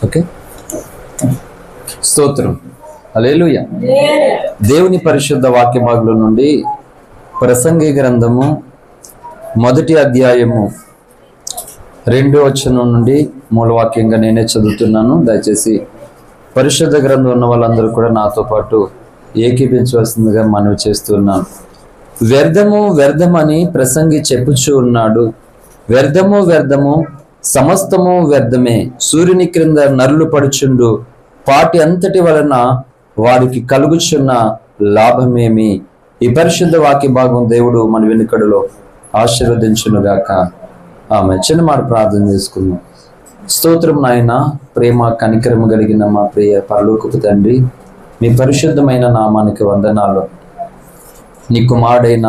Okay, స్తోత్రం, హల్లెలూయా. దేవుని పరిశుద్ధ వాక్య భాగంలో నుండి ప్రసంగి గ్రంథము 1వ అధ్యాయము 2వ వచనం నుండి మూలవాక్యంగా నేనే చదువుతున్నాను. దయచేసి పరిశుద్ధ గ్రంథం ఉన్న వాళ్ళందరూ కూడా నాతో పాటు ఏకీపించవలసిందిగా మనవి చేస్తున్నాను. వ్యర్థము వ్యర్థమని ప్రసంగి చెప్పుచూ ఉన్నాడు. వ్యర్థము వ్యర్థము, సమస్తము వ్యర్థమే. సూర్యుని క్రింద నరులు పడుచుండు, పాటి అంతటి వలన వారికి కలుగుచున్న లాభమేమి? ఈ పరిశుద్ధ వాక్య భాగం దేవుడు మన వెనుకడులో ఆశీర్వదించునుగాక. ఆమె చిన్న మాట ప్రార్థన చేసుకుందాం. స్తోత్రం నాయన, ప్రేమ కనికరము కలిగిన మా ప్రియ పరలోకపు తండ్రి, మీ పరిశుద్ధమైన నామానికి వందనాలు. నీ కుమారుడైన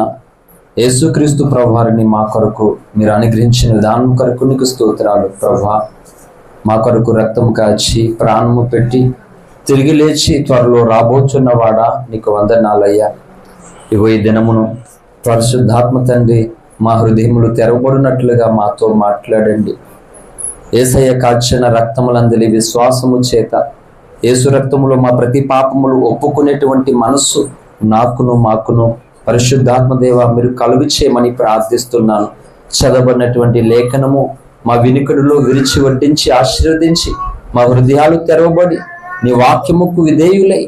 యేసుక్రీస్తు ప్రభువారిని మా కొరకు మీరు అనుగ్రహించిన విధానం కొరకు నీకు స్తోత్రాలు ప్రభా. మా కొరకు రక్తం కాచి ప్రాణము పెట్టి తిరిగి లేచి త్వరలో రాబోచున్నవాడా నీకు వందనాలయ్యా. ఇగో ఈ దినమును పరిశుద్ధాత్మ తండ్రి మా హృదయములు తెరవబడినట్లుగా మాతో మాట్లాడండి. యేసయ్య కాచిన రక్తములందలి విశ్వాసము చేత యేసు రక్తములో మా ప్రతి పాపములు ఒప్పుకునేటువంటి మనస్సు నాకును మాకును పరిశుద్ధాత్మ దేవ మీరు కలుగు చేయమని ప్రార్థిస్తున్నాను. చదవబడినటువంటి లేఖనము మా వినికిడిలో విరిచి వడ్డించి ఆశీర్వదించి మా హృదయాలు తెరవబడి నీ వాక్యముకు విధేయులై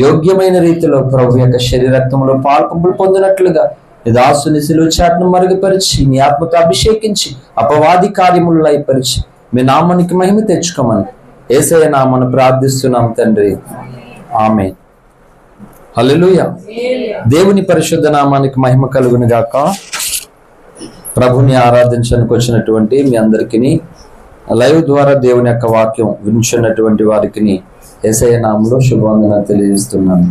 యోగ్యమైన రీతిలో ప్రభు యొక్క శరీరక్తంలో పాల్పంపులు పొందినట్లుగా నీ దాసుని సిలువ చాటును మరుగుపరిచి నీ ఆత్మతో అభిషేకించి అపవాది కార్యములు లయపరిచి మీ నామానికి మహిమ తెచ్చుకోమని యేసయ్య నామమున ప్రార్థిస్తున్నాం తండ్రి, ఆమేన్. హల్లెలూయా. దేవుని పరిశుద్ధ నామానికి మహిమ కలుగును గాక. ప్రభుని ఆరాధించడానికి వచ్చినటువంటి మీ అందరికీ లైవ్ ద్వారా దేవుని యొక్క వాక్యం వినిచున్నటువంటి వారికి యేసయ్య నామములో శుభవందన తెలియజేస్తున్నాను.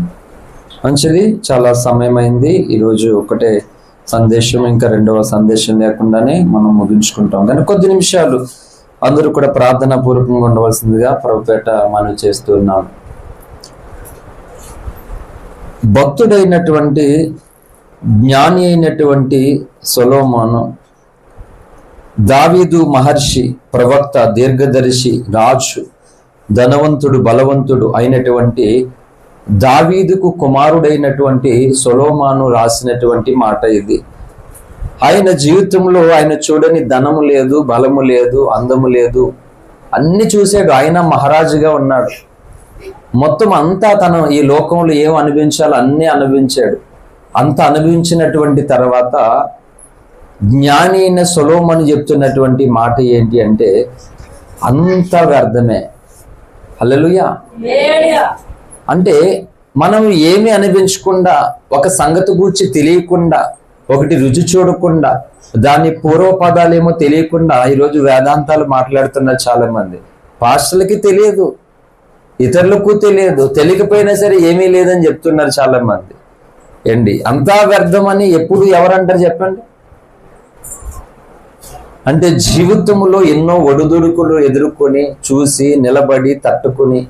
మంచిది, చాలా సమయమైంది. ఈరోజు ఒకటే సందేశం, ఇంకా రెండవ సందేశం లేకుండానే మనం ముగించుకుంటాం. కానీ కొద్ది నిమిషాలు అందరూ కూడా ప్రార్థనా పూర్వకంగా ఉండవలసిందిగా ప్రభుపేట మనవి చేస్తున్నాం. భక్తుడైనటువంటి జ్ఞాని అయినటువంటి సొలొమోను, దావీదు మహర్షి, ప్రవక్త, దీర్ఘదర్శి, రాజు, ధనవంతుడు, బలవంతుడు అయినటువంటి దావీదుకు కుమారుడైనటువంటి సొలొమోను రాసినటువంటి మాట ఇది. ఆయన జీవితంలో ఆయన చూడని ధనము లేదు, బలము లేదు, అందము లేదు, అన్ని చూశాడు. ఆయన మహారాజుగా ఉన్నాడు. మొత్తం అంతా తను ఈ లోకంలో ఏం అనుభవించాలో అన్నీ అనుభవించాడు. అంత అనుభవించినటువంటి తర్వాత జ్ఞాని అయిన సొలొమోను చెప్తున్నటువంటి మాట ఏంటి అంటే, అంత వ్యర్థమే. హల్లెలూయా. అంటే మనం ఏమి అనిపించకుండా, ఒక సంగతి గూర్చి తెలియకుండా, ఒకటి రుచి చూడకుండా, దాని పూర్వపదాలేమో తెలియకుండా ఈరోజు వేదాంతాలు మాట్లాడుతున్నారు చాలా మంది. పాస్టర్లకి తెలియదు, ఇతరులకు తెలియదు, తెలియకపోయినా సరే ఏమీ లేదని చెప్తున్నారు చాలా మంది. ఏంటి అంతా వ్యర్థమని ఎప్పుడు ఎవరంటారు చెప్పండి? అంటే జీవితంలో ఎన్నో ఒడిదుడుకులు ఎదుర్కొని, చూసి, నిలబడి, తట్టుకుని,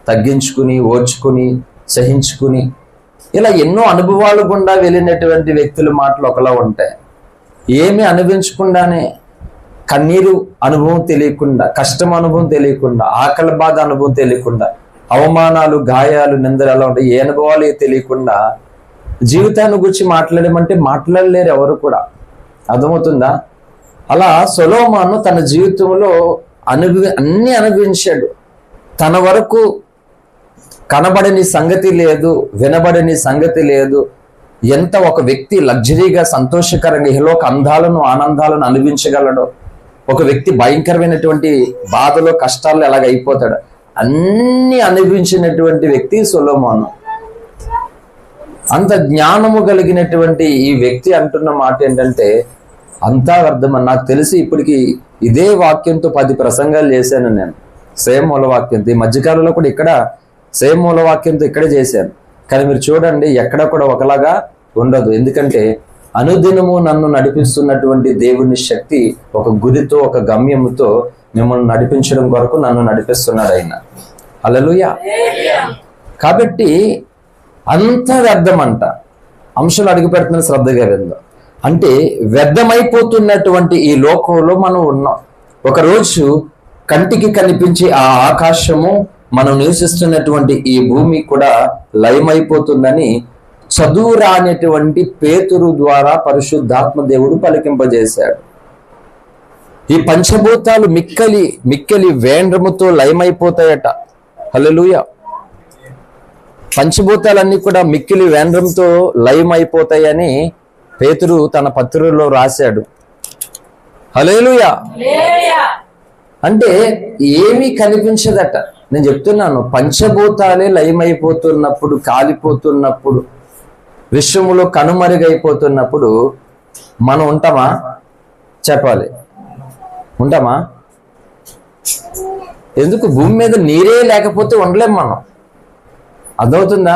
తగ్గించుకుని, ఓర్చుకుని, సహించుకుని, ఇలా ఎన్నో అనుభవాలు గుండా వెళ్ళినటువంటి వ్యక్తుల మాటలు ఒకలా ఉంటాయి. ఏమి అనుభవించకుండానే, కన్నీరు అనుభవం తెలియకుండా, కష్టం అనుభవం తెలియకుండా, ఆకలి బాధ అనుభవం తెలియకుండా, అవమానాలు, గాయాలు, నిందలు ఎలా ఉంటాయి, ఏ అనుభవాలు తెలియకుండా జీవితాన్ని గురించి మాట్లాడమంటే మాట్లాడలేరు ఎవరు కూడా. అర్థమవుతుందా? అలా సొలొమోను తన జీవితంలో అన్ని అనుభవించాడు. తన వరకు కనబడని సంగతి లేదు, వినబడని సంగతి లేదు. ఎంత ఒక వ్యక్తి లగ్జరీగా, సంతోషకరంగా ఇహలోక అందాలను, ఆనందాలను అనుభవించగలడో, ఒక వ్యక్తి భయంకరమైనటువంటి బాధలో, కష్టాల్లో ఎలాగ అయిపోతాడు, అన్ని అనుభవించినటువంటి వ్యక్తి సొలొమోను. అంత జ్ఞానము కలిగినటువంటి ఈ వ్యక్తి అంటున్న మాట ఏంటంటే, అంతా వ్యర్థమని. నాకు తెలిసి ఇప్పటికి ఇదే వాక్యంతో 10 ప్రసంగాలు చేశాను నేను, సేమ్ మూలవాక్యంతో. ఈ మధ్యకాలంలో కూడా ఇక్కడ సేమ్ మూలవాక్యంతో ఇక్కడే చేశాను. కానీ మీరు చూడండి, ఎక్కడ కూడా ఒకలాగా ఉండదు. ఎందుకంటే అనుదినము నన్ను నడిపిస్తున్నటువంటి దేవుని శక్తి ఒక గురితో, ఒక గమ్యముతో మిమ్మల్ని నడిపించడం కొరకు నన్ను నడిపిస్తున్నాడు ఆయన. హల్లెలూయా. కాబట్టి అంత వ్యర్థం అంట. అంశాలు అడుగు పెడుతున్న శ్రద్ధగా విందాం. అంటే వ్యర్థమైపోతున్నటువంటి ఈ లోకంలో మనం ఉన్నాం. ఒకరోజు కంటికి కనిపించే ఆ ఆకాశము, మనం నివసిస్తున్నటువంటి ఈ భూమి కూడా లయమైపోతుందని చదువు రానటువంటి పేతురు ద్వారా పరిశుద్ధాత్మ దేవుడు పలికింపజేశాడు. ఈ పంచభూతాలు మిక్కిలి వేండ్రముతో లయమైపోతాయట. హల్లెలూయా. పంచభూతాలన్నీ కూడా మిక్కిలి వేంద్రంతో లయమైపోతాయని పేతురు తన పత్రికలో రాశాడు. హల్లెలూయా. అంటే ఏమీ కనిపించదట. నేను చెప్తున్నాను, పంచభూతాలే లయమైపోతున్నప్పుడు, కాలిపోతున్నప్పుడు, విశ్వములో కనుమరుగైపోతున్నప్పుడు మనం ఉంటామా? చెప్పాలి, ఉంటామా? ఎందుకు? భూమి మీద నీరే లేకపోతే ఉండలేం మనం. అర్థమవుతుందా?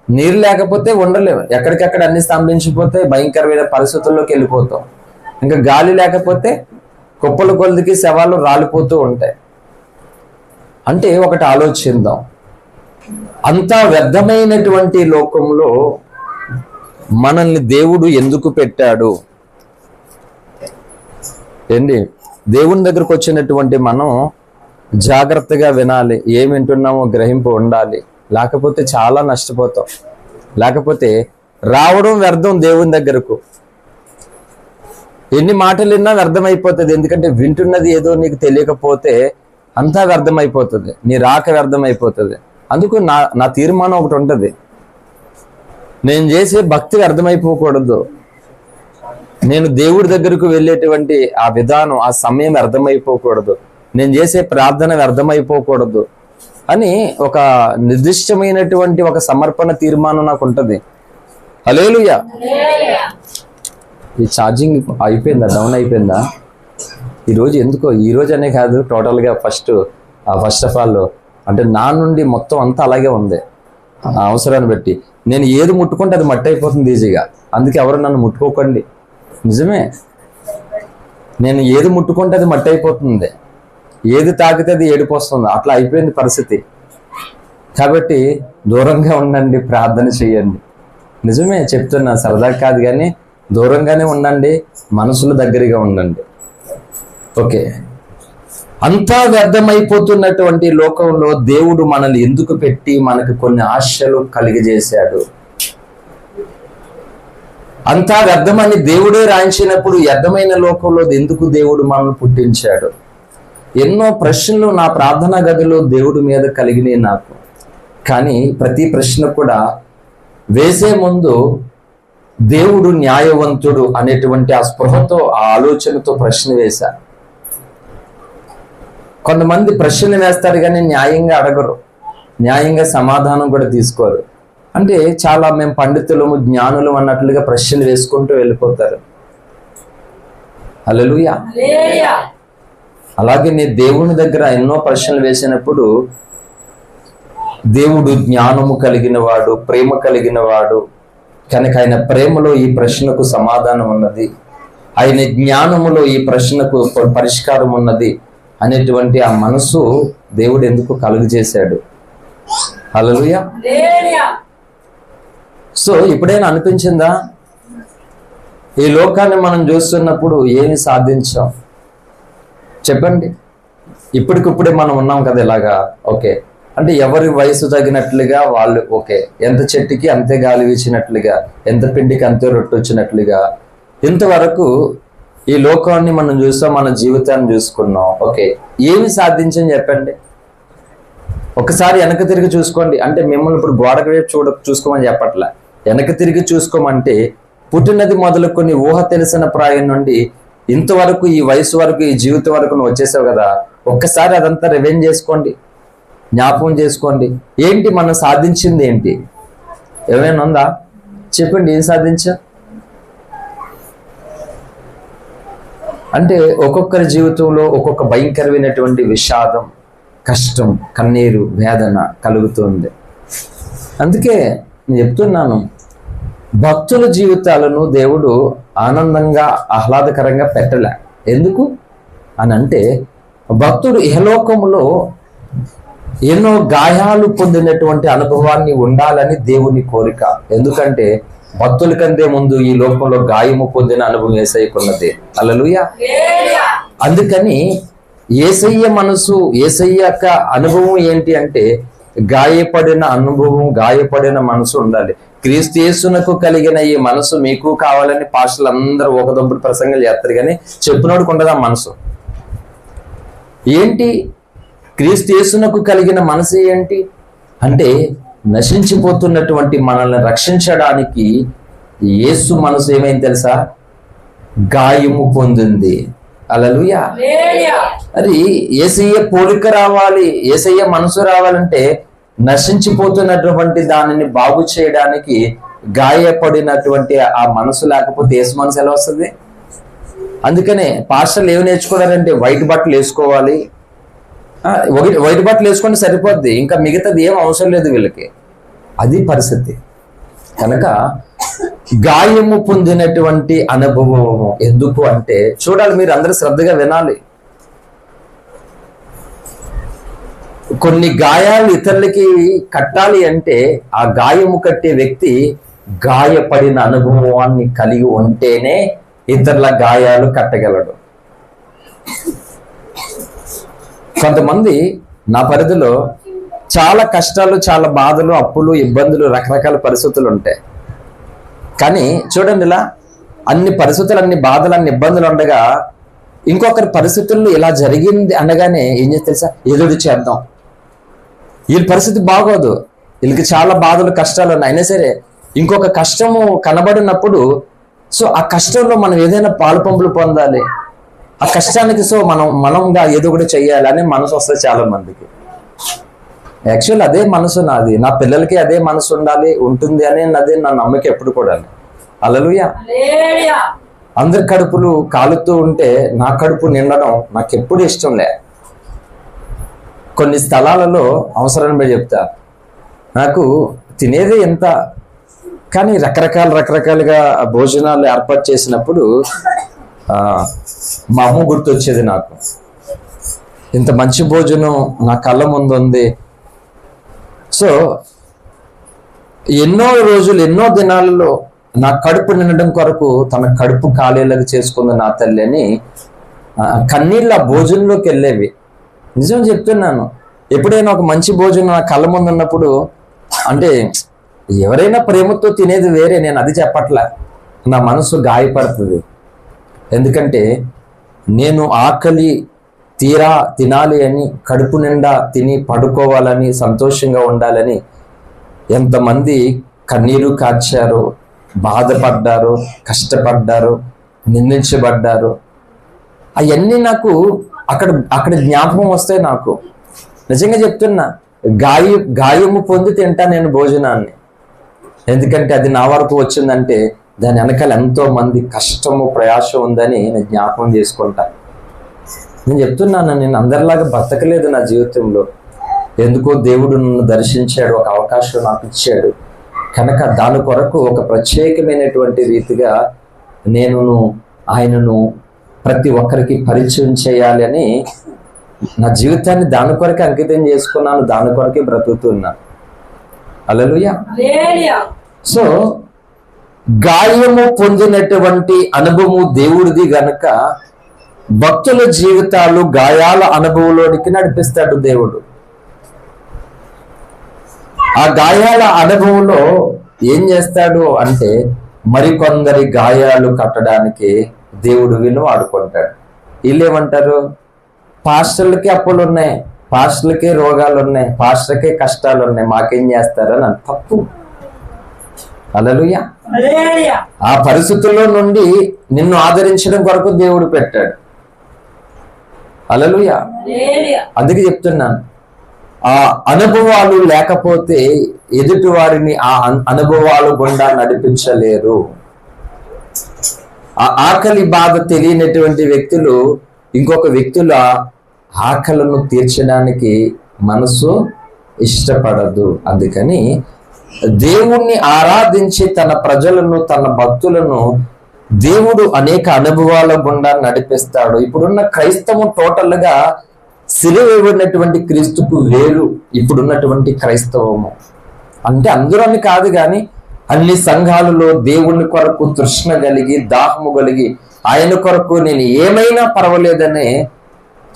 నీరు లేకపోతే ఉండలేము. ఎక్కడికక్కడ అన్ని స్తంభించిపోతే భయంకరమైన పరిస్థితుల్లోకి వెళ్ళిపోతాం. ఇంకా గాలి లేకపోతే కుప్పల కొలదికి శవాలు రాలిపోతూ ఉంటాయి. అంటే ఒకటి ఆలోచిద్దాం, అంతా వ్యర్థమైనటువంటి లోకంలో మనల్ని దేవుడు ఎందుకు పెట్టాడు? ఏంటి? దేవుని దగ్గరకు వచ్చినటువంటి మనం జాగ్రత్తగా వినాలి, ఏం వింటున్నామో గ్రహింపు ఉండాలి. లేకపోతే చాలా నష్టపోతాం. లేకపోతే రావడం వ్యర్థం. దేవుని దగ్గరకు ఎన్ని మాటలు విన్నా వ్యర్థమైపోతుంది. ఎందుకంటే వింటున్నది ఏదో నీకు తెలియకపోతే అంతా వ్యర్థమైపోతుంది, నీ రాక వ్యర్థమైపోతుంది. అందుకు నా తీర్మానం ఒకటి ఉంటుంది, నేను చేసే భక్తి వ్యర్థమైపోకూడదు. నేను దేవుడి దగ్గరకు వెళ్ళేటువంటి ఆ విధానం, ఆ సమయం వ్యర్థమైపోకూడదు. నేను చేసే ప్రార్థన వ్యర్థమైపోకూడదు అని ఒక నిర్దిష్టమైనటువంటి ఒక సమర్పణ తీర్మానం నాకు ఉంటుంది. హల్లెలూయా. ఈ ఛార్జింగ్ అయిపోయిందా? డౌన్ అయిపోయిందా? ఈరోజు ఎందుకో, ఈరోజు అనే కాదు, టోటల్గా ఫస్ట్ ఆఫ్ ఆల్ అంటే నా నుండి మొత్తం అంతా అలాగే ఉంది. అవసరాన్ని బట్టి నేను ఏది ముట్టుకుంటే అది మట్టి అయిపోతుంది ఈజీగా. అందుకే ఎవరు నన్ను ముట్టుకోకండి. నిజమే, నేను ఏది ముట్టుకుంటే అది మట్టి అయిపోతుంది, ఏది తాకితే అది ఏడుపు వస్తుంది. అట్లా అయిపోయింది పరిస్థితి. కాబట్టి దూరంగా ఉండండి, ప్రార్థన చేయండి. నిజమే చెప్తున్నా, సరదా కాదు కానీ దూరంగానే ఉండండి, మనసుల దగ్గరగా ఉండండి. ఓకే. అంతా వ్యర్థమైపోతున్నటువంటి లోకంలో దేవుడు మనల్ని ఎందుకు పెట్టి మనకు కొన్ని ఆశలు కలిగజేశాడు? అంతా వ్యర్థమని దేవుడే రాయించినప్పుడు వ్యర్థమైన లోకంలో ఎందుకు దేవుడు మనల్ని పుట్టించాడు? ఎన్నో ప్రశ్నలు నా ప్రార్థనా గదిలో దేవుడి మీద కలిగినాయి నాకు. కానీ ప్రతి ప్రశ్న కూడా వేసే ముందు దేవుడు న్యాయవంతుడు అనేటువంటి ఆ స్పృహతో, ఆ ఆలోచనతో ప్రశ్న వేశా. కొంతమంది ప్రశ్నలు వేస్తారు కానీ న్యాయంగా అడగరు, న్యాయంగా సమాధానం కూడా తీసుకోరు. అంటే చాలా మేము పండితులము, జ్ఞానులు అన్నట్లుగా ప్రశ్నలు వేసుకుంటూ వెళ్ళిపోతారు. హల్లెలూయా. అలాగే నీ దేవుని దగ్గర ఎన్నో ప్రశ్నలు వేసినప్పుడు దేవుడు జ్ఞానము కలిగిన వాడు, ప్రేమ కలిగిన వాడు కనుక ఆయన ప్రేమలో ఈ ప్రశ్నకు సమాధానం ఉన్నది, ఆయన జ్ఞానములో ఈ ప్రశ్నకు పరిష్కారం ఉన్నది అనేటువంటి ఆ మనసు దేవుడు ఎందుకు కలుగజేశాడు? హల్లెలూయా. సో ఇప్పుడైనా అనిపించిందా, ఈ లోకాన్ని మనం చూస్తున్నప్పుడు ఏమి సాధించాం చెప్పండి? ఇప్పటికిప్పుడే మనం ఉన్నాం కదా ఇలాగా. ఓకే, అంటే ఎవరి వయసు తగినట్లుగా వాళ్ళు, ఓకే, ఎంత చెట్టుకి అంతే గాలి వీచినట్లుగా, ఎంత పిండికి అంతే రొట్టె వచ్చినట్లుగా ఇంతవరకు ఈ లోకాన్ని మనం చూసాం, మన జీవితాన్ని చూసుకున్నాం. ఓకే, ఏమి సాధించని చెప్పండి? ఒకసారి వెనక తిరిగి చూసుకోండి. అంటే మిమ్మల్ని ఇప్పుడు గోడకు వైపు చూసుకోమని చెప్పట్లే, వెనక తిరిగి చూసుకోమంటే పుట్టినది మొదలుకొని ఊహ తెలిసిన ప్రాయం నుండి ఇంతవరకు, ఈ వయసు వరకు, ఈ జీవితం వరకు నువ్వు వచ్చేసావు కదా. ఒక్కసారి అదంతా రివైండ్ చేసుకోండి, జ్ఞాపకం చేసుకోండి. ఏంటి మనం సాధించింది? ఏంటి? ఏమైనా ఉందా చెప్పండి? ఏం సాధించా? అంటే ఒక్కొక్కరి జీవితంలో ఒక్కొక్క భయంకరమైనటువంటి విషాదం, కష్టం, కన్నీరు, వేదన కలుగుతుంది. అందుకే నేను చెప్తున్నాను, భక్తుల జీవితాలను దేవుడు ఆనందంగా, ఆహ్లాదకరంగా పెట్టలే. ఎందుకు అని అంటే, భక్తుడు ఇహలోకములో ఎన్నో గాయాలు పొందినటువంటి అనుభవాన్ని ఉండాలని దేవుని కోరిక. ఎందుకంటే భక్తుల కంటే ముందు ఈ లోకంలో గాయము పొందిన అనుభవం యేసయ్యకున్నది. హల్లెలూయా. అందుకని యేసయ్య మనసు, యేసయ్య యొక్క అనుభవం ఏంటి అంటే గాయపడిన అనుభవం, గాయపడిన మనసు ఉండాలి. క్రీస్తు యేసునకు కలిగిన ఈ మనసు మీకు కావాలని పాస్టర్లు అందరూ ఒక దొబ్బుడు ప్రసంగాలు చేస్తారు, కానీ చెప్పినోడికి ఉండదు ఆ మనసు. ఏంటి క్రీస్తు యేసునకు కలిగిన మనసు ఏంటి అంటే నశించిపోతున్నటువంటి మనల్ని రక్షించడానికి యేసు మనసు ఏమైంది తెలుసా? గాయము పొందింది. హల్లెలూయా. అది యేసయ్య పోలిక రావాలి, యేసయ్య మనసు రావాలంటే నశించిపోతున్నటువంటి దానిని బాగు చేయడానికి గాయపడినటువంటి ఆ మనసు లేకపోతే యేసు మనసు ఎలా వస్తుంది? అందుకనే పాస్టర్లు ఏమి నేర్చుకున్నారంటే వైట్ బట్టలు వేసుకోవాలి, వైట్ బట్టలు వేసుకొని సరిపోద్ది, ఇంకా మిగతాది ఏం అవసరం లేదు వీళ్ళకి. అది పరిస్థితి. కనుక గాయము పొందినటువంటి అనుభవం ఎందుకు అంటే చూడాలి, మీరు అందరూ శ్రద్ధగా వినాలి. కొన్ని గాయాలు ఇతరులకి కట్టాలి అంటే ఆ గాయము కట్టే వ్యక్తి గాయపడిన అనుభవాన్ని కలిగి ఉంటేనే ఇతరుల గాయాలు కట్టగలడు. కొంతమంది నా పరిధిలో చాలా కష్టాలు, చాలా బాధలు, అప్పులు, ఇబ్బందులు, రకరకాల పరిస్థితులు ఉంటాయి. కానీ చూడండి, ఇలా అన్ని పరిస్థితులు, అన్ని బాధలు, అన్ని ఇబ్బందులు ఉండగా ఇంకొకరి పరిస్థితుల్లో ఇలా జరిగింది అనగానే ఏం చేస్తే తెలుసా? ఎదురు చేద్దాం, వీళ్ళ పరిస్థితి బాగోదు, వీళ్ళకి చాలా బాధలు, కష్టాలు ఉన్నాయి, అయినా సరే ఇంకొక కష్టము కనబడినప్పుడు సో ఆ కష్టంలో మనం ఏదైనా పాలు పంపులు పొందాలి, ఆ కష్టానికి సో మనంగా ఏదో ఒకటి చెయ్యాలి అనే మనసు వస్తుంది చాలా మందికి. యాక్చువల్ అదే మనసు నాది, నా పిల్లలకి అదే మనసు ఉండాలి, ఉంటుంది అని అదే నా నమ్మకం ఎప్పుడు కూడా. హల్లెలూయా. అందరి కడుపులు కాలుతూ ఉంటే నా కడుపు నిండడం నాకు ఎప్పుడు ఇష్టం లే. కొన్ని స్థలాలలో అవసరాన్ని బట్టి చెప్తా, నాకు తినేదే ఎంత, కానీ రకరకాలుగా భోజనాలు ఏర్పాటు చేసినప్పుడు మా అమ్మ గుర్తొచ్చేది నాకు. ఇంత మంచి భోజనం నా కళ్ళ ముందు ఉంది, సో ఎన్నో రోజులు, ఎన్నో దినాలలో నా కడుపు నిండడం కొరకు తన కడుపు ఖాళీలకు చేసుకుంది నా తల్లి అని కన్నీళ్ళ భోజనంలోకి వెళ్ళేవి. నిజం చెప్తున్నాను, ఎప్పుడైనా ఒక మంచి భోజనం నా కళ్ళ ముందు ఉన్నప్పుడు, అంటే ఎవరైనా ప్రేమతో తినేది వేరే, నేను అది చెప్పట్లా, నా మనసు గాయపడుతుంది. ఎందుకంటే నేను ఆకలి తీరా తినాలి అని, కడుపు నిండా తిని పడుకోవాలని, సంతోషంగా ఉండాలని ఎంతమంది కన్నీరు కార్చారు, బాధపడ్డారు, కష్టపడ్డారు, నిందించబడ్డారు. అవన్నీ నాకు అక్కడ జ్ఞాపకం వస్తాయి. నాకు నిజంగా చెప్తున్నా, గాయము పొంది తింటా నేను భోజనాన్ని. ఎందుకంటే అది నా వరకు వచ్చిందంటే దాని వెనకాల ఎంతో మంది కష్టము, ప్రయాసం ఉందని నేను జ్ఞాపకం చేసుకుంటా. నేను చెప్తున్నాను, నేను అందరిలాగా బ్రతకలేదు నా జీవితంలో. ఎందుకో దేవుడు నన్ను దర్శించాడు, ఒక అవకాశం నాకు ఇచ్చాడు. కనుక దాని కొరకు ఒక ప్రత్యేకమైనటువంటి రీతిగా నేను ఆయనను ప్రతి ఒక్కరికి పరిచయం చేయాలి అని నా జీవితాన్ని దాని కొరకే అంకితం చేసుకున్నాను, దాని కొరకే బ్రతుకుతున్నాను. హల్లెలూయా. సో గాయము పొందినటువంటి అనుభవం దేవుడిది గనుక భక్తుల జీవితాలు గాయాల అనుభవంలోనికి నడిపిస్తాడు దేవుడు. ఆ గాయాల అనుభవంలో ఏం చేస్తాడు అంటే మరికొందరి గాయాలు కట్టడానికి దేవుడు వీళ్ళు వాడుకుంటాడు. వీళ్ళు ఏమంటారు? పాస్టర్లకి అప్పులు ఉన్నాయి, పాస్టర్లకే రోగాలు ఉన్నాయి, పాస్టర్కే కష్టాలు ఉన్నాయి, మాకేం చేస్తారని తప్పు. హల్లెలూయా. ఆ పరిస్థితుల్లో నుండి నిన్ను ఆదరించడం కొరకు దేవుడు పెట్టాడు. హల్లెలూయా. అందుకే చెప్తున్నాను, ఆ అనుభవాలు లేకపోతే ఎదుటి వారిని ఆ అనుభవాలు గుండా నడిపించలేరు. ఆ ఆకలి బాధ తెలియనటువంటి వ్యక్తులు ఇంకొక వ్యక్తుల ఆకలను తీర్చడానికి మనసు ఇష్టపడదు. అందుకని దేవుణ్ణి ఆరాధించి తన ప్రజలను, తన భక్తులను దేవుడు అనేక అనుభవాల గుండా నడిపిస్తాడు. ఇప్పుడున్న క్రైస్తవం టోటల్ గా సిలువబడినటువంటి క్రీస్తుకు వేరు ఇప్పుడున్నటువంటి క్రైస్తవము. అంటే అందరూ అని కాదు, కానీ అన్ని సంఘాలలో దేవుని కొరకు తృష్ణ కలిగి, దాహము కలిగి, ఆయన కొరకు నేను ఏమైనా పర్వాలేదనే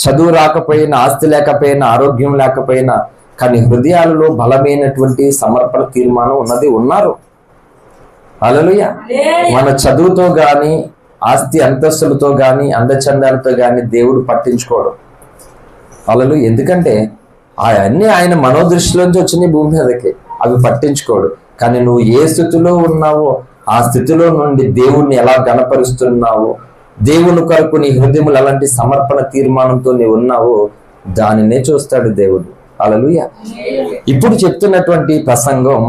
చదువు రాకపోయినా, ఆస్తి లేకపోయినా, ఆరోగ్యం లేకపోయినా, కానీ హృదయాలలో బలమైనటువంటి సమర్పణ తీర్మానం ఉన్నారు. హల్లెలూయా. మన చదువుతో గాని, ఆస్తి అంతస్తులతో గాని, అందచందాలతో గాని దేవుడు పట్టించుకోవడం. హల్లెలూయా. ఎందుకంటే అవన్నీ ఆయన మనోదృష్టిలోంచి వచ్చినాయి భూమి మీదకి, అవి పట్టించుకోడు. కానీ నువ్వు ఏ స్థితిలో ఉన్నావో ఆ స్థితిలో నుండి దేవుణ్ణి ఎలా గణపరుస్తున్నావో, దేవుని కొరకు నీ హృదయములు ఎలాంటి సమర్పణ తీర్మానంతో నీవు ఉన్నావో దానినే చూస్తాడు దేవుడు. హల్లెలూయా. ఇప్పుడు చెప్తున్నటువంటి ప్రసంగం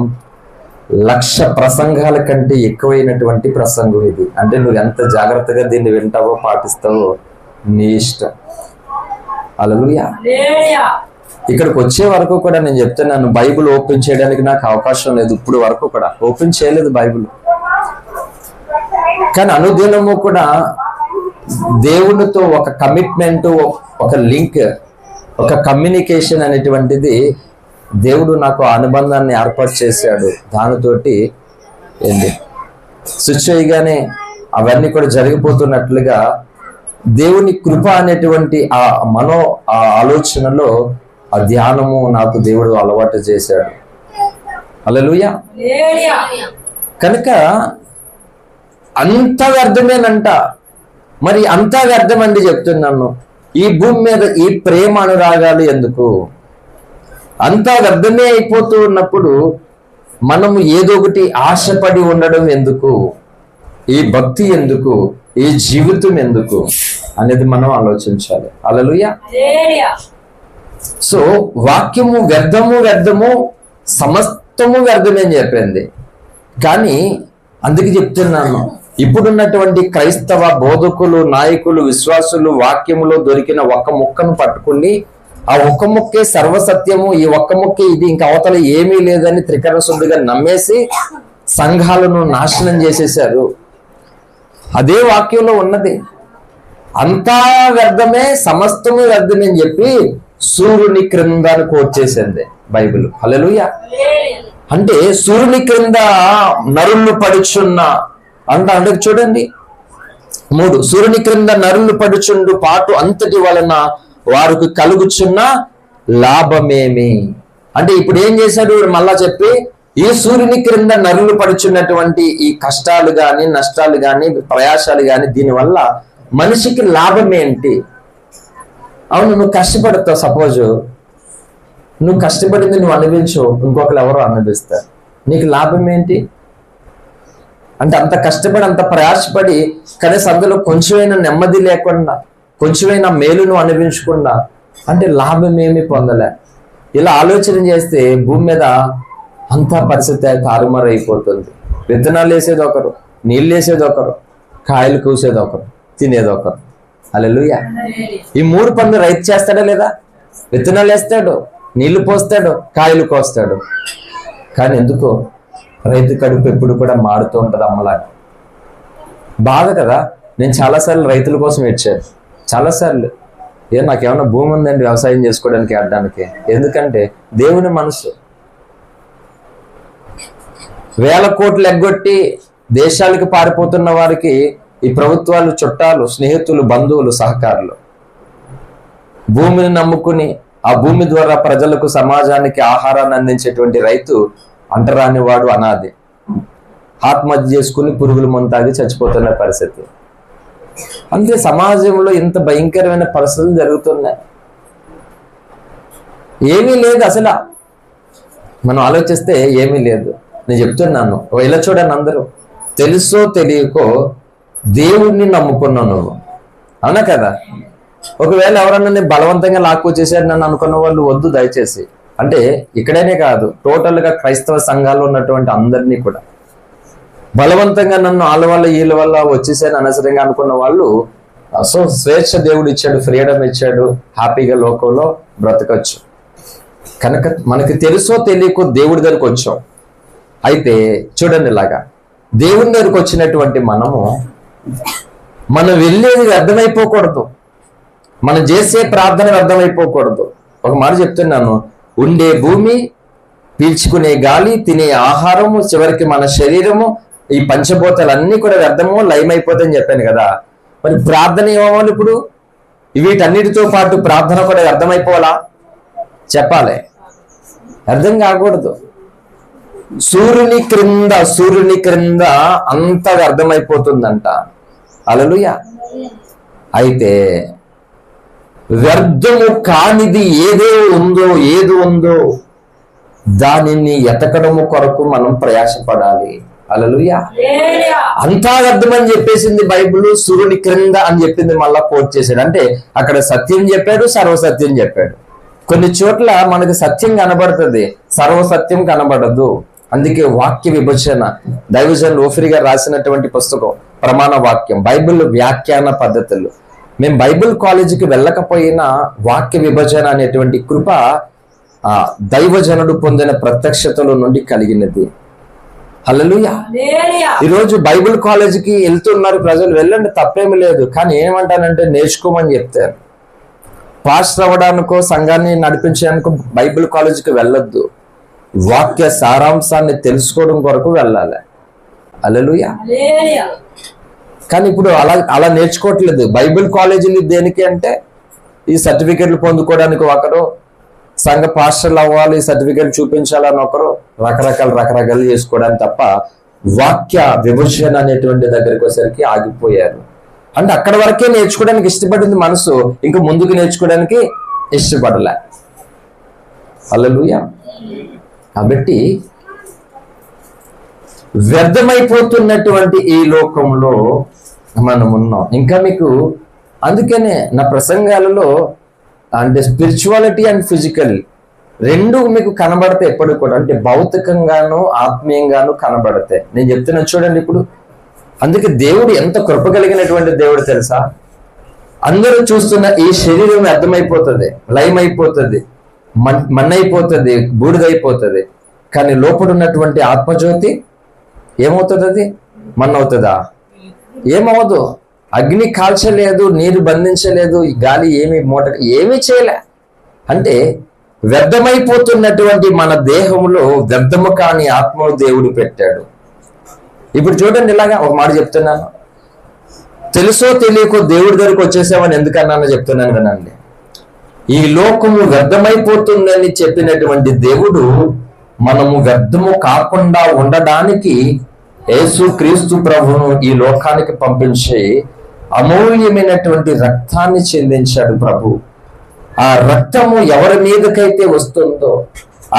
1,00,000 ప్రసంగాల కంటే ఎక్కువైనటువంటి ప్రసంగం ఇది. అంటే నువ్వు ఎంత జాగ్రత్తగా దీన్ని వింటావో, పాటిస్తావో నీ ఇష్టం. హల్లెలూయా. ఇక్కడికి వచ్చే వరకు కూడా నేను చెప్తున్నాను, బైబిల్ ఓపెన్ చేయడానికి నాకు అవకాశం లేదు. ఇప్పుడు వరకు కూడా ఓపెన్ చేయలేదు బైబిల్. కానీ అనుదినము కూడా దేవునితో ఒక కమిట్మెంట్, ఒక లింక్, ఒక కమ్యూనికేషన్ అనేటువంటిది దేవుడు నాకు అనుబంధాన్ని ఏర్పాటు చేశాడు. దానితోటి ఏంటి స్విచ్ చేయగానే అవన్నీ కూడా జరిగిపోతున్నట్లుగా దేవుని కృప అనేటువంటి ఆ ఆలోచనలో ఆ ధ్యానము నాకు దేవుడు అలవాటు చేశాడు. హల్లెలూయా. కనుక అంత వ్యర్థమేనంట. మరి అంత వ్యర్థం అండి చెప్తున్నాను. ఈ భూమి మీద ఈ ప్రేమ అనురాగాలు ఎందుకు? అంతా వ్యర్థమే అయిపోతూ ఉన్నప్పుడు మనము ఏదో ఒకటి ఆశపడి ఉండడం ఎందుకు? ఈ భక్తి ఎందుకు? ఈ జీవితం ఎందుకు అనేది మనం ఆలోచించాలి. హల్లెలూయా. సో వాక్యము వ్యర్థము సమస్తము వ్యర్థమే అని చెప్పింది. కానీ అందుకే చెప్తున్నాను, ఇప్పుడున్నటువంటి క్రైస్తవ బోధకులు, నాయకులు, విశ్వాసులు వాక్యములో దొరికిన ఒక్క ముక్కను పట్టుకుని ఆ ఒక్క ముక్కే సర్వసత్యము, ఈ ఒక్క ముక్కే ఇది, ఇంకా అవతల ఏమీ లేదని త్రికరణ శుద్ధిగా నమ్మేసి సంఘాలను నాశనం చేసేశారు. అదే వాక్యంలో ఉన్నది. అంతా వ్యర్థమే, సమస్తము వ్యర్థమే అని చెప్పి సూర్యుని క్రింద కోట్ చేసింది బైబిల్. హల్లెలూయా. అంటే సూర్యుని క్రింద నరులు పడుచున్న అంటే చూడండి 3, సూర్యుని క్రింద నరులు పడుచుండు పాటు అంతటి వలన వారికి కలుగుచున్న లాభమేమి. అంటే ఇప్పుడు ఏం చేశాడు మళ్ళా చెప్పి, ఈ సూర్యుని క్రింద నరులు పడుచున్నటువంటి ఈ కష్టాలు గాని, నష్టాలు గాని, ప్రయాసాలు గాని, దీనివల్ల మనిషికి లాభం ఏంటి? అవును, నువ్వు కష్టపడతావు. సపోజ్ నువ్వు కష్టపడింది నువ్వు అనుభవించు, ఇంకొకరు ఎవరో అనుభవిస్తారు. నీకు లాభం ఏంటి? అంటే అంత కష్టపడి, అంత ప్రయాసపడి, కనీసం అందులో కొంచెమైనా నెమ్మది లేకుండా, కొంచెమైనా మేలును అనుభవించకుండా, అంటే లాభం ఏమి పొందలే. ఇలా ఆలోచన చేస్తే భూమి మీద అంతా పరిస్థితి తారుమారు అయిపోతుంది. విత్తనాలు వేసేది ఒకరు, నీళ్ళు వేసేది ఒకరు, కాయలు కూసేది ఒకరు, తినేది ఒకరు. హల్లెలూయా. ఈ 3 పనులు రైతు చేస్తాడా లేదా? విత్తనాలు వేస్తాడు, నీళ్లు పోస్తాడు, కాయలు కోస్తాడు. కానీ ఎందుకో రైతు కడుపు ఎప్పుడు కూడా మారుతూ ఉంటుంది అమ్మలాగా. బాధ కదా. నేను చాలాసార్లు రైతుల కోసం ఏడ్చాను, చాలాసార్లు. నాకేమన్నా భూమి ఉందండి వ్యవసాయం చేసుకోవడానికి, ఆడడానికి? ఎందుకంటే దేవుని మనసు. 1000 కోట్లు ఎగ్గొట్టి దేశాలకు పారిపోతున్న వారికి ఈ ప్రభుత్వాలు, చుట్టాలు, స్నేహితులు, బంధువులు, సహకారులు. భూమిని నమ్ముకుని ఆ భూమి ద్వారా ప్రజలకు, సమాజానికి ఆహారాన్ని అందించేటువంటి రైతు అంటరాని వాడు, అనాది. ఆత్మహత్య చేసుకుని పురుగుల మందు తాగి చచ్చిపోతున్న పరిస్థితి. అంతే సమాజంలో ఇంత భయంకరమైన పరిస్థితులు జరుగుతున్నాయి. ఏమీ లేదు అసలు. మనం ఆలోచిస్తే ఏమీ లేదు. నేను చెప్తున్నాను, ఇలా చూడండి, అందరూ తెలుసో తెలియకో దేవుణ్ణి నమ్ముకున్నావు నువ్వు, అవునా కదా? ఒకవేళ ఎవరన్నా నేను బలవంతంగా లాక్కొచ్చేసారు నన్ను అనుకున్న వాళ్ళు వద్దు దయచేసి. అంటే ఇక్కడనే కాదు, టోటల్గా క్రైస్తవ సంఘాల్లో ఉన్నటువంటి అందరినీ కూడా బలవంతంగా నన్ను వాళ్ళ వల్ల వీళ్ళ వల్ల వచ్చేసాను అనవసరంగా అనుకున్న వాళ్ళు, సో స్వేచ్ఛ దేవుడు ఇచ్చాడు, ఫ్రీడమ్ ఇచ్చాడు, హ్యాపీగా లోకంలో బ్రతకచ్చు. కనుక మనకి తెలుసో తెలియకో దేవుడి దగ్గరికి వచ్చాం. అయితే చూడండి, ఇలాగా దేవుని దగ్గరికి వచ్చినటువంటి మనం వెళ్ళేది వ్యర్థమైపోకూడదు, మనం చేసే ప్రార్థన వ్యర్థమైపోకూడదు. ఒక మాట చెప్తున్నాను, ఉండే భూమి, పీల్చుకునే గాలి, తినే ఆహారము, చివరికి మన శరీరము, ఈ పంచభూతాలు అన్నీ కూడా వ్యర్థము, లయమైపోతాయని చెప్పాను కదా. మరి ప్రార్థన ఏమవ్వాలి? ఇప్పుడు వీటన్నిటితో పాటు ప్రార్థన కూడా అర్థమైపోవాలా? చెప్పాలి, అర్థం కాకూడదు. సూర్యుని క్రింద అంతగా అర్థమైపోతుందంట. హల్లెలూయా. అయితే వ్యర్థము కానిది ఏది ఉందో దానిని ఎతకడము కొరకు మనం ప్రయాసపడాలి. హల్లెలూయా. అంతా వ్యర్థమని చెప్పేసింది బైబిల్, సూర్యుని క్రింద అని చెప్పింది మళ్ళా కోట్ చేశాడు. అంటే అక్కడ సత్యం చెప్పాడు, సర్వసత్యం చెప్పాడు. కొన్ని చోట్ల మనకు సత్యం కనబడుతుంది, సర్వసత్యం కనబడదు. అందుకే వాక్య విభజన దైవజనులు ఓఫిరి గారు రాసినటువంటి పుస్తకం ప్రమాణ వాక్యం, బైబిల్ వ్యాఖ్యాన పద్ధతులు. మేము బైబిల్ కాలేజీకి వెళ్ళకపోయినా వాక్య విభజన అనేటువంటి కృప దైవజనుడు పొందిన ప్రత్యక్షతల నుండి కలిగినది. హల్లెలూయా. ఈరోజు బైబిల్ కాలేజీకి వెళ్తున్నారు ప్రజలు, వెళ్ళండి, తప్పేమి లేదు. కానీ ఏమంటానంటే నేర్చుకోమని చెప్తారు. పాస్టర్ అవ్వడానికో సంఘాన్ని నడిపించడానికో బైబిల్ కాలేజీకి వెళ్ళొద్దు, వాక్య సారాంశాన్ని తెలుసుకోవడం కొరకు వెళ్ళాలి. హల్లెలూయా. కానీ ఇప్పుడు అలా నేర్చుకోవట్లేదు. బైబిల్ కాలేజీలు దేనికి అంటే ఈ సర్టిఫికెట్లు పొందుకోవడానికి ఒకరు, సంఘ పాస్టర్లు అవ్వాలి, సర్టిఫికెట్ చూపించాలని ఒకరు, రకరకాలు చేసుకోవడానికి తప్ప వాక్య విభజన అనేటువంటి దగ్గరికి వచ్చేసరికి ఆగిపోయారు. అంటే అక్కడ వరకే నేర్చుకోవడానికి ఇష్టపడింది మనసు, ఇంకా ముందుకు నేర్చుకోవడానికి ఇష్టపడలే. హల్లెలూయా. కాబట్టి వ్యర్థమైపోతున్నటువంటి ఈ లోకంలో మనం ఉన్నాం. ఇంకా మీకు అందుకనే నా ప్రసంగాలలో అంటే స్పిరిచువాలిటీ అండ్ ఫిజికల్ రెండు మీకు కనబడతాయి ఎప్పుడు కూడా. అంటే భౌతికంగాను ఆత్మీయంగాను కనబడతాయి. నేను చెప్తున్నా చూడండి ఇప్పుడు. అందుకే దేవుడు ఎంత కృప కలిగినటువంటి దేవుడు తెలుసా? అందరూ చూస్తున్న ఈ శరీరం అర్థమైపోతుంది, లయమైపోతుంది, మన్నైపోతుంది, బూడిదైపోతుంది. కానీ లోపల ఉన్నటువంటి ఆత్మజ్యోతి ఏమవుతుంది? అది మన్నవుతుందా? ఏమవదు. అగ్ని కాల్చలేదు, నీరు బంధించలేదు, గాలి ఏమీ చేయలే. అంటే వ్యర్థమైపోతున్నటువంటి మన దేహంలో వ్యర్థము కాని ఆత్మను దేవుడు పెట్టాడు. ఇప్పుడు చూడండి, ఇలాగా ఒక మాట చెప్తున్నాను, తెలుసో తెలియకో దేవుడి దగ్గరికి వచ్చేసామని ఎందుకన్నా చెప్తున్నాను వినండి. ఈ లోకము వ్యర్థమైపోతుందని చెప్పినటువంటి దేవుడు మనము వ్యర్థము కాకుండా ఉండడానికి యేసు క్రీస్తు ప్రభువును ఈ లోకానికి పంపించి అమూల్యమైనటువంటి రక్తాన్ని చెందించాడు ప్రభు. ఆ రక్తము ఎవరి మీదకైతే వస్తుందో,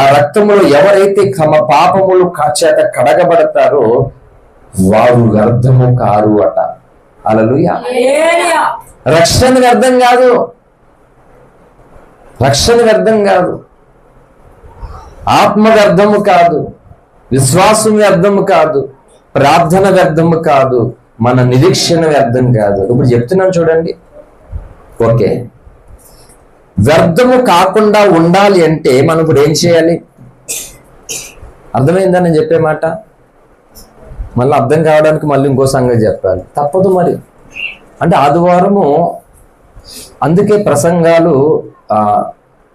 ఆ రక్తములో ఎవరైతే తమ పాపములు చేత కడగబడతారో వారు వ్యర్థము కారు అట. హల్లెలూయా. రక్షణ వ్యర్థం కాదు, రక్షణ వ్యర్థం కాదు, ఆత్మ వ్యర్థము కాదు, విశ్వాసం వ్యర్థము కాదు, ప్రార్థన వ్యర్థము కాదు, మన నిరీక్షణ వ్యర్థం కాదు. ఇప్పుడు చెప్తున్నాను చూడండి. ఓకే, వ్యర్థము కాకుండా ఉండాలి అంటే మనం ఇప్పుడు ఏం చేయాలి? అర్థమైందా నేను చెప్పే మాట? మళ్ళీ అర్థం కావడానికి మళ్ళీ ఇంకో సంగతి చెప్పాలి, తప్పదు మరి. అంటే ఆదివారము, అందుకే ప్రసంగాలు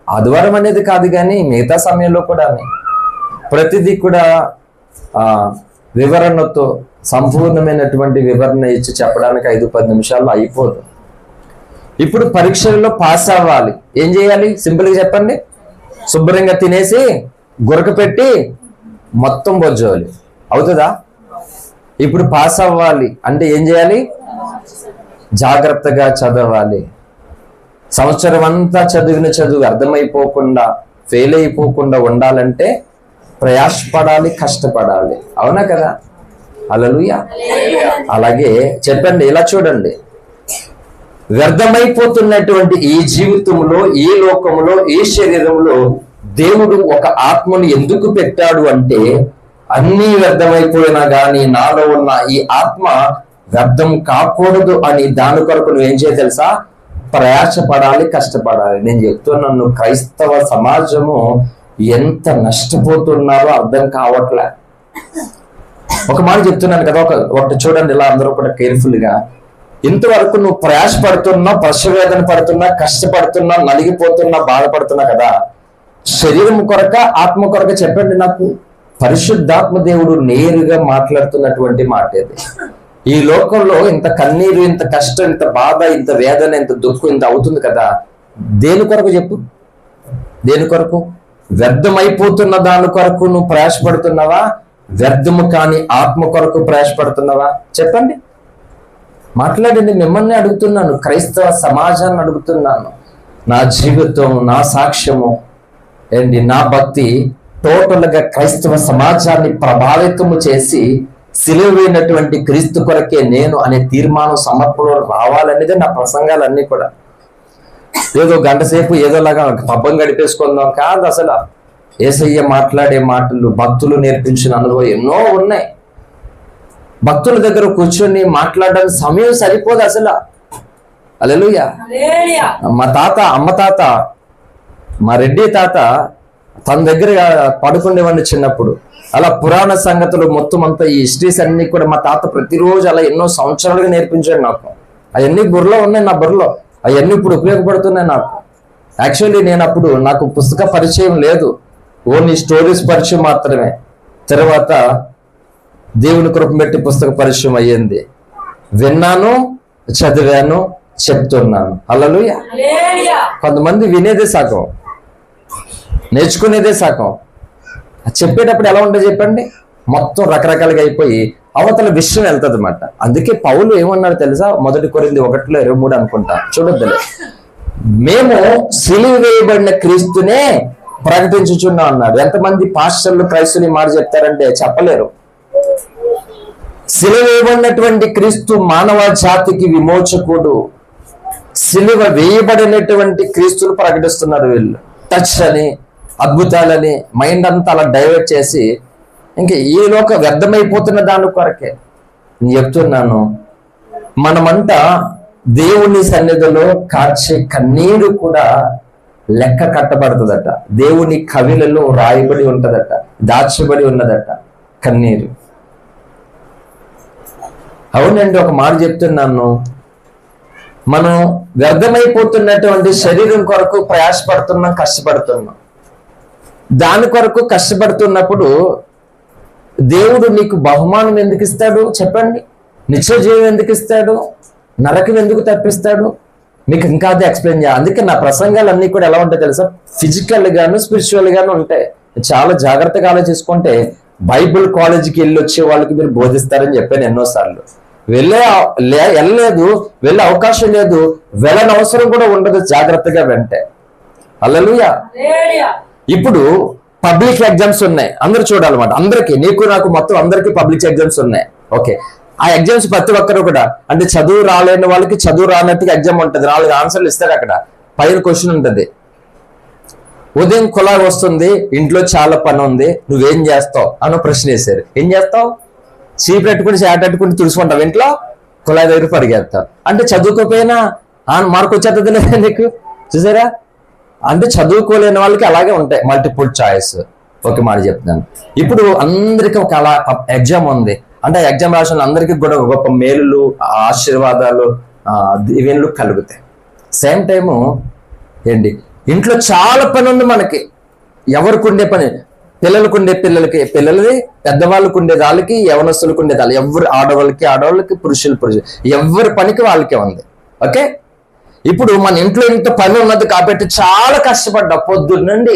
ఆదివారం అనేది కాదు కానీ మిగతా సమయంలో కూడా ప్రతిదీ కూడా వివరణతో సంపూర్ణమైనటువంటి వివరణ ఇచ్చి చెప్పడానికి 5-10 నిమిషాల్లో అయిపోదు. ఇప్పుడు పరీక్షల్లో పాస్ అవ్వాలి, ఏం చేయాలి? సింపుల్గా చెప్పండి. శుభ్రంగా తినేసి గురక పెట్టి మొత్తం బొజ్జోవాలి, అవుతుందా? ఇప్పుడు పాస్ అవ్వాలి అంటే ఏం చేయాలి? జాగ్రత్తగా చదవాలి. సంవత్సరం అంతా చదివిన చదువు అర్థమైపోకుండా, ఫెయిల్ అయిపోకుండా ఉండాలంటే ప్రయాసపడాలి, కష్టపడాలి. అవునా కదా? హల్లెలూయా. అలాగే చెప్పండి, ఇలా చూడండి, వ్యర్థమైపోతున్నటువంటి ఈ జీవితంలో, ఈ లోకంలో, ఈ శరీరంలో దేవుడు ఒక ఆత్మను ఎందుకు పెట్టాడు అంటే, అన్నీ వ్యర్థమైపోయినా కానీ నాలో ఉన్న ఈ ఆత్మ వ్యర్థం కాకూడదు అని దాని కొరకు నువ్వేం చేయ తెలుసా? ప్రయాసపడాలి, కష్టపడాలి. నేను చెప్తున్నాను, క్రైస్తవ సమాజము ఎంత నష్టపోతున్నారో అర్థం కావట్లే. ఒక మాట చెప్తున్నాను కదా, ఒకటి చూడండి, ఇలా అందరూ కూడా కేర్ఫుల్ గా. ఇంతవరకు నువ్వు ప్రయాసపడుతున్నా, ప్రసవేదన పడుతున్నా, కష్టపడుతున్నా, నలిగిపోతున్నా, బాధపడుతున్నా కదా, శరీరం కొరక ఆత్మ కొరక చెప్పండి నాకు. పరిశుద్ధాత్మ దేవుడు నేరుగా మాట్లాడుతున్నటువంటి మాట ఇది. ఈ లోకంలో ఇంత కన్నీరు, ఇంత కష్టం, ఇంత బాధ, ఇంత వేదన, ఇంత దుఃఖం, ఇంత అవుతుంది కదా, దేని కొరకు చెప్పు? దేని కొరకు? వ్యర్థమైపోతున్న దాని కొరకు నువ్వు ప్రయాసపడుతున్నావా? వ్యర్థము కాని ఆత్మ కొరకు ప్రయాసపడుతున్నావా? చెప్పండి, మాట్లాడండి. మిమ్మల్ని అడుగుతున్నాను, క్రైస్తవ సమాజాన్ని అడుగుతున్నాను. నా జీవితం, నా సాక్ష్యము ఏంటి, నా భక్తి టోటల్గా క్రైస్తవ సమాజాన్ని ప్రభావితము చేసి సిలువైనటువంటి క్రీస్తు కొరకే నేను అనే తీర్మానం, సమర్పణలో రావాలనేదే నా ప్రసంగాలన్నీ కూడా. ఏదో గంట సేపు ఏదోలాగా పబ్బం గడిపేసుకుందాం కాదు. అసలు యేసయ్య మాట్లాడే మాటలు, భక్తులు నేర్పించిన అనుభవం ఎన్నో ఉన్నాయి. భక్తుల దగ్గర కూర్చొని మాట్లాడడానికి సమయం సరిపోదు అసలు. హల్లెలూయా. మా తాత, అమ్మ తాత, మా రెడ్డి తాత తన దగ్గర పడుకునేవాడిని చిన్నప్పుడు. అలా పురాణ సంగతులు మొత్తం అంతా, ఈ హిస్టరీస్ అన్ని కూడా మా తాత ప్రతిరోజు అలా ఎన్నో సంవత్సరాలుగా నేర్పించాడు నాకు. అవన్నీ బుర్రలో ఉన్నాయి, నా బుర్రలో అవన్నీ ఇప్పుడు ఉపయోగపడుతున్నాయి నాకు. యాక్చువల్లీ నేను అప్పుడు, నాకు పుస్తక పరిచయం లేదు, ఓన్లీ స్టోరీస్ పరిచయం మాత్రమే. తర్వాత దేవుని కృప పెట్టి పుస్తక పరిచయం అయ్యింది. విన్నాను, చదివాను, చెప్తున్నాను. హల్లెలూయా. కొంతమంది వినేదే సగం, నేర్చుకునేదే సగం. చెప్పేటప్పుడు ఎలా ఉంటుంది చెప్పండి, మొత్తం రకరకాలుగా అయిపోయి అవతల విషయం వెళ్తుంది అన్నమాట. అందుకే పౌలు ఏమన్నాడు తెలుసా? 1 కొరింథీ 1:23 అనుకుంటా, చూడొద్దులే. మేము సిలువ వేయబడిన క్రీస్తునే ప్రకటించుచున్నాం అన్నాడు. ఎంతమంది పాస్టర్లు, క్రైస్తవులు మాట చెప్తారంటే చెప్పలేరు. సిలువ వేయబడినటువంటి క్రీస్తు మానవ జాతికి విమోచకుడు, సిలువ వేయబడినటువంటి క్రీస్తును ప్రకటిస్తున్నారు వీళ్ళు. టచ్ అని, అద్భుతాలని మైండ్ అంతా అలా డైవర్ట్ చేసి ఇంకా ఈ లోక వ్యర్థమైపోతున్న దాని కొరకే నేను చెప్తున్నాను. మనమంట దేవుని సన్నిధిలో కార్చే కన్నీరు కూడా లెక్క కట్టబడుతుందట. దేవుని కవిలలో రాయబడి ఉంటదట, దాచబడి ఉన్నదట కన్నీరు. అవునండి, ఒక మాట చెప్తున్నాను, మనం వ్యర్థమైపోతున్నటువంటి శరీరం కొరకు ప్రయాసపడుతున్నాం, కష్టపడుతున్నాం. దాని కొరకు కష్టపడుతున్నప్పుడు దేవుడు నీకు బహుమానం ఎందుకు ఇస్తాడు చెప్పండి? నిత్య జీవం ఎందుకు ఇస్తాడు? నరకం ఎందుకు తప్పిస్తాడు? మీకు ఇంకా అదే ఎక్స్ప్లెయిన్ చేయాలి. అందుకే నా ప్రసంగాలు అన్నీ కూడా ఎలా ఉంటాయి తెలుసా? ఫిజికల్ గాను, స్పిరిచువల్ గాను ఉంటాయి. చాలా జాగ్రత్తగా ఆలోచించుకుంటే బైబుల్ కాలేజీకి వెళ్ళి వచ్చే వాళ్ళకి మీరు బోధిస్తారని చెప్పాను ఎన్నోసార్లు. వెళ్ళలేదు, వెళ్ళే అవకాశం లేదు, వెళ్ళని అవసరం కూడా ఉండదు, జాగ్రత్తగా వెంటే. హల్లెలూయా. ఇప్పుడు పబ్లిక్ ఎగ్జామ్స్ ఉన్నాయి, అందరూ చూడాలన్నమాట. అందరికి, నీకు నాకు మొత్తం అందరికి పబ్లిక్ ఎగ్జామ్స్ ఉన్నాయి. ఓకే, ఆ ఎగ్జామ్స్ ప్రతి ఒక్కరు కూడా, అంటే చదువు రాలేని వాళ్ళకి చదువు రానట్టుగా ఎగ్జామ్ ఉంటుంది. 4 ఆన్సర్లు ఇస్తాడు. అక్కడ పైన క్వశ్చన్ ఉంటుంది, ఉదయం కులాయి వస్తుంది, ఇంట్లో చాలా పని ఉంది, నువ్వేం చేస్తావు అని ప్రశ్న వేశారు. ఏం చేస్తావు? చీప్ పెట్టుకుని చాట్ పెట్టుకుని తుడుచుకుంటావు, ఇంట్లో కులాయి దగ్గర పరిగెత్తావు. అంటే చదువుకోపోయినా మార్కు వచ్చేస్తుంది లేదా నీకు? చూసారా? అంటే చదువుకోలేని వాళ్ళకి అలాగే ఉంటాయి మల్టిపుల్ చాయిస్. ఓకే, మాట చెప్తున్నాను. ఇప్పుడు అందరికీ ఒక అలా ఎగ్జామ్ ఉంది అంటే, ఆ ఎగ్జామ్ రాసిన అందరికీ కూడా గొప్ప మేలులు, ఆశీర్వాదాలు, దీవెనలు కలుగుతాయి. సేమ్ టైము ఏంటి, ఇంట్లో చాలా పని ఉంది మనకి. ఎవరికి ఉండే పని, పిల్లలకు ఉండే పిల్లలది, పెద్దవాళ్ళకు ఉండే వాళ్ళకి, యవనస్తులకు ఉండే వాళ్ళు, ఎవరు ఆడవాళ్ళకి, పురుషులు ఎవరి పనికి వాళ్ళకే ఉంది. ఓకే, ఇప్పుడు మన ఇంట్లో ఇంత పని ఉన్నది కాబట్టి చాలా కష్టపడ్డా, పొద్దున్న నుండి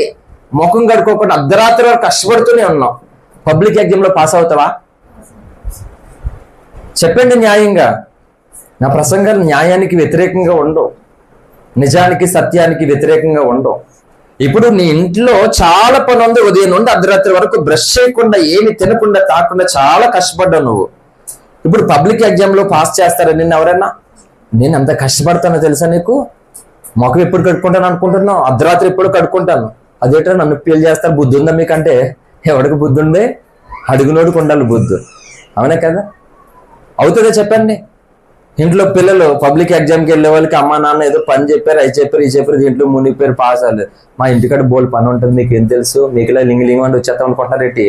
ముఖం కడుక్కోకుండా అర్ధరాత్రి వరకు కష్టపడుతూనే ఉన్నాం. పబ్లిక్ ఎగ్జామ్ లో పాస్ అవుతావా చెప్పండి న్యాయంగా? నా ప్రసంగాలు న్యాయానికి వ్యతిరేకంగా ఉండవు, నిజానికి సత్యానికి వ్యతిరేకంగా ఉండవు. ఇప్పుడు నీ ఇంట్లో చాలా పని ఉంది, ఉదయం నుండి అర్ధరాత్రి వరకు బ్రష్ చేయకుండా, ఏమి తినకుండా, తాకుండా చాలా కష్టపడ్డావు నువ్వు. ఇప్పుడు పబ్లిక్ ఎగ్జామ్ లో పాస్ చేస్తారా నిన్ను ఎవరైనా? నేను ఎంత కష్టపడతానో తెలుసా నీకు? మొఖం ఎప్పుడు కడుక్కుంటాను అనుకుంటున్నావు? అర్ధరాత్రి ఎప్పుడు కడుక్కుంటాను. అదేటో నన్ను ఫీల్ చేస్తారు. బుద్ధి ఉందా మీకంటే? ఎవరికి బుద్ధి ఉంది? అడుగునోడికి ఉండాలి బుద్ధి. అవునే కదా? అవుతుందా చెప్పండి? ఇంట్లో పిల్లలు పబ్లిక్ ఎగ్జామ్కి వెళ్ళే వాళ్ళకి అమ్మా నాన్న ఏదో పని చెప్పారు, అవి చెప్పారు, ఈ చెప్పారు, దీంట్లో మునిగిపోయారు, పాస్ అవ్వలేదు. మా ఇంటికాడ బోల్ పని ఉంటుంది, మీకు ఏం తెలుసు, మీకు ఇలా లింగి లింగి అని వచ్చేస్తాం అనుకుంటున్నారేంటి?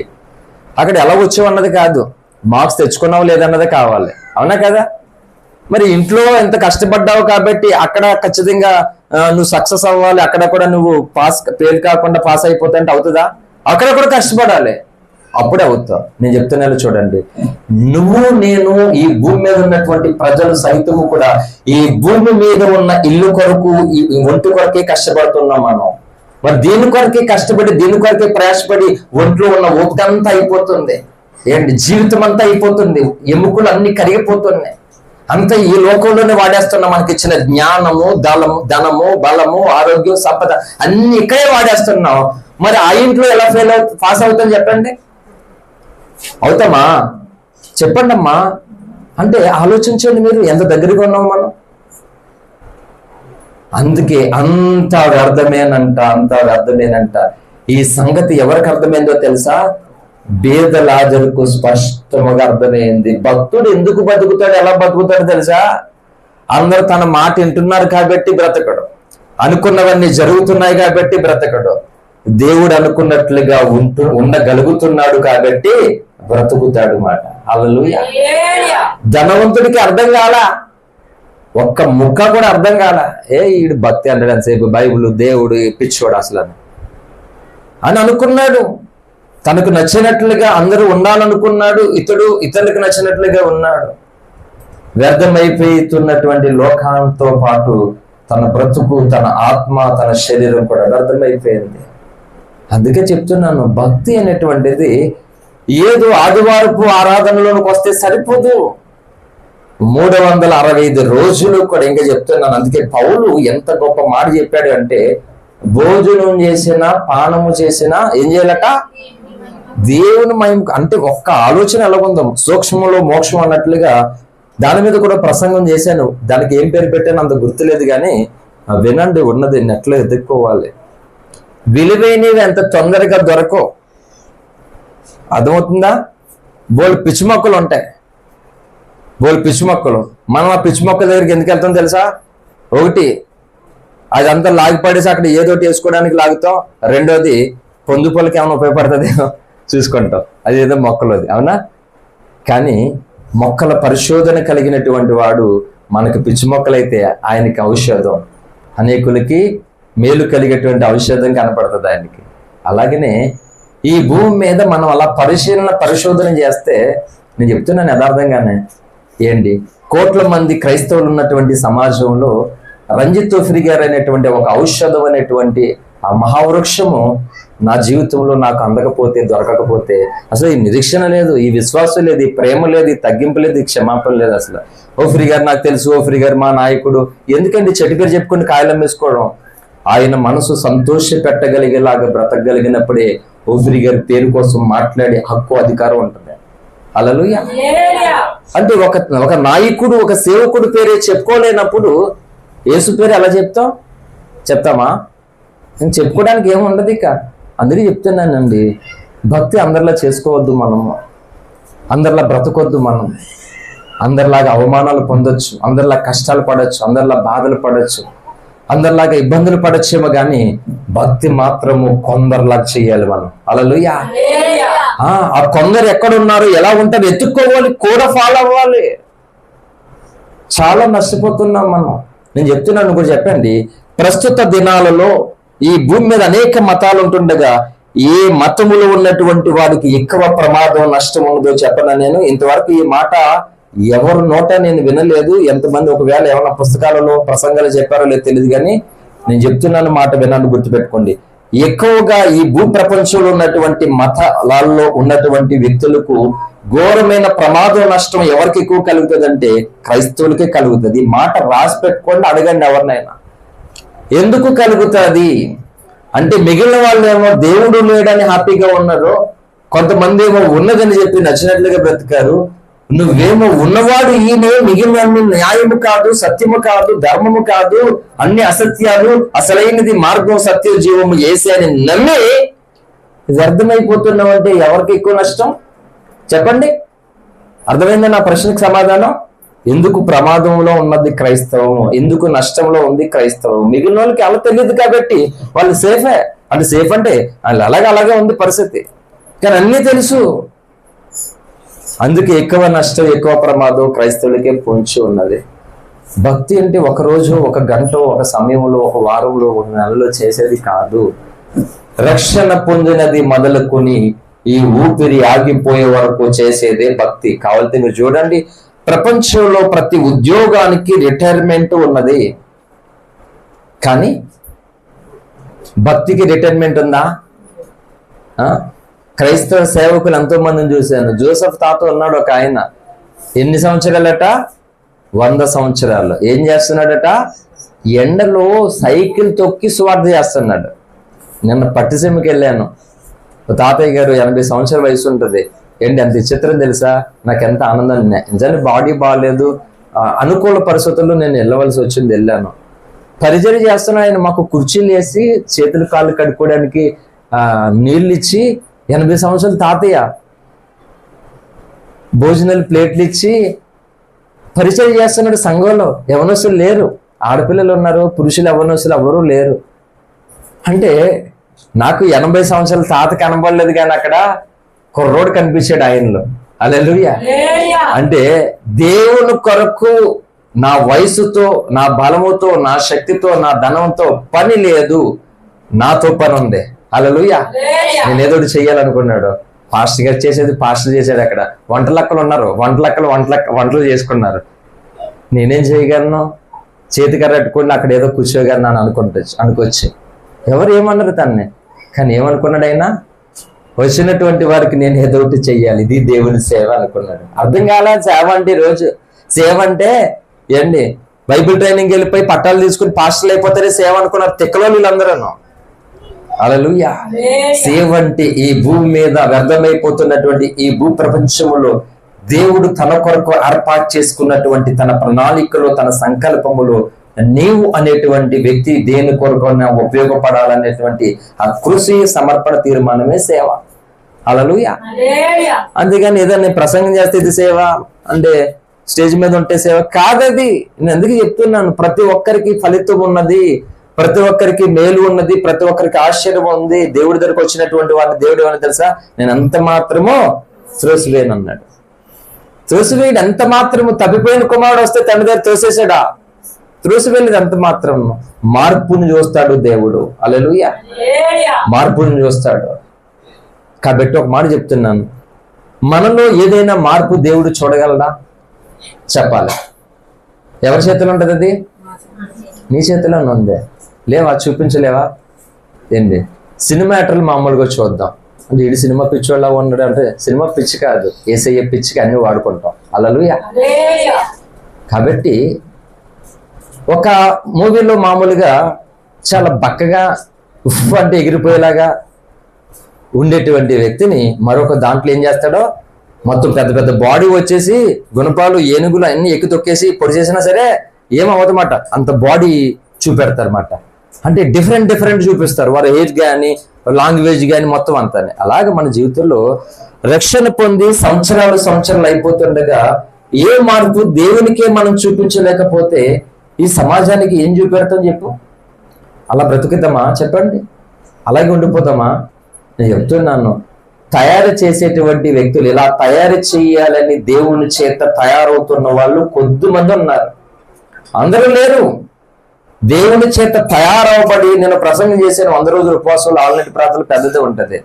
అక్కడ ఎలా వచ్చావు అన్నది కాదు, మార్క్స్ తెచ్చుకున్నావు లేదన్నదే కావాలి. అవునా కదా? మరి ఇంట్లో ఎంత కష్టపడ్డావు కాబట్టి అక్కడ ఖచ్చితంగా నువ్వు సక్సెస్ అవ్వాలి, అక్కడ కూడా నువ్వు ఫెయిల్ కాకుండా పాస్ అయిపోతా అంటే అవుతుందా? అక్కడ కూడా కష్టపడాలి. అప్పుడే అవుతావు. నేను చెప్తున్నాను చూడండి, నువ్వు నేను ఈ భూమి మీద ఉన్నటువంటి ప్రజలు సైతము కూడా ఈ భూమి మీద ఉన్న ఇల్లు కొరకు, ఈ ఒంటి కొరకే కష్టపడుతున్నాం మనం. మరి దీని కొరకే కష్టపడి, దీని కొరకే ప్రయాసపడి ఒంట్లో ఉన్న ఓపిక అంతా అయిపోతుంది, ఏంటి జీవితం అంతా అయిపోతుంది, ఎముకలు అన్ని కరిగిపోతున్నాయి. అంతా ఈ లోకంలోనే వాడేస్తున్నాం. మనకి ఇచ్చిన జ్ఞానము, ధనము, బలము, ఆరోగ్యం, సంపద అన్ని ఇక్కడే వాడేస్తున్నాం. మరి ఆ ఇంట్లో ఎలా పాస్ అవుతాం చెప్పండి? అవుతామా? చెప్పండి అమ్మా. అంటే ఆలోచించండి మీరు, ఎంత దగ్గరగా ఉన్నాం మనం. అందుకే అంత వ్యర్థమేనంట. ఈ సంగతి ఎవరికి అర్థమైందో తెలుసా? బేద లాజరుకు స్పష్టముగా అర్థమైంది. భక్తుడు ఎందుకు బతుకుతాడు, ఎలా బతుకుతాడు తెలుసా? అందరూ తన మాట వింటున్నారు కాబట్టి బ్రతకడు, అనుకున్నవన్నీ జరుగుతున్నాయి కాబట్టి బ్రతకడు, దేవుడు అనుకున్నట్లుగా ఉండగలుగుతున్నాడు కాబట్టి బ్రతుకుతాడు మాట. హల్లెలూయా. ధనవంతుడికి అర్థం కాలా, ఒక్క ముక్క కూడా అర్థం కాలా. ఈడు భక్తి అంటాడు సేపు, బైబిల్, దేవుడు పిచ్చోడు అసలు అని అనుకున్నాడు. తనకు నచ్చినట్లుగా అందరూ ఉండాలనుకున్నాడు, ఇతరులకు నచ్చినట్లుగా ఉన్నాడు. వ్యర్థమైపోతున్నటువంటి లోకంతో పాటు తన బ్రతుకు, తన ఆత్మ, తన శరీరం కూడా వ్యర్థమైపోయింది. అందుకే చెప్తున్నాను, భక్తి అనేటువంటిది ఏదో ఆదివారపు ఆరాధనలోకి వస్తే సరిపోదు. 365 రోజులు కూడా. ఇంకా చెప్తున్నాను, అందుకే పౌలు ఎంత గొప్ప మాట చెప్పాడు అంటే, భోజనం చేసినా పానము చేసినా ఏం చేయాలట? దేవుని మహిమ. అంటే ఒక్క ఆలోచన ఎలా ఉందో, సూక్ష్మంలో మోక్షం అన్నట్లుగా దాని మీద కూడా ప్రసంగం చేశాను. దానికి ఏం పేరు పెట్టాను అంత గుర్తులేదు, కానీ వినండి, ఉన్నది నెట్లో ఎదుర్కోవాలి. విలువైనవి ఎంత తొందరగా దొరకవు, అర్థమవుతుందా? బోల్ పిచ్చి మొక్కలు ఉంటాయి, పిచ్చి మొక్కలు. మనం ఆ పిచ్చి మొక్కల దగ్గరికి ఎందుకు వెళ్తాం తెలుసా? ఒకటి, అదంతా లాగిపడేసి అక్కడ ఏదోటి వేసుకోవడానికి లాగుతాం. రెండోది, పొందు పొలకి ఏమైనా ఉపయోగపడుతుంది చూసుకుంటాం, అది ఏదో మొక్కలు, అది అవునా? కానీ మొక్కల పరిశోధన కలిగినటువంటి వాడు మనకి పిచ్చి మొక్కలైతే ఆయనకి ఔషధం, అనేకులకి మేలు కలిగేటువంటి ఔషధం కనపడుతుంది ఆయనకి. అలాగనే ఈ భూమి మీద మనం అలా పరిశోధన చేస్తే, నేను చెప్తున్నాను యథార్థంగానే, ఏంటి కోట్ల మంది క్రైస్తవులు ఉన్నటువంటి సమాజంలో రంజిత్ తోఫ్రీ గారు అనేటువంటి ఒక ఔషధం అనేటువంటి ఆ మహావృక్షము నా జీవితంలో నాకు అందకపోతే, దొరకకపోతే అసలు ఈ నిరీక్షణ లేదు, ఈ విశ్వాసం లేదు, ఈ ప్రేమ లేదు, ఈ తగ్గింపు లేదు, ఈ క్షమాపణ లేదు. అసలు ఓఫ్రీ గారు నాకు తెలుసు, ఓఫ్రీ గారు మా నాయకుడు, ఎందుకండి చెట్టు పేరు చెప్పుకుని కాయలు అమ్మేసుకోవడం? ఆయన మనసు సంతోష పెట్టగలిగేలాగా బ్రతకగలిగినప్పుడే ఓఫ్రీ గారి పేరు కోసం మాట్లాడే హక్కు, అధికారం ఉంటుంది. హల్లెలూయా. అంటే ఒక నాయకుడు, ఒక సేవకుడు పేరే చెప్పుకోలేనప్పుడు యేసు పేరు ఎలా చెప్తామా? నేను చెప్పుకోవడానికి ఏముండదు ఇక. అందుకే చెప్తున్నానండి, భక్తి అందరిలా చేసుకోవద్దు, మనము అందరిలా బ్రతకొద్దు, మనం అందరిలాగా అవమానాలు పొందొచ్చు, అందరిలా కష్టాలు పడవచ్చు, అందరిలా బాధలు పడవచ్చు, అందరిలాగా ఇబ్బందులు పడచ్చేమో, కానీ భక్తి మాత్రము కొందరిలాగా చేయాలి మనం. హల్లెలూయా. ఆ కొందరు ఎక్కడున్నారు, ఎలా ఉంటారు ఎత్తుక్కోవాలి, కూడా ఫాలో అవ్వాలి. చాలా నష్టపోతున్నాం మనం. నేను చెప్తున్నాను కూడా చెప్పండి, ప్రస్తుత దినాలలో ఈ భూమి మీద అనేక మతాలు ఉంటుండగా ఏ మతములో ఉన్నటువంటి వాడికి ఎక్కువ ప్రమాదం, నష్టం ఉందో చెప్పను. నేను ఇంతవరకు ఈ మాట ఎవరు నోట నేను వినలేదు. ఎంతమంది ఒకవేళ ఏమైనా పుస్తకాలలో ప్రసంగాలు చెప్పారో లేదు తెలియదు, కానీ నేను చెప్తున్నాను మాట వినాన్ని గుర్తుపెట్టుకోండి. ఎక్కువగా ఈ భూ ప్రపంచంలో ఉన్నటువంటి మతాలలో ఉన్నటువంటి వ్యక్తులకు ఘోరమైన ప్రమాదం, నష్టం ఎవరికి ఎక్కువ కలుగుతుంది అంటే క్రైస్తవులకే కలుగుతుంది. ఈ మాట రాసి పెట్టుకోండి, అడగండి ఎవరినైనా. ఎందుకు కలుగుతుంది అంటే, మిగిలిన వాళ్ళు ఏమో దేవుడు లేడని హ్యాపీగా ఉన్నారు, కొంతమంది ఏమో ఉన్నదని చెప్పి నచ్చినట్లుగా బ్రతికారు. నువ్వేమో ఉన్నవాడు ఈయనే, మిగిలిన న్యాయము కాదు, సత్యము కాదు, ధర్మము కాదు, అన్ని అసత్యాలు, అసలైనది మార్గం, సత్య, జీవము యేసే అని నమ్మి వ్యర్థమైపోతున్నావు అంటే ఎవరికి ఎక్కువ నష్టం చెప్పండి? అర్థమైందా నా ప్రశ్నకు సమాధానం? ఎందుకు ప్రమాదంలో ఉన్నది క్రైస్తవము, ఎందుకు నష్టంలో ఉంది క్రైస్తవం? మిగిలిన వాళ్ళకి అలా తెలియదు కాబట్టి వాళ్ళు సేఫే. అంటే సేఫ్ అంటే వాళ్ళు అలాగే ఉంది పరిస్థితి, కానీ అన్నీ తెలుసు. అందుకే ఎక్కువ నష్టం, ఎక్కువ ప్రమాదం క్రైస్తవులకే పొంచి ఉన్నది. భక్తి అంటే ఒక రోజు, ఒక గంట, ఒక సమయంలో, ఒక వారంలో, ఒక నెలలో చేసేది కాదు. రక్షణ పొందినది మొదలుకొని ఈ ఊపిరి ఆగిపోయే వరకు చేసేదే భక్తి. కావాలంటే మీరు చూడండి, ప్రపంచంలో ప్రతి ఉద్యోగానికి రిటైర్మెంట్ ఉన్నది, కానీ భక్తికి రిటైర్మెంట్ ఉందా? క్రైస్తవ సేవకులు ఎంతో మందిని చూశాను. జోసెఫ్ తాత ఉన్నాడు ఒక ఆయన, ఎన్ని సంవత్సరాలట? 100 సంవత్సరాలు. ఏం చేస్తున్నాడట? ఎండలో సైకిల్ తొక్కి సువార్త చేస్తున్నాడు. నిన్న పట్టిసీమకి వెళ్ళాను, తాతయ్య గారు 80 సంవత్సరాల వయసు ఉంటుంది. ఏంటి అంత విచిత్రం తెలుసా? నాకు ఎంత ఆనందం. నిజాన్ని బాడీ బాగాలేదు, అనుకూల పరిస్థితుల్లో నేను వెళ్ళవలసి వచ్చింది, వెళ్ళాను. పరిచయం చేస్తున్న ఆయన మాకు కుర్చీలు వేసి చేతులు కాళ్ళు కడుక్కోవడానికి నీళ్ళు ఇచ్చి, 80 సంవత్సరాలు తాతయ్య భోజనాలు ప్లేట్లు ఇచ్చి పరిచయం చేస్తున్నాడు. సంఘంలో యవనస్తులు లేరు, ఆడపిల్లలు ఉన్నారు, పురుషులు యవనస్తులు ఎవరూ లేరు. అంటే నాకు 80 సంవత్సరాల తాత కనబడలేదు, కానీ అక్కడ కుర్రోడు కనిపించాడు ఆయనలో. హల్లెలూయా. అంటే దేవుని కొరకు నా వయసుతో, నా బలముతో, నా శక్తితో, నా ధనంతో పని లేదు, నాతో పని ఉంది. హల్లెలూయా. నేను ఏదో చెయ్యాలనుకున్నాడు. పాస్టర్ గారు చేసేది పాస్టర్ చేశాడు. అక్కడ వంటలక్కలు ఉన్నారు, వంటలు చేసుకున్నారు. నేనేం చేయగలను? చేతికర్ర పెట్టుకుని అక్కడ ఏదో కూర్చోగలను అని అనుకోవచ్చు. ఎవరు ఏమన్నారు తన్ని? కానీ ఏమనుకున్నాడు ఆయన? వచ్చినటువంటి వారికి నేను ఏదో ఒకటి చెయ్యాలి, ఇది దేవుని సేవ అనుకున్నాడు. అర్థం కాలే సేవ అంటే. ఈరోజు సేవ అంటే ఏంటి? బైబిల్ ట్రైనింగ్ వెళ్ళిపోయి పట్టాలు తీసుకుని పాస్టర్లు అయిపోతారే సేవ అనుకున్నారు తిక్కలో వీళ్ళందరూ. హల్లెలూయా. సేవ అంటే ఈ భూమి మీద వ్యర్థమైపోతున్నటువంటి ఈ భూ ప్రపంచములో దేవుడు తన కొరకు ఏర్పాటు చేసుకున్నటువంటి తన ప్రణాళికలో, తన సంకల్పములో నీవు అనేటువంటి వ్యక్తి దేని కొరకు ఉపయోగపడాలనేటువంటి ఆ కృషి, సమర్పణ, తీర్మానమే సేవ. హల్లెలూయా. అంతేగాని ఏదైనా ప్రసంగం చేస్తే ఇది సేవ అంటే, స్టేజ్ మీద ఉంటే సేవ కాదది. నేను ఎందుకు చెప్తున్నాను? ప్రతి ఒక్కరికి ఫలితం ఉన్నది, ప్రతి ఒక్కరికి మేలు ఉన్నది, ప్రతి ఒక్కరికి ఆశ్చర్యం ఉంది. దేవుడి దగ్గరకు వచ్చినటువంటి వాడిని దేవుడు ఏమని తెలుసా? నేను అంత మాత్రమో త్రోసివేయను అన్నాడు. త్రోసివేయడు ఎంత మాత్రము. తప్పిపోయిన కుమారుడు వస్తే తండ్రి దగ్గర తోసేసాడా? త్రోసివేయలేదు ఎంత మాత్రం. మార్పుని చూస్తాడు దేవుడు. హల్లెలూయా. మార్పుని చూస్తాడు. కాబట్టి ఒక మాట చెప్తున్నాను, మనలో ఏదైనా మార్పు దేవుడు చూడగలడా? చెప్పాలి. ఎవరి చేతిలో ఉంటుంది అది? నీ చేతిలోనే ఉంది. లేవా? చూపించలేవా? ఏంటి సినిమా యాక్టర్లు మామూలుగా చూద్దాం అంటే, ఈడు సినిమా పిచ్చోళ్ళ ఉన్నాడు అంటే, సినిమా పిచ్చి కాదు, యేసయ్య పిచ్చికి అన్ని వాడుకుంటాం. హల్లెలూయా. కాబట్టి ఒక మూవీలో మామూలుగా చాలా బక్కగా ఉఫ్ అంటే ఎగిరిపోయేలాగా ఉండేటువంటి వ్యక్తిని మరొక దాంట్లో ఏం చేస్తాడో, మొత్తం పెద్ద పెద్ద బాడీ వచ్చేసి గుణపాలు, ఏనుగులు అన్ని ఎక్కి తొక్కేసి పొడి చేసినా సరే ఏమవుతామాట, అంత బాడీ చూపెడతారన్నమాట. అంటే డిఫరెంట్ చూపిస్తారు. వారి ఏజ్ కానీ, లాంగ్వేజ్ కానీ, మొత్తం అంతానే. అలాగే మన జీవితంలో రక్షణ పొంది సంవత్సరాలు అయిపోతుండగా ఏ మార్పు దేవునికే మనం చూపించలేకపోతే ఈ సమాజానికి ఏం చూపెడతాం చెప్పు? అలా బ్రతుకుతామా? చెప్పండి. అలాగే ఉండిపోతామా? నేను చెప్తున్నాను, తయారు చేసేటువంటి వ్యక్తులు, ఇలా తయారు చేయాలని దేవుని చేత తయారవుతున్న వాళ్ళు కొద్దిమంది ఉన్నారు, అందరూ లేరు. దేవుని చేత తయారవబడి, నేను ప్రసంగం చేసిన 100 రోజుల ఉపవాసాలు, ఆల్రెడీ ప్రార్థనలు పెద్దదే ఉంటది,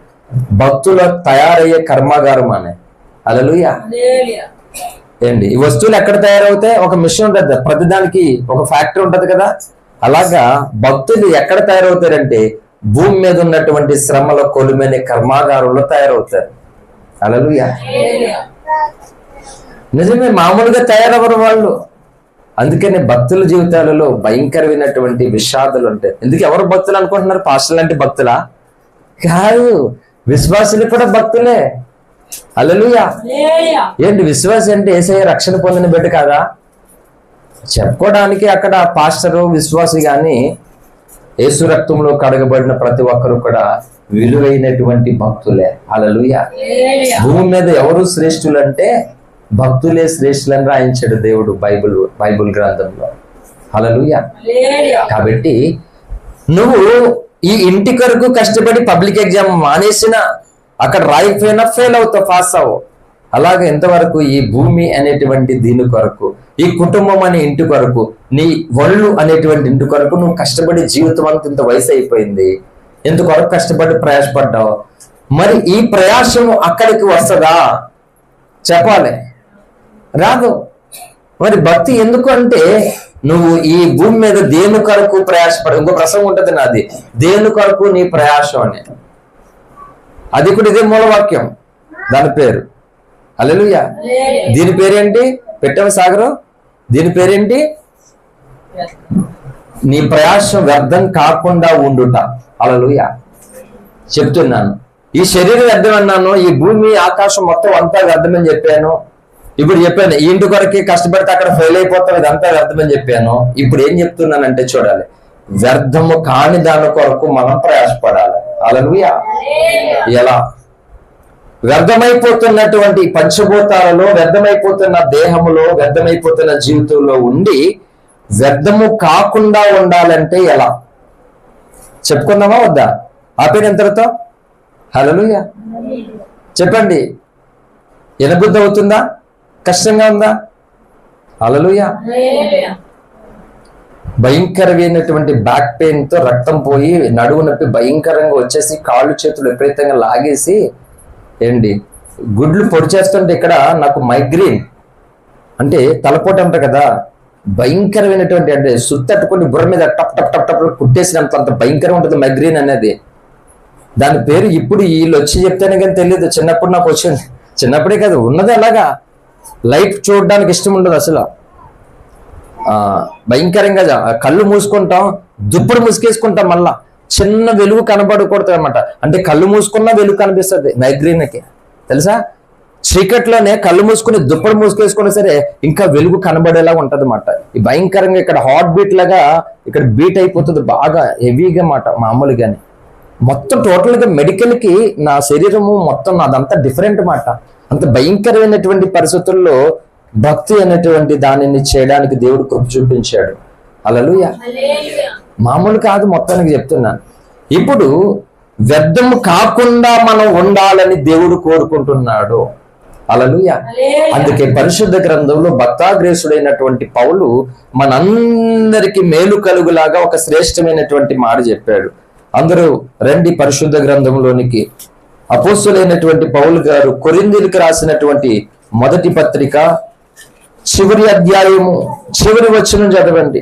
భక్తుల తయారయ్యే కర్మాగారం అనే. హల్లెలూయా. ఏంటి ఈ వస్తువులు ఎక్కడ తయారవుతాయి? ఒక మిషన్ ఉంటుంది, ప్రతిదానికి ఒక ఫ్యాక్టరీ ఉంటది కదా. అలాగా భక్తులు ఎక్కడ తయారవుతారంటే భూమి మీద ఉన్నటువంటి శ్రమల కొలుమనే కర్మాగారంలో తయారవుతారు. హల్లెలూయా. నిజమే, మామూలుగా తయారవ్వరు వాళ్ళు. అందుకని భక్తుల జీవితాలలో భయంకరమైనటువంటి విషాదాలు ఉంటాయి. ఎందుకు ఎవరు భక్తులు అనుకుంటున్నారు? పాస్టర్లు అంటే భక్తులా? కాదు, విశ్వాసులు కూడా భక్తులే. హల్లెలూయా. ఏంటి విశ్వాసి అంటే యేసయ్య రక్షణ పొందిన బిడ్డ కాదా? చెప్పుకోవడానికి అక్కడ పాస్టరు విశ్వాసి, కానీ యేసు రక్తంలో కడగబడిన ప్రతి ఒక్కరు కూడా విలువైనటువంటి భక్తులే. హల్లెలూయా. భూమి మీద ఎవరు శ్రేష్ఠులు అంటే భక్తులే శ్రేష్ఠులని రాయించాడు దేవుడు బైబుల్ గ్రంథంలో. హల్లెలూయా. కాబట్టి నువ్వు ఈ ఇంటి కొరకు కష్టపడి పబ్లిక్ ఎగ్జామ్ మానేసిన, అక్కడ రాయిపోయినా ఫెయిల్ అవుతావు, పాస్ అవ్వు. అలాగే ఇంతవరకు ఈ భూమి అనేటువంటి దీని కొరకు, ఈ కుటుంబం అనే ఇంటి కొరకు, నీ ఒళ్ళు అనేటువంటి ఇంటి కొరకు నువ్వు కష్టపడి జీవితం అంతా ఇంత వయసు అయిపోయింది, ఇంతకొరకు కష్టపడి ప్రయాసపడ్డావు. మరి ఈ ప్రయాసము అక్కడికి వస్తుందా? చెప్పాలి, రాదు. మరి భక్తి ఎందుకు అంటే నువ్వు ఈ భూమి మీద దేని కొరకు ప్రయాసపడు. ఇంకో ప్రసంగం ఉంటుంది నాది, దేని కొరకు నీ ప్రయాసం అని. అది కూడా ఇదే మూలవాక్యం, దాని పేరు. హల్లెలూయా. దీని పేరేంటి? పెట్టాము సాగరం. దీని పేరేంటి? నీ ప్రయాసం వ్యర్థం కాకుండా ఉండుట. హల్లెలూయా. చెప్తున్నాను, ఈ శరీరం వ్యర్థం అన్నాను, ఈ భూమి ఆకాశం మొత్తం అంతా వ్యర్థమని చెప్పాను. ఇప్పుడు చెప్పాను, ఈ ఇంటి కొరకే కష్టపడితే అక్కడ ఫెయిల్ అయిపోతాం, ఇదంతా వ్యర్థమని చెప్పాను. ఇప్పుడు ఏం చెప్తున్నానంటే చూడాలి, వ్యర్థము కాని దాని కొరకు మనం ప్రయాసపడాలి. హల్లెలూయా. ఎలా? వ్యర్థమైపోతున్నటువంటి పంచభూతాలలో, వ్యర్థమైపోతున్న దేహములో, వ్యర్థమైపోతున్న జీవితంలో ఉండి వ్యర్థము కాకుండా ఉండాలంటే ఎలా? చెప్పుకుందామా వద్దా? ఆపేన ఎంతతో? హల్లెలూయా. చెప్పండి, ఎనబుద్ధి అవుతుందా? కష్టంగా ఉందా? హల్లెలూయా. భయంకరమైనటువంటి బ్యాక్ పెయిన్ తో రక్తం పోయి నడువు నొప్పి భయంకరంగా వచ్చేసి కాళ్ళు చేతులు విపరీతంగా లాగేసి ఏంటి గుడ్లు పొడి చేస్తుంటే ఇక్కడ నాకు మైగ్రేన్ అంటే తలపోటు అంటారు కదా, భయంకరమైనటువంటి అంటే సుత్తట్టుకొని బుర్ర మీద టప్ టప్ టప్ టప్ కుట్టేసినంత అంత భయంకరంగా ఉంటుంది మైగ్రేన్ అనేది. దాని పేరు ఇప్పుడు వీళ్ళు వచ్చి చెప్తేనే కానీ తెలియదు. చిన్నప్పుడు నాకు వచ్చింది, చిన్నప్పుడే కాదు ఉన్నది అలాగా. లైట్ చూడడానికి ఇష్టం ఉండదు అసలు. భయంకరంగా కళ్ళు మూసుకుంటాం, దుప్పుడు ముసుకేసుకుంటాం, మళ్ళా చిన్న వెలుగు కనబడకూడదు అనమాట. అంటే కళ్ళు మూసుకున్నా వెలుగు కనిపిస్తుంది మైగ్రేన్కి, తెలుసా? చీకట్లోనే కళ్ళు మూసుకుని దుప్పడు మూసుకేసుకున్నా సరే ఇంకా వెలుగు కనబడేలా ఉంటది అన్నమాట. ఈ భయంకరంగా ఇక్కడ హార్ట్ బీట్ లాగా ఇక్కడ బీట్ అయిపోతుంది బాగా హెవీగా మాట, మామూలుగానే. మొత్తం టోటల్గా మెడికల్కి నా శరీరము మొత్తం నాదంతా డిఫరెంట్ మాట. అంత భయంకరమైనటువంటి పరిస్థితుల్లో భక్తి అనేటువంటి దానిని చేయడానికి దేవుడు కృప చూపించాడు. హల్లెలూయా. మామూలు కాదు, మొత్తానికి చెప్తున్నాను. ఇప్పుడు వ్యర్థము కాకుండా మనం ఉండాలని దేవుడు కోరుకుంటున్నాడు. హల్లెలూయా. అందుకే పరిశుద్ధ గ్రంథంలో భక్తాగ్రేసుడైనటువంటి పౌలు మనందరికి మేలు కలుగులాగా ఒక శ్రేష్టమైనటువంటి మాట చెప్పాడు. అందరూ రండి పరిశుద్ధ గ్రంథంలోనికి. అపోస్తులైనటువంటి పౌలు గారు కొరింథీయులకు రాసినటువంటి మొదటి పత్రిక చివరి అధ్యాయము చివరి వచనం చదవండి.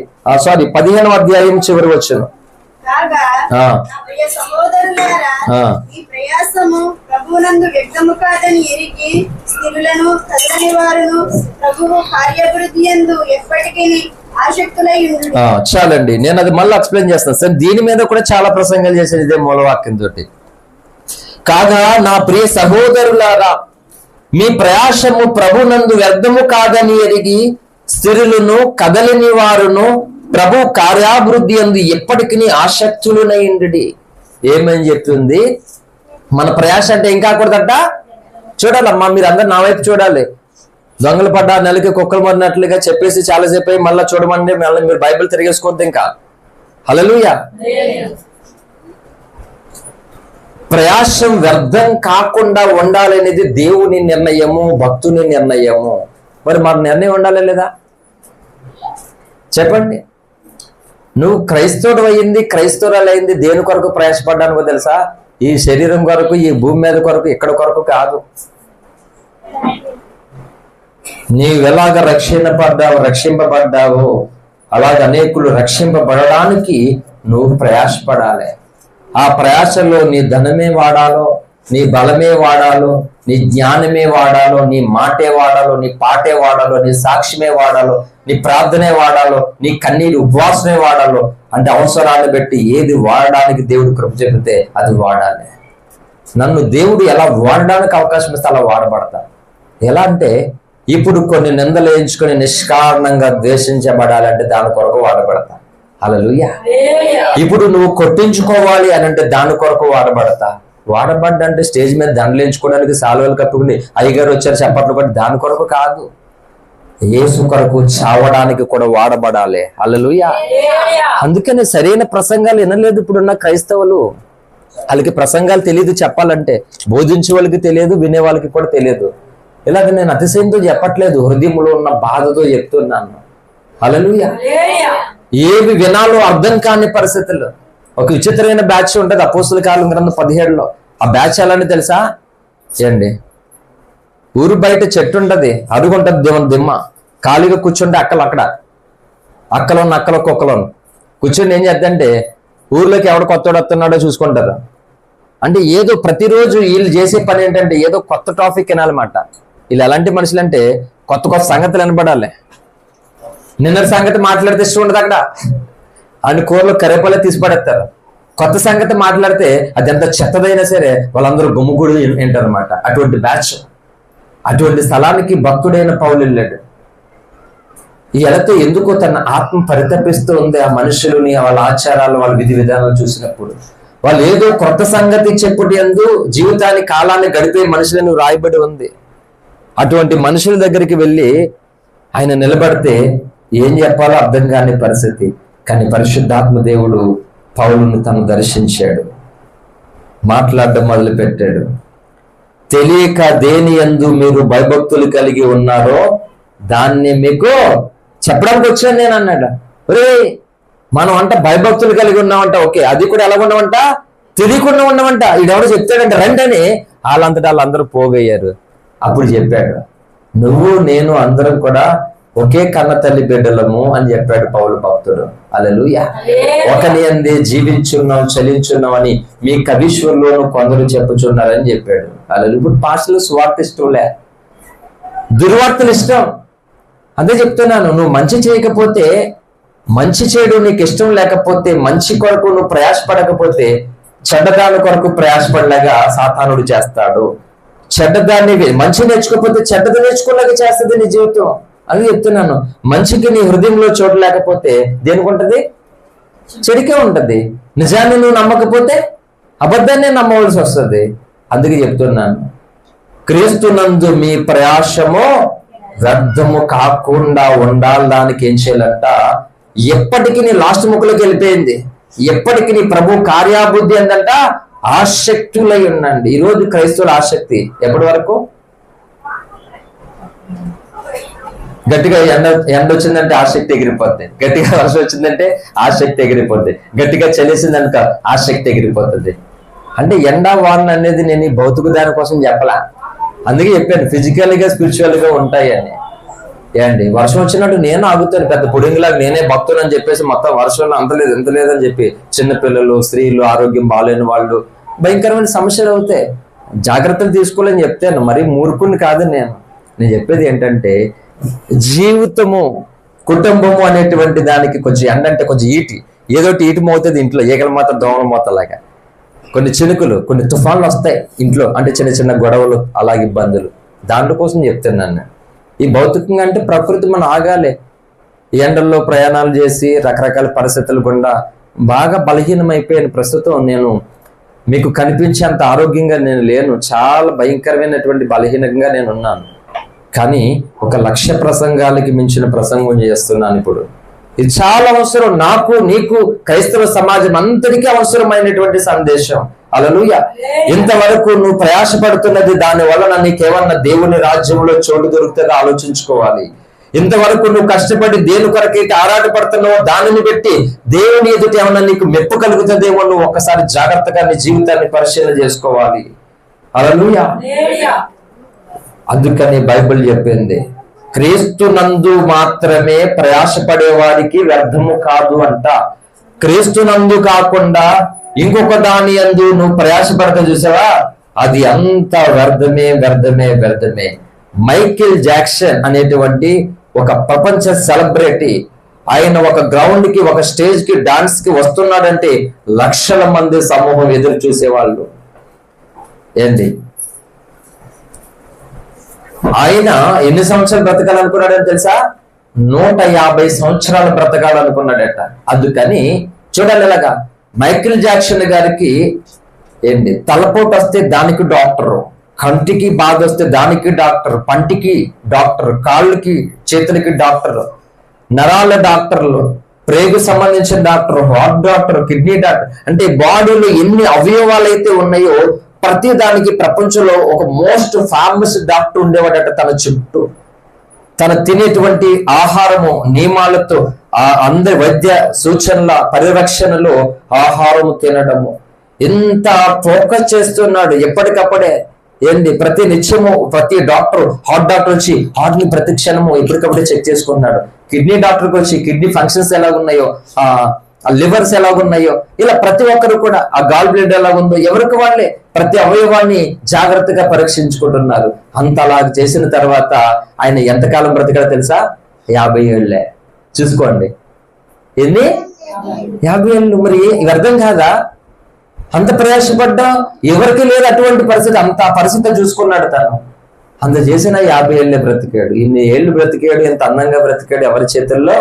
15వ అధ్యాయం చివరి వచనం. ఈ ప్రయాసము ప్రభువునందు వ్యక్తము కాదని ఎరిగి స్థిరులను కదలని వారును ప్రభువు కార్యాభివృద్ధి యందు ఎప్పటికీ ఆసక్తులై ఉండు. చాలండి, నేను అది మళ్ళీ ఎక్స్ప్లెయిన్ చేస్తాను సార్. దీని మీద కూడా చాలా ప్రసంగాలు చేశాను ఇదే మూలవాక్యం తోటి. కాగా నా ప్రియ సహోదరులారా, మీ ప్రయాసము ప్రభునందు వ్యర్థము కాదని ఎరిగి స్థిరులను కదలని వారును ప్రభు కార్యాభివృద్ధి యందు ఎప్పటికీ ఆసక్తులునైండి. ఏమని చెప్తుంది? మన ప్రయాస అంటే ఏం కాకూడదట? చూడాలమ్మా, మీరు అందరు నా వైపు చూడాలి. దొంగలు పడ్డా నెలకి కుక్కలు మరినట్లుగా చెప్పేసి చాలా సేపు అయి మళ్ళీ చూడమండి, మళ్ళీ మీరు బైబిల్ తిరిగేసుకోవద్దు ఇంకా. హల్లెలూయా. ప్రయాసం వ్యర్థం కాకుండా ఉండాలనేది దేవుని నిర్ణయము, భక్తుని నిర్ణయము. మరి మన నిర్ణయం ఉండాలి లేదా? చెప్పండి. నువ్వు క్రైస్తవుడు అయింది, క్రైస్తవురాలు అయింది దేని కొరకు ప్రయాసపడ్డాను తెలుసా? ఈ శరీరం కొరకు, ఈ భూమి మీద కొరకు, ఇక్కడ కొరకు కాదు. నీవు ఎలాగ రక్షింపబడ్డావో అలాగ అనేకులు రక్షింపబడడానికి నువ్వు ప్రయాసపడాలి. ఆ ప్రయాసలో నీ ధనమే వాడాలో, నీ బలమే వాడాలో, నీ జ్ఞానమే వాడాలో, నీ మాటే వాడాలో, నీ పాటే వాడాలో, నీ సాక్ష్యమే వాడాలో, నీ ప్రార్థనే వాడాలో, నీ కన్నీరు ఉపవాసమే వాడాలో. అంటే అవసరాన్ని బట్టి ఏది వాడడానికి దేవుడు కృప చెబితే అది వాడాలి. నన్ను దేవుడు ఎలా వాడడానికి అవకాశం ఇస్తే అలా వాడబడతా. ఎలా అంటే ఇప్పుడు కొన్ని నిందలు వేయించుకొని నిష్కారణంగా ద్వేషించబడాలంటే దాని కొరకు వాడబడతా. హల్లెలూయా. ఇప్పుడు నువ్వు కొట్టించుకోవాలి అని అంటే దాని కొరకు వాడబడతా. వాడబడ్డంటే స్టేజ్ మీద దండలు వేయించుకోవడానికి సాల్వలు కప్పుకుని అయ్యగారు వచ్చారు చప్పట్లు కొట్టి దాని కొరకు కాదు, యేసు కొరకు చావడానికి కూడా వాడబడాలి. హల్లెలూయా. అందుకనే సరైన ప్రసంగాలు వినలేదు ఇప్పుడున్న క్రైస్తవులు. వాళ్ళకి ప్రసంగాలు తెలియదు, చెప్పాలంటే బోధించే వాళ్ళకి తెలియదు, వినే వాళ్ళకి కూడా తెలియదు. ఇలాగ నేను అతిశయంతో చెప్పట్లేదు, హృదయంలో ఉన్న బాధతో చెప్తున్నాను. హల్లెలూయా. ఏవి వినాలో అర్థం కాని పరిస్థితుల్లో ఒక విచిత్రమైన బ్యాచ్ ఉంటుంది అపోస్తుల కాలం గ్రంథం 17లో. ఆ బ్యాచ్ ఎలా అని తెలుసా ఏండి, ఊరు బయట చెట్టు ఉంటది, అడుగుంటది దేవుని దిమ్మ, ఖాళీగా కూర్చుంటే అక్కలో నక్కలో కుక్కలో కూర్చొని ఏం చేద్దంటే ఊర్లోకి ఎవడు కొత్తవాడు వస్తున్నాడో చూసుకుంటారు. అంటే ఏదో ప్రతిరోజు వీళ్ళు చేసే పని ఏంటంటే ఏదో కొత్త టాపిక్ వినాలన్నమాట. వీళ్ళు ఎలాంటి మనుషులు అంటే కొత్త కొత్త సంగతులు వినపడాలి. నిన్న సంగతి మాట్లాడితే ఇష్టం ఉండదు అక్కడ, అన్ని కూరలు కరేపాలే తీసి పడేస్తారు. కొత్త సంగతి మాట్లాడితే అది ఎంత చెత్తదైనా సరే వాళ్ళందరూ గుమ్ముగూడి వింటారు అనమాట. అటువంటి బ్యాచ్, అటువంటి స్థలానికి భక్తుడైన పౌలు వెళ్ళాడు. ఈ ఎలతో ఎందుకో తన ఆత్మ పరితపిస్తూ ఉంది. ఆ మనుషులని, వాళ్ళ ఆచారాలు, వాళ్ళ విధి విధానాలు చూసినప్పుడు వాళ్ళు ఏదో కొత్త సంగతి చెప్పుటి యందు జీవితాన్ని కాలాన్ని గడిపే మనుషులను రాయబడి ఉంది. అటువంటి మనుషుల దగ్గరికి వెళ్ళి ఆయన నిలబడితే ఏం చెప్పాలో అర్థం కాని పరిస్థితి. కానీ పరిశుద్ధాత్మ దేవుడు పౌలును తను దర్శించాడు, మాట్లాడడం మొదలు పెట్టాడు. తెలియక దేని యందు మీరు భయభక్తులు కలిగి ఉన్నారో దాన్ని మీకు చెప్పడానికి వచ్చాను నేను అన్నాడు. ఒరే మనం అంట భయభక్తులు కలిగి ఉన్నామంట, ఓకే, అది కూడా ఎలా ఉన్నామంట, తెలియకుండా ఉన్నామంట. ఈడెవడో చెప్తాడంట రండి, వాళ్ళంతటా వాళ్ళందరూ పోగయ్యారు. అప్పుడు చెప్పాడు, నువ్వు నేను అందరం కూడా ఒకే కన్న తల్లి బిడ్డలము అని చెప్పాడు పౌలు భక్తుడు. హల్లెలూయా. ఒకని అందే జీవించున్నాం చలించున్నాం అని మీ కవీశ్వరులోను కొందరు చెప్పుచున్నారని చెప్పాడు. హల్లెలూయా. ఇప్పుడు పాస్టర్లు స్వార్థ ఇష్టంలే, దుర్వార్తలు ఇష్టం. అదే చెప్తున్నాను, నువ్వు మంచి చేయకపోతే, మంచి చేయడం నీకు ఇష్టం లేకపోతే, మంచి కొరకు నువ్వు ప్రయాసపడకపోతే చెడ్డదాని కొరకు ప్రయాసపడలాగా సాతానుడు చేస్తాడు. చెడ్డదాన్ని మంచి నేర్చుకోకపోతే చెడ్డది నేర్చుకోలేక చేస్తుంది నీ జీవితం. అది చెప్తున్నాను. మంచికి నీ హృదయంలో చోటు లేకపోతే దేనికి ఉంటది, చెడికే ఉంటది. నిజాన్ని నువ్వు నమ్మకపోతే అబద్ధాన్ని నమ్మవలసి వస్తుంది. అందుకే చెప్తున్నాను, క్రీస్తునందు మీ ప్రయాసము వ్యర్థము కాకుండా ఉండాలి. దానికి ఏం చేయాలంట, ఎప్పటికీ నీ లాస్ట్ ముక్కలోకి వెళ్ళిపోయింది. ఎప్పటికీ నీ ప్రభు కార్యాబుద్ధి ఏంటంట, ఆసక్తులై ఉండండి. ఈరోజు క్రైస్తవుల ఆసక్తి ఎప్పటి వరకు, గట్టిగా ఎండ వచ్చిందంటే ఆసక్తి ఎగిరిపోద్ది, గట్టిగా వర్షం వచ్చిందంటే ఆసక్తి ఎగిరిపోద్ది, గట్టిగా చలిసిందనుక ఆసక్తి ఎగిరిపోతుంది. అంటే ఎండ వాన అనేది నేను ఈ భౌతిక దాని కోసం చెప్పలా, అందుకే చెప్పాను ఫిజికల్ గా స్పిరిచువల్ గా ఉంటాయి అని. ఏంటి వర్షం వచ్చినట్టు నేను ఆగుతాను, పెద్ద పుడింగిలాగా నేనే భక్తులు అని చెప్పేసి మొత్తం వర్షంలో ఎంత లేదని చెప్పి చిన్నపిల్లలు, స్త్రీలు, ఆరోగ్యం బాగాలేని వాళ్ళు భయంకరమైన సమస్యలు అవుతాయి. జాగ్రత్తలు తీసుకోవాలని చెప్తాను, మరీ మూర్ఖుని కాదు నేను చెప్పేది ఏంటంటే జీవితము, కుటుంబము అనేటువంటి దానికి కొంచెం ఎండ అంటే కొంచెం ఏదోటి ఈటి మోతుంది ఇంట్లో, ఈగల మూత దోమల మూతలాగా. కొన్ని చినుకులు, కొన్ని తుఫాన్లు వస్తాయి ఇంట్లో, అంటే చిన్న చిన్న గొడవలు, అలాగే ఇబ్బందులు. దాంట్లో కోసం చెప్తున్నాను. ఈ భౌతికంగా అంటే ప్రకృతి మనం ఆగాలి. ఈ ఎండల్లో ప్రయాణాలు చేసి రకరకాల పరిస్థితులు గుండా బాగా బలహీనమైపోయాను. ప్రస్తుతం నేను మీకు కనిపించేంత ఆరోగ్యంగా నేను లేను, చాలా భయంకరమైనటువంటి బలహీనంగా నేను ఉన్నాను. కానీ 1,00,000 ప్రసంగాలకి మించిన ప్రసంగం చేస్తున్నాను ఇప్పుడు. ఇది చాలా అవసరం నాకు, నీకు, క్రైస్తవ సమాజం అంతటికీ అవసరమైనటువంటి సందేశం. హల్లెలూయా. ఇంతవరకు నువ్వు ప్రయాసపడుతున్నది దాని వలన నీకేమన్నా దేవుని రాజ్యంలో చోటు దొరుకుతుందో ఆలోచించుకోవాలి. ఇంతవరకు నువ్వు కష్టపడి దేని కొరకైతే ఆరాటపడుతున్నావో దానిని పెట్టి దేవుని ఎదుట ఏమన్నా నీకు మెప్పు కలుగుతుందేమో నువ్వు ఒక్కసారి జాగ్రత్తగా నీ జీవితాన్ని పరిశీలన చేసుకోవాలి. హల్లెలూయా. అందుకని బైబిల్ చెప్పింది, క్రీస్తునందు మాత్రమే ప్రయాసపడే వారికి వ్యర్థము కాదు అంట. క్రీస్తునందు కాకుండా ఇంకొక దాని యందు నువ్వు ప్రయాసపడతా చూసావా, అది అంత వ్యర్థమే. మైకేల్ జాక్సన్ అనేటువంటి ఒక ప్రపంచ సెలబ్రిటీ, ఆయన ఒక గ్రౌండ్ కి, ఒక స్టేజ్ కి, డాన్స్ కి వస్తున్నాడంటే లక్షల మంది సమూహం ఎదురు చూసేవాళ్ళు. ఏంటి ఆయన ఎన్ని సంవత్సరాలు బ్రతకాలనుకున్నాడని తెలుసా, 150 సంవత్సరాలు బ్రతకాలనుకున్నాడట. అందుకని చూడాలి, ఇలాగా మైకేల్ జాక్సన్ గారికి ఏంటి తలపోటు వస్తే దానికి డాక్టరు, కంటికి బాధ వస్తే దానికి డాక్టర్, పంటికి డాక్టర్, కాళ్ళకి చేతులకి డాక్టర్, నరాల డాక్టర్లు, ప్రేగు సంబంధించిన doctor, heart doctor, kidney doctor, అంటే బాడీలో ఎన్ని అవయవాలు అయితే ఉన్నాయో ప్రతి దానికి ప్రపంచంలో ఒక మోస్ట్ ఫేమస్ డాక్టర్ ఉండేవాడట. తన చుట్టూ తన తినేటువంటి ఆహారము నియమాలతో, అందరి వైద్య సూచనల పరిరక్షణలో ఆహారము తినడము, ఇంత ఫోకస్ చేస్తున్నాడు ఎప్పటికప్పుడే. ఏంటి ప్రతి నిత్యము ప్రతి డాక్టర్, హార్ట్ డాక్టర్ వచ్చి హార్ట్ ని ప్రతి క్షణము ఎప్పటికప్పుడే చెక్ చేసుకుంటున్నాడు. కిడ్నీ డాక్టర్కి వచ్చి కిడ్నీ ఫంక్షన్స్ ఎలాగున్నాయో, ఆ లివర్స్ ఎలాగున్నాయో, ఇలా ప్రతి ఒక్కరు కూడా ఆ గాల్ బ్లడ్ ఎలాగుందో ఎవరికి వాళ్ళే ప్రతి అవయవాన్ని జాగ్రత్తగా పరీక్షించుకుంటున్నారు. అంత అలా చేసిన తర్వాత ఆయన ఎంతకాలం బ్రతికాడో తెలుసా? 50 ఏళ్ళే. చూసుకోండి, ఎన్ని 50 ఏళ్ళు. మరి అర్థం కాదా? అంత ప్రయాసపడ్డా ఎవరికి లేదు అటువంటి పరిస్థితి. అంత పరిస్థితి చూసుకున్నాడు తను. అంత చేసిన 50 ఏళ్ళే బ్రతికాడు. ఇన్ని ఏళ్ళు బ్రతికాడు, ఎంత అందంగా బ్రతికాడు. ఎవరి చేతుల్లో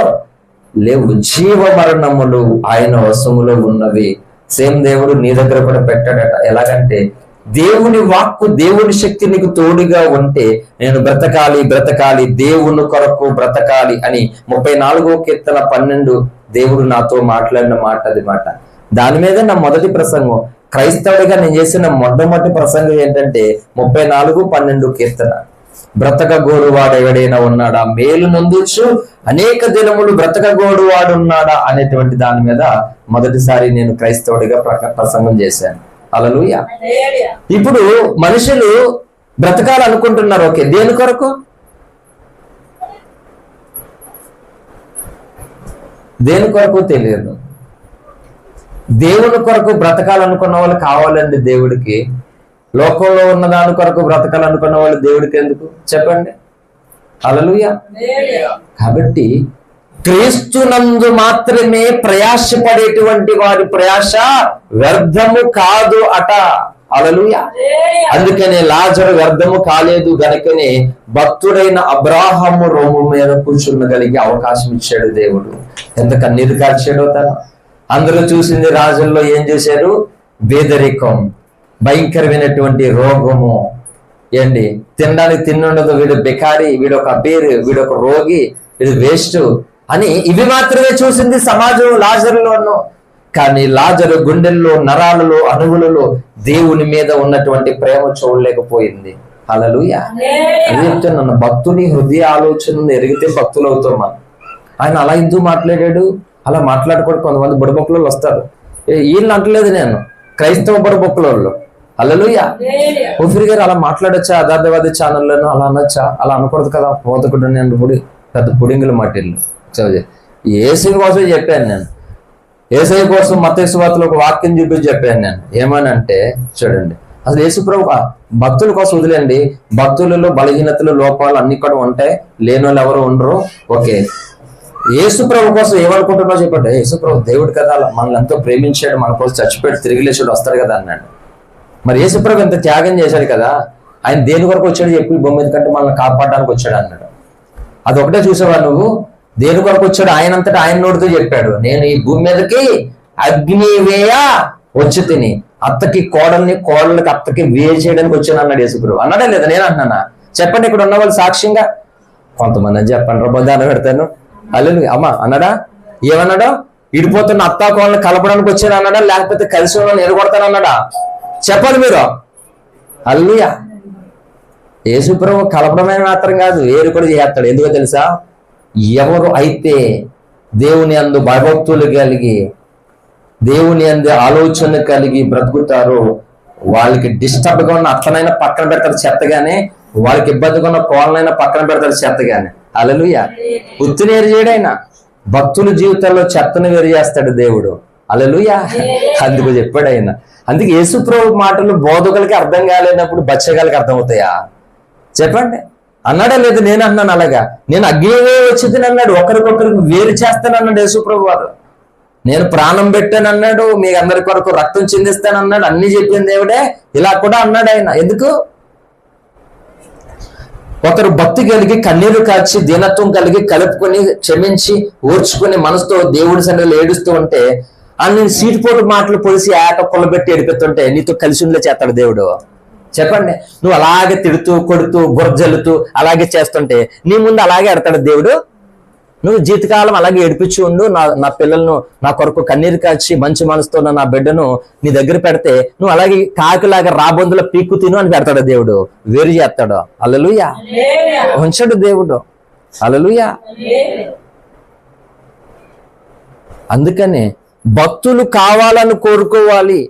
లేవు. జీవ మరణములు ఆయన వశములో ఉన్నవి. సేమ్ దేవుడు నీ దగ్గర కూడా పెట్టాడట. ఎలాగంటే దేవుని వాక్కు, దేవుని శక్తి నీకు తోడుగా ఉంటే నేను బ్రతకాలి బ్రతకాలి దేవుని కొరకు బ్రతకాలి అని 34వ కీర్తన 12 దేవుడు నాతో మాట్లాడిన మాట అది మాట. దాని మీద నా మొదటి ప్రసంగం, క్రైస్తవుడిగా నేను చేసిన మొట్టమొదటి ప్రసంగం ఏంటంటే 34:12 కీర్తన. బ్రతక గోరువాడు ఎవడైనా ఉన్నాడా, మేలు నొందుచు అనేక దినములు బ్రతక గోరువాడు ఉన్నాడా అనేటువంటి దాని మీద మొదటిసారి నేను క్రైస్తవుడిగా ప్రసంగం చేశాను. హల్లెలూయా. ఇప్పుడు మనుషులు బ్రతకాలనుకుంటున్నారు. ఓకే, దేని కొరకు? దేని కొరకు తెలియదు. దేవుని కొరకు బ్రతకాలనుకున్న వాళ్ళు కావాలండి దేవుడికి. లోకంలో ఉన్న దాని కొరకు బ్రతకాలనుకున్న వాళ్ళు దేవుడికి ఎందుకు చెప్పండి? హల్లెలూయా. కాబట్టి క్రీస్తునందు మాత్రమే ప్రయాసపడేటువంటి వారి ప్రయాస వ్యర్థము కాదు అట. హల్లెలూయా. అందుకనే లాజరు వ్యర్థము కాలేదు గనుకనే భక్తుడైన అబ్రాహాము రోము మీద కూర్చున్నగలిగే అవకాశం ఇచ్చాడు దేవుడు. ఎంత కన్నీరు కార్చాడో తను. అందరూ చూసింది రాజుల్లో ఏం చేశారు? పేదరికం, భయంకరమైనటువంటి రోగము, ఏంటి తినడానికి తిన్నుండదు, వీడు బెకారి, వీడొక అబీర్, వీడొక రోగి, వీడు వేస్ట్ అని ఇవి మాత్రమే చూసింది సమాజం లాజరులోను. కానీ లాజరు గుండెల్లో, నరాలలో, అణువులలో దేవుని మీద ఉన్నటువంటి ప్రేమ చూడలేకపోయింది. హల్లెలూయా. అది చెప్తున్నాను, భక్తుని హృదయ ఆలోచనను ఎరిగితే భక్తులు అవుతాం మనం. ఆయన అలా ఎందుకు మాట్లాడాడు? అలా మాట్లాడుకోవడం కొంతమంది బుడబొక్కలు వస్తారు. వీళ్ళని అంటలేదు నేను, క్రైస్తవ బుడబొక్కలు. హల్లెలూయా. ఓఫిర్ గారు అలా మాట్లాడొచ్చా? అదార్థవాది ఛానల్లోనూ అలా అనొచ్చా? అలా అనకూడదు కదా. పోతకుడు నేను పెద్ద పుడింగుల మాటిల్లు ఏసై కోసం చెప్పాను నేను. ఏసై కోసం మత్తయి సువార్తలో ఒక వాక్యం చూపించి చెప్పాను నేను. ఏమనంటే చూడండి, అసలు యేసుప్రభు భక్తుల కోసం వదిలేండి. భక్తులలో బలహీనతలు, లోపాలు అన్ని కూడా ఉంటాయి. లేని వాళ్ళు ఎవరు ఉండరు. ఓకే, యేసుప్రభు కోసం ఏమనుకుంటున్నావు చెప్పండి. యేసుప్రభు దేవుడు కదా, మనల్ని ఎంతో ప్రేమించాడు, మన కోసం చచ్చిపోయాడు, తిరిగి లేచాడు, వస్తాడు కదా అన్నాడు. మరి యేసుప్రభు ఎంత త్యాగం చేశాడు కదా. ఆయన దేని వరకు వచ్చాడు చెప్పి, భూమి మీద కంటే మనల్ని కాపాడడానికి వచ్చాడు అన్నాడు. అదొకటే చూసావా నువ్వు? దేని కొరకు వచ్చాడు? ఆయనంతటా ఆయన నోటితో చెప్పాడు, నేను ఈ భూమి మీదకి అగ్నివేయ వచ్చి తిని అత్తకి కోడలకి అత్తకి వేయ చేయడానికి వచ్చాను అన్నాడు యేసుప్రభు. అన్నాడా లేదా? నేను అంటున్నానా? చెప్పండి, ఇక్కడ ఉన్న వాళ్ళు సాక్ష్యంగా. కొంతమంది అని చెప్పండి, బంధాన్ని పెడతాను. హల్లెలూయా. అమ్మా అన్నాడా? ఏమన్నాడు? ఇడిపోతున్న అత్తా కోళ్ళని కలపడానికి వచ్చాను అన్నాడా? లేకపోతే కలిసి వాళ్ళని ఎరగొడతాను అన్నాడా? చెప్పండి మీరు. హల్లెలూయా. యేసుప్రభు కలపడమే మాత్రం కాదు, వేరు కూడా చేస్తాడు. ఎందుకో తెలుసా? ఎవరు అయితే దేవుని అందు భయభక్తులు కలిగి, దేవుని అందు ఆలోచన కలిగి బ్రతుకుతారో వాళ్ళకి డిస్టర్బ్ గా ఉన్న అట్లనైనా పక్కన పెడతారు చెత్తగానే, వాళ్ళకి ఇబ్బందిగా ఉన్న కోళ్ళనైనా పక్కన పెడతారు చెత్తగానే. హల్లెలూయా. ఉత్తినేరు చేయడైనా భక్తుల జీవితాల్లో చెత్తను వేరు చేస్తాడు దేవుడు. హల్లెలూయా. అందుకు చెప్పాడు ఆయన. అందుకే యేసుప్రభు మాటలు బోధకులకి అర్థం కాలేనప్పుడు బచ్చగాళ్ళకి అర్థమవుతాయా చెప్పండి? అన్నాడా లేదు? నేను అన్నాను అలాగా. నేను అగ్నివే వచ్చింది అన్నాడు, ఒకరికొకరికి వేరు చేస్తానన్నాడు యేసుప్రభు వారు. నేను ప్రాణం పెట్టానన్నాడు, మీ అందరి కొరకు రక్తం చిందిస్తానన్నాడు. అన్ని చెప్పింది దేవుడే. ఇలా కూడా అన్నాడు ఆయన. ఎందుకు? ఒకరు భక్తి కలిగి, కన్నీరు కాచి, దీనత్వం కలిగి, కలుపుకొని, క్షమించి, ఓర్చుకుని మనసుతో దేవుడి సన్నిధిలో ఏడుస్తూ ఉంటే, ఆయన సీటుపోటు మాటలు పొలిసి ఆట కొలబెట్టి ఎడిపిస్తుంటే నీతో కలిసి ఉండలే చేస్తాడు దేవుడు. చెప్పండి. నువ్వు అలాగే తిడుతూ, కొడుతూ, బుర్జల్లుతూ అలాగే చేస్తుంటే నీ ముందు అలాగే ఎడతాడు దేవుడు. నువ్వు జీవితకాలం అలాగే ఏడిపించి ఉండు, నా పిల్లలను నా కొరకు కన్నీరు కాచి మంచి మనసుతో నా బిడ్డను నీ దగ్గర పెడితే నువ్వు అలాగే కాకిలాగా రాబొందులో పీక్కు తిను అని పెడతాడు దేవుడు. వేరు చేస్తాడు. హల్లెలూయా. ఉంచాడు దేవుడు. హల్లెలూయా. అందుకనే భక్తులు కావాలని కోరుకోవాలి.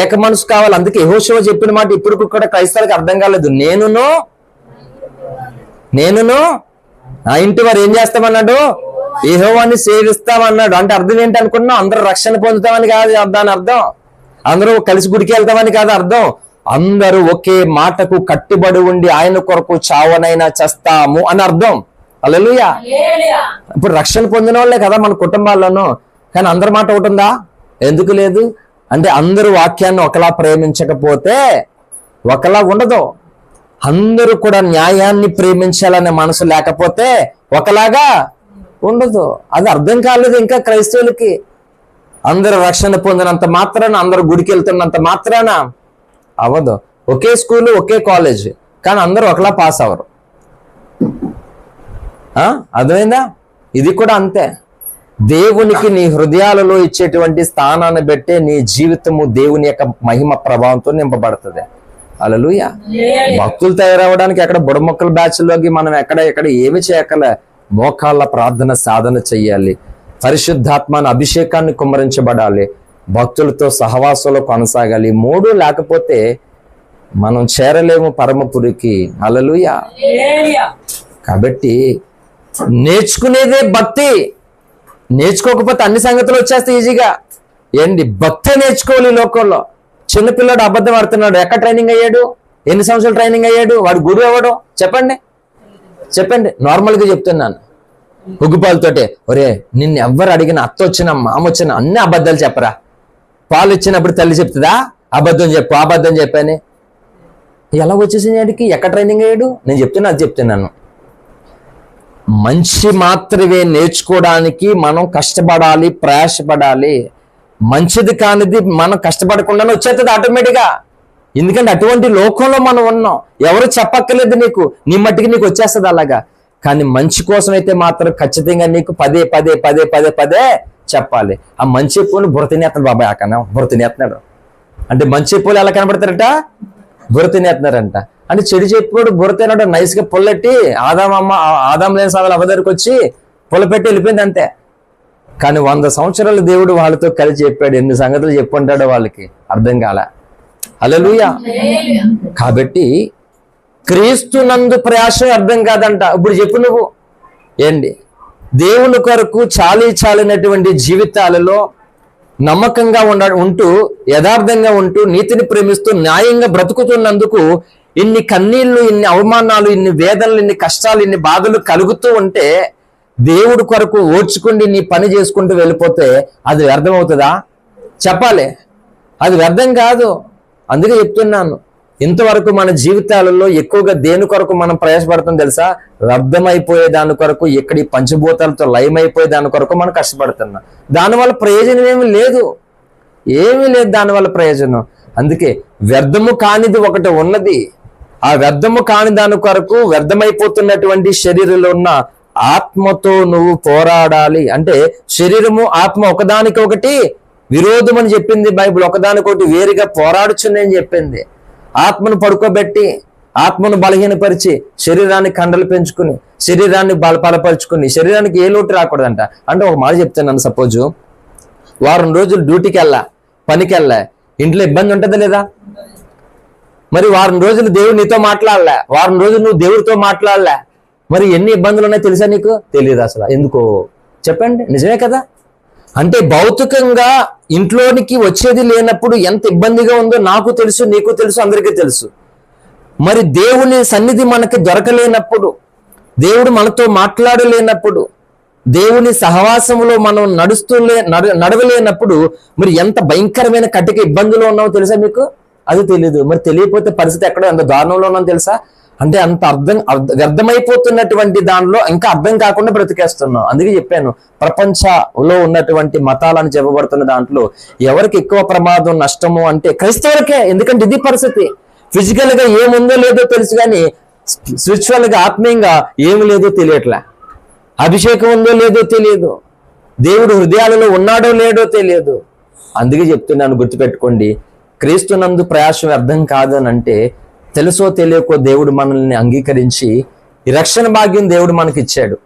ఏక మనసు కావాలి. అందుకే యెహోషువ చెప్పిన మాట ఇప్పుడు కూడా క్రైస్తవులకు అర్థం కాలేదు. నేనును ఆ ఇంటి వారు ఏం చేస్తామన్నాడు, యెహోవాని సేవిస్తామన్నాడు. అంటే అర్థం ఏంటి అనుకున్నాం? అందరూ రక్షణ పొందుతామని కాదు దాని అర్థం, అందరూ కలిసి గుడికి వెళ్తామని కాదు అర్థం. అందరూ ఒకే మాటకు కట్టుబడి ఉండి ఆయన కొరకు చావనైనా చేస్తాము అని అర్థం. హల్లెలూయా. ఇప్పుడు రక్షణ పొందిన వాళ్ళే కదా మన కుటుంబాల్లోనూ, కానీ అందరి మాట ఒకటి ఉందా? ఎందుకు లేదు అంటే అందరూ వాక్యాన్ని ఒకలా ప్రేమించకపోతే ఒకలా ఉండదు. అందరూ కూడా న్యాయాన్ని ప్రేమించాలనే మనసు లేకపోతే ఒకలాగా ఉండదు. అది అర్థం కాలేదు ఇంకా క్రైస్తవులకి. అందరూ రక్షణ పొందినంత మాత్రాన, అందరూ గుడికి వెళ్తున్నంత మాత్రాన అవ్వదు. ఒకే స్కూలు ఒకే కాలేజ్ కానీ అందరూ ఒకలా పాస్ అవ్వరు. అర్థమైందా? ఇది కూడా అంతే. దేవునికి నీ హృదయాలలో ఇచ్చేటువంటి స్థానాన్ని బట్టే నీ జీవితము దేవుని యొక్క మహిమ ప్రభావంతో నింపబడుతుంది. హల్లెలూయా. భక్తులు తయారవడానికి ఎక్కడ బుడమొక్కల బ్యాచ్ లోకి మనం ఎక్కడ ఏమి చేయకలే. మోకాళ్ళ ప్రార్థన సాధన చెయ్యాలి, పరిశుద్ధాత్మని అభిషేకాన్ని కుమ్మరించబడాలి, భక్తులతో సహవాసంలో కొనసాగాలి. 3 లేకపోతే మనం చేరలేము పరమపురికి. హల్లెలూయా. కాబట్టి నేర్చుకునేదే భక్తి. నేర్చుకోకపోతే అన్ని సంగతులు వచ్చేస్తాయి ఈజీగా. ఏంటి భక్తి నేర్చుకోవాలి. లోకంలో చిన్నపిల్లాడు అబద్ధం ఆడుతున్నాడు, ఎక్కడ ట్రైనింగ్ అయ్యాడు? ఎన్ని సంవత్సరాలు ట్రైనింగ్ అయ్యాడు? వాడు గురువు ఎవడు చెప్పండి? నార్మల్గా చెప్తున్నాను. ఉగ్గుపాలతోటే, ఒరే నిన్ను ఎవ్వరు అడిగిన అత్త వచ్చిన మామ వచ్చిన అన్ని అబద్ధాలు చెప్పరా. పాలు ఇచ్చినప్పుడు తల్లి చెప్తుందా అబద్ధం చెప్పని? ఎలా వచ్చేసింది వాడికి? ఎక్కడ ట్రైనింగ్ అయ్యాడు? నేను అది చెప్తున్నాను. మంచి మాత్రమే నేర్చుకోవడానికి మనం కష్టపడాలి, ప్రయాసపడాలి. మంచిది కానిది మనం కష్టపడకుండానే వచ్చేస్తుంది ఆటోమేటిక్గా. ఎందుకంటే అటువంటి లోకంలో మనం ఉన్నాం. ఎవరు చెప్పక్కర్లేదు, నీకు నీ మట్టికి నీకు వచ్చేస్తుంది అలాగా. కానీ మంచి కోసం అయితే మాత్రం ఖచ్చితంగా నీకు పదే పదే పదే పదే పదే చెప్పాలి. ఆ మంచి పూలు బుర్ర తినేస్తున్నాడు బాబాయ్, అక్కడ బుర్ర తినేస్తున్నాడు అంటే మంచి పూలు ఎలా కనబడతారట? బుర్ర తినేస్తున్నారంట. అంటే చెడు చెప్పుడు బుర్ర తినడు నైస్ గా పుల్లెట్టి ఆదాం లేని సాదాలు అవదరికి వచ్చి పుల్లపెట్టి వెళ్ళిపోయింది అంతే. కానీ 100 సంవత్సరాలు దేవుడు వాళ్ళతో కలిసి చెప్పాడు. ఎన్ని సంగతులు చెప్పుంటాడో వాళ్ళకి అర్థం కాల. హల్లెలూయా. కాబట్టి క్రీస్తునందు ప్రయాసం అర్థం కాదంట. ఇప్పుడు చెప్పు నువ్వు ఏంటి? దేవుని కొరకు చాలినటువంటి జీవితాలలో నమ్మకంగా ఉంటూ, యథార్థంగా ఉంటూ, నీతిని ప్రేమిస్తూ, న్యాయంగా బ్రతుకుతున్నందుకు ఇన్ని కన్నీళ్లు, ఇన్ని అవమానాలు, ఇన్ని వేదనలు, ఇన్ని కష్టాలు, ఇన్ని బాధలు కలుగుతూ ఉంటే దేవుడి కొరకు ఓర్చుకుండి నీ పని చేసుకుంటూ వెళ్ళిపోతే అది వ్యర్థం అవుతుందా? చెప్పాలి, అది వ్యర్థం కాదు. అందుకే చెప్తున్నాను, ఇంతవరకు మన జీవితాలలో ఎక్కువగా దేని కొరకు మనం ప్రయాసపడతాం తెలుసా? వ్యర్థమైపోయే దాని కొరకు, ఇక్కడి పంచభూతాలతో లయమైపోయే దాని కొరకు మనం కష్టపడుతున్నాం. దానివల్ల ప్రయోజనం ఏమీ లేదు దానివల్ల ప్రయోజనం. అందుకే వ్యర్థము కానిది ఒకటి ఉన్నది. ఆ వ్యర్థము కాని దాని కొరకు వ్యర్థమైపోతున్నటువంటి శరీరంలో ఉన్న ఆత్మతో నువ్వు పోరాడాలి. అంటే శరీరము ఆత్మ ఒకదానికొకటి విరోధం అని చెప్పింది బైబిల్. ఒకదానికొకటి వేరుగా పోరాడుచుందని చెప్పింది. ఆత్మను పడుకోబెట్టి, ఆత్మను బలహీనపరిచి, శరీరాన్ని కండలు పెంచుకుని, శరీరాన్ని బలపరచుకుని, శరీరానికి ఏ లోటు రాకూడదంట. అంటే ఒక మాట చెప్తున్నాను, సపోజు వారం రోజులు డ్యూటీకి పనికి ఇంట్లో ఇబ్బంది ఉంటుందా లేదా? మరి వారం రోజులు దేవుడు నీతో మాట్లాడలే, వారం రోజులు నువ్వు దేవుడితో మాట్లాడలే, మరి ఎన్ని ఇబ్బందులు ఉన్నాయో తెలుసా నీకు? తెలియదు అసలు. ఎందుకో చెప్పండి, నిజమే కదా. అంటే భౌతికంగా ఇంట్లోనికి వచ్చేది లేనప్పుడు ఎంత ఇబ్బందిగా ఉందో నాకు తెలుసు, నీకు తెలుసు, అందరికీ తెలుసు. మరి దేవుని సన్నిధి మనకి దొరకలేనప్పుడు, దేవుడు మనతో మాట్లాడలేనప్పుడు, దేవుని సహవాసంలో మనం నడవలేనప్పుడు మరి ఎంత భయంకరమైన కటిక ఇబ్బందులు ఉన్నావో తెలుసా మీకు? అది తెలియదు. మరి తెలియకపోతే పరిస్థితి ఎక్కడో ఎంత దారుణంలో ఉన్నాం తెలుసా? అంటే అంత వ్యర్థమైపోతున్నటువంటి దానిలో ఇంకా అర్థం కాకుండా బ్రతికేస్తున్నాం. అందుకే చెప్పాను, ప్రపంచంలో ఉన్నటువంటి మతాలను చెప్పబడుతున్న దాంట్లో ఎవరికి ఎక్కువ ప్రమాదం, నష్టము అంటే క్రైస్తవులకే. ఎందుకంటే ఇది పరిస్థితి. ఫిజికల్ గా ఏముందో లేదో తెలుసు, కానీ స్పిరిచువల్ గా ఆత్మీయంగా ఏమి లేదో తెలియట్లే. అభిషేకం ఉందో లేదో తెలియదు, దేవుడు హృదయాలలో ఉన్నాడో లేడో తెలియదు. అందుకే చెప్తున్నాను, గుర్తుపెట్టుకోండి, క్రీస్తునందు ప్రయాసం అర్థం కాదని అంటే తెలుసో తెలియకో దేవుడు మనల్ని అంగీకరించి ఈ రక్షణ భాగ్యం దేవుడు మనకి ఇచ్చాడు.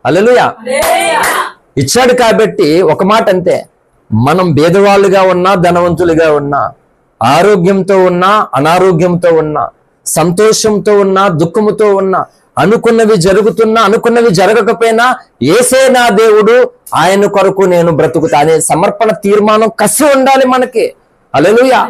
హల్లెలూయా. ఇచ్చాడు కాబట్టి ఒక మాట అంతే, మనం భేదవాళ్ళుగా ఉన్నా, ధనవంతులుగా ఉన్నా, ఆరోగ్యంతో ఉన్నా, అనారోగ్యంతో ఉన్నా, సంతోషంతో ఉన్నా, దుఃఖముతో ఉన్నా, అనుకున్నవి జరుగుతున్నా, అనుకున్నవి జరగకపోయినా యేసే నా దేవుడు, ఆయన కొరకు నేను బ్రతుకుతా అనే సమర్పణ తీర్మానం కసి ఉండాలి మనకి. హల్లెలూయా.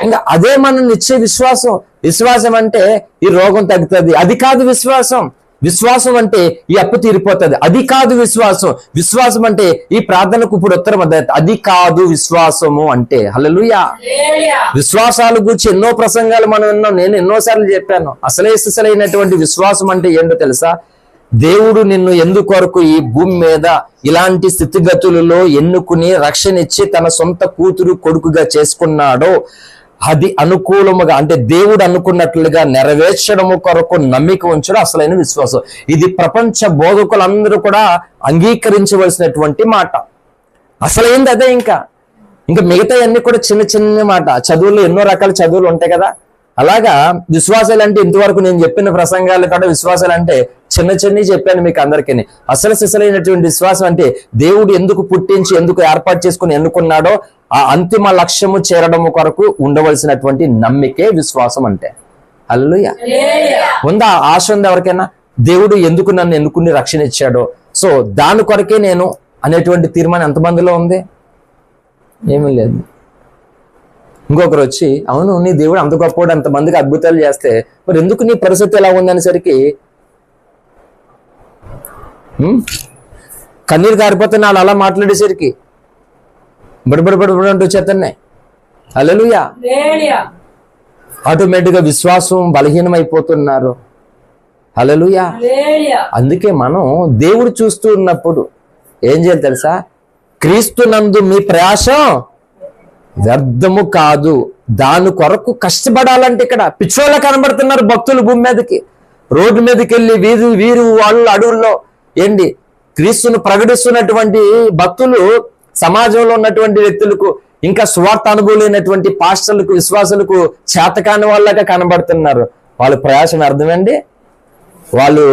ఇంకా అదే మనం ఇచ్చే విశ్వాసం. విశ్వాసం అంటే ఈ రోగం తగ్గుతుంది, అది కాదు విశ్వాసం. విశ్వాసం అంటే ఈ అప్పు తీరిపోతుంది, అది కాదు విశ్వాసం. విశ్వాసం అంటే ఈ ప్రార్థనకు ఇప్పుడు ఉత్తరం అది కాదు విశ్వాసము అంటే. హల్లెలూయా. విశ్వాసాల గురించి ఎన్నో ప్రసంగాలు మనం విన్నాం, నేను ఎన్నోసార్లు చెప్పాను. అసలైనటువంటి విశ్వాసం అంటే ఏంటో తెలుసా? దేవుడు నిన్ను ఎందుకొరకు ఈ భూమి మీద ఇలాంటి స్థితిగతులలో ఎన్నుకుని రక్షణ ఇచ్చి తన సొంత కూతురు కొడుకుగా చేసుకున్నాడో అది అనుకూలముగా, అంటే దేవుడు అనుకున్నట్లుగా నెరవేర్చడము కొరకు నమ్మిక ఉంచడం అసలైన విశ్వాసం. ఇది ప్రపంచ బోధకులందరూ కూడా అంగీకరించవలసినటువంటి మాట. అసలైంది అదే. ఇంకా మిగతా అన్ని కూడా చిన్న చిన్న మాట. చదువుల్లో ఎన్నో రకాల చదువులు ఉంటాయి కదా, అలాగా విశ్వాసాలు అంటే ఇంతవరకు నేను చెప్పిన ప్రసంగాలు కూడా విశ్వాసాలు అంటే చిన్న చిన్నవి చెప్పాను మీకు అందరికీ. అసలైనటువంటి విశ్వాసం అంటే దేవుడు ఎందుకు పుట్టించి, ఎందుకు ఏర్పాటు చేసుకుని ఎన్నుకున్నాడో ఆ అంతిమ లక్ష్యము చేరడము కొరకు ఉండవలసినటువంటి నమ్మికే విశ్వాసం అంటే. హల్లెలూయా. ఉందా ఆశ? ఉంది ఎవరికైనా? దేవుడు ఎందుకు నన్ను ఎన్నుకుని రక్షణ ఇచ్చాడో, సో దాని కొరకే నేను అనేటువంటి తీర్మానం ఎంతమందిలో ఉంది? ఏమీ లేదు. ఇంకొకరు వచ్చి, అవును నీ దేవుడు అంత గొప్పవాడు, అంతమందికి అద్భుతాలు చేస్తే మరి ఎందుకు నీ పరిస్థితి ఎలా ఉందనేసరికి కన్నీరు కారిపోతున్నా వాళ్ళు అలా మాట్లాడేసరికి బడబడబడబడి అంటూ చేతన్నాయి. హల్లెలూయా. ఆటోమేటిక్ గా విశ్వాసం బలహీనమైపోతున్నారు. హల్లెలూయా. అందుకే మనం దేవుడు చూస్తూ ఉన్నప్పుడు ఏం చేయాలి తెలుసా? క్రీస్తునందు మీ ప్రయాసం వ్యర్థము కాదు, దాని కొరకు కష్టపడాలంటే. ఇక్కడ పిచ్చోళ్ళ కనబడుతున్నారు భక్తులు భూమి మీదకి, రోడ్డు మీదకి వెళ్ళి వీరు వాళ్ళు అడవుల్లో ఏంటి క్రీస్తును ప్రకటిస్తున్నటువంటి భక్తులు సమాజంలో ఉన్నటువంటి వ్యక్తులకు, ఇంకా స్వార్థ అనుభవమైనటువంటి పాస్టర్లకు, విశ్వాసులకు చేతకాని వాళ్ళగా కనబడుతున్నారు. వాళ్ళ ప్రయాసం అర్థమండి. వాళ్ళు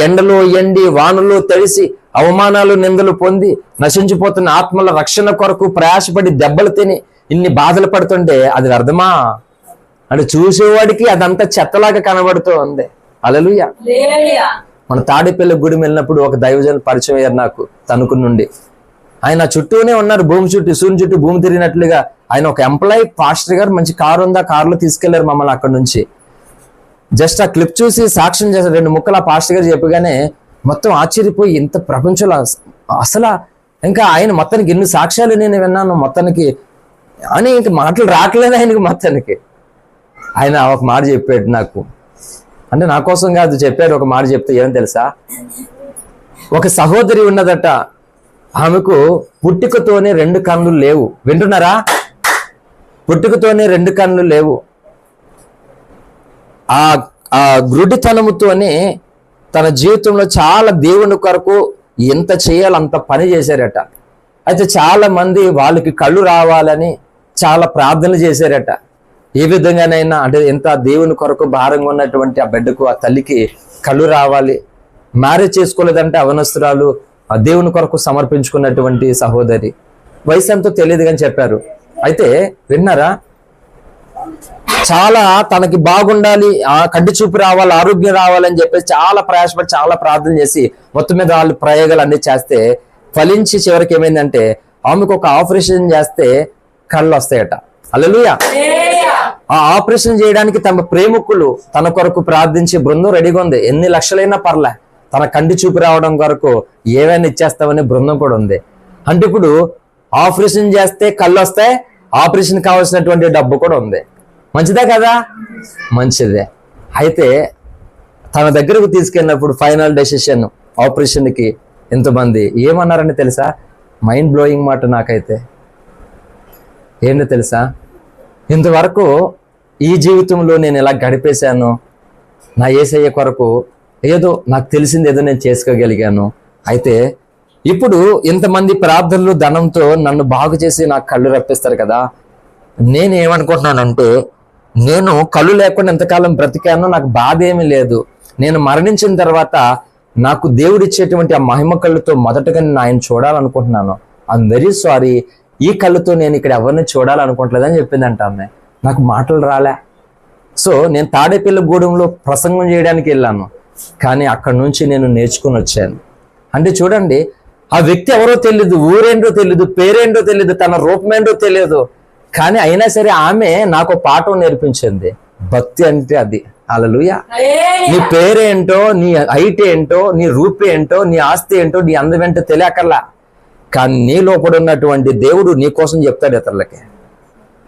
ఎండలో ఎండి వానలో తడిసి అవమానాలు నిందలు పొంది నశించిపోతున్న ఆత్మల రక్షణ కొరకు ప్రయాసపడి దెబ్బలు తిని ఇన్ని బాధలు పడుతుంటే అది వ్యర్థమా అంటే చూసేవాడికి అదంతా చెత్తలాగా కనబడుతూ ఉంది. హల్లెలూయా. మన తాడేపల్లి గుడి వెళ్ళినప్పుడు ఒక దైవజనులు పరిచయం అయ్యారు నాకు తణుకు నుండి. ఆయన చుట్టూనే ఉన్నారు, భూమి చుట్టూ సూర్యుని చుట్టూ భూమి తిరిగినట్లుగా. ఆయన ఒక ఎంప్లాయీ, పాస్టర్ గారు మంచి కారు ఉంది, ఆ కారులో తీసుకెళ్లారు మమ్మల్ని అక్కడ నుంచి. జస్ట్ ఆ క్లిప్ చూసి సాక్ష్యం చేశారు, 2 ముక్కలు ఆ పాస్టర్ గారు చెప్పగానే మొత్తం ఆశ్చర్యపోయి, ఇంత ప్రపంచంలో అసలు ఇంకా ఆయన మొత్తానికి ఎన్ని సాక్ష్యాలు నేను విన్నాను మొత్తానికి అని ఇంక మాటలు రావట్లేదు ఆయనకి. మొత్తానికి ఆయన ఒక మాట చెప్పాడు నాకు, అంటే నా కోసం కాదు చెప్పాడు. ఒక మాట చెప్తే ఏమని తెలుసా? ఒక సహోదరి ఉన్నదట, ఆమెకు పుట్టుకతోనే 2 కన్నులు లేవు. వింటున్నారా? పుట్టుకతోనే 2 కన్నులు లేవు. ఆ గురుడితనముతోనే తన జీవితంలో చాలా దేవుని కొరకు ఎంత చేయాలో అంత పని చేశారట. అయితే చాలా మంది వాళ్ళకి కళ్ళు రావాలని చాలా ప్రార్థనలు చేశారట. ఏ విధంగానైనా అంటే ఎంత దేవుని కొరకు భారంగా ఉన్నటువంటి ఆ బిడ్డకు, ఆ తల్లికి కళ్ళు రావాలి. మ్యారేజ్ చేసుకోలేదంటే అవనస్తురాలు, ఆ దేవుని కొరకు సమర్పించుకున్నటువంటి సహోదరి. వయసు ఎంతో తెలియదు కానీ చెప్పారు. అయితే విన్నారా? చాలా తనకి బాగుండాలి, ఆ కంటి చూపు రావాలి, ఆరోగ్యం రావాలని చెప్పేసి చాలా ప్రయాసపడి చాలా ప్రార్థన చేసి మొత్తం మీద వాళ్ళు ప్రయోగాలు అన్ని చేస్తే ఫలించి చివరికి ఏమైందంటే ఆమెకు ఒక ఆపరేషన్ చేస్తే కళ్ళు వస్తాయట. హల్లెలూయా. ఆ ఆపరేషన్ చేయడానికి తమ ప్రేమికులు తన కొరకు ప్రార్థించే బృందం రెడీగా ఉంది. ఎన్ని లక్షలైనా పర్లే, తన కంటి చూపు రావడం కొరకు ఏమైనా ఇచ్చేస్తామని బృందం కూడా ఉంది. అంటే ఇప్పుడు ఆపరేషన్ చేస్తే కళ్ళు వస్తాయి, ఆపరేషన్ కావాల్సినటువంటి డబ్బు కూడా ఉంది. మంచిదే కదా? మంచిదే. అయితే తన దగ్గరకు తీసుకెళ్ళినప్పుడు ఫైనల్ డెసిషన్ ఆపరేషన్కి ఎంతమంది ఏమన్నారని తెలుసా? మైండ్ బ్లోయింగ్ మాట నాకైతే. ఏంటో తెలుసా? ఇంతవరకు ఈ జీవితంలో నేను ఎలా గడిపేశాను, నా యేసయ్య కొరకు ఏదో నాకు తెలిసింది ఏదో నేను చేసుకోగలిగాను. అయితే ఇప్పుడు ఇంతమంది ప్రార్థనలు ధనంతో నన్ను బాగు చేసి నాకు కళ్ళు రప్పిస్తారు కదా, నేను ఏమనుకుంటున్నానంటే నేను కళ్ళు లేకుండా ఎంతకాలం బ్రతికానో నాకు బాధ ఏమీ లేదు. నేను మరణించిన తర్వాత నాకు దేవుడిచ్చేటువంటి ఆ మహిమ కళ్ళుతో మొదటగా నేను ఆయన చూడాలనుకుంటున్నాను. ఐఎమ్ వెరీ సారీ, ఈ కళ్ళుతో నేను ఇక్కడ ఎవరిని చూడాలనుకోవట్లేదని చెప్పిందంట ఆమె. నాకు మాటలు రాలే. సో నేను తాడేపల్లిగూడెంలో ప్రసంగం చేయడానికి వెళ్ళాను, కానీ అక్కడ నుంచి నేను నేర్చుకుని వచ్చాను. అంటే చూడండి, ఆ వ్యక్తి ఎవరో తెలియదు, ఊరేంటో తెలియదు, పేరేంటో తెలియదు, తన రూపమేంటో తెలియదు, కానీ అయినా సరే ఆమె నాకు పాఠం నేర్పించింది. భక్తి అంటే అది. హల్లెలూయా. నీ పేరేంటో, నీ హైట్ ఏంటో, నీ రూపేంటో, నీ ఆస్తి ఏంటో, నీ అందం ఏంటో తెలియకల్లా, కానీ నీ లోపల ఉన్నటువంటి దేవుడు నీ కోసం చెప్తాడు ఇతరులకి.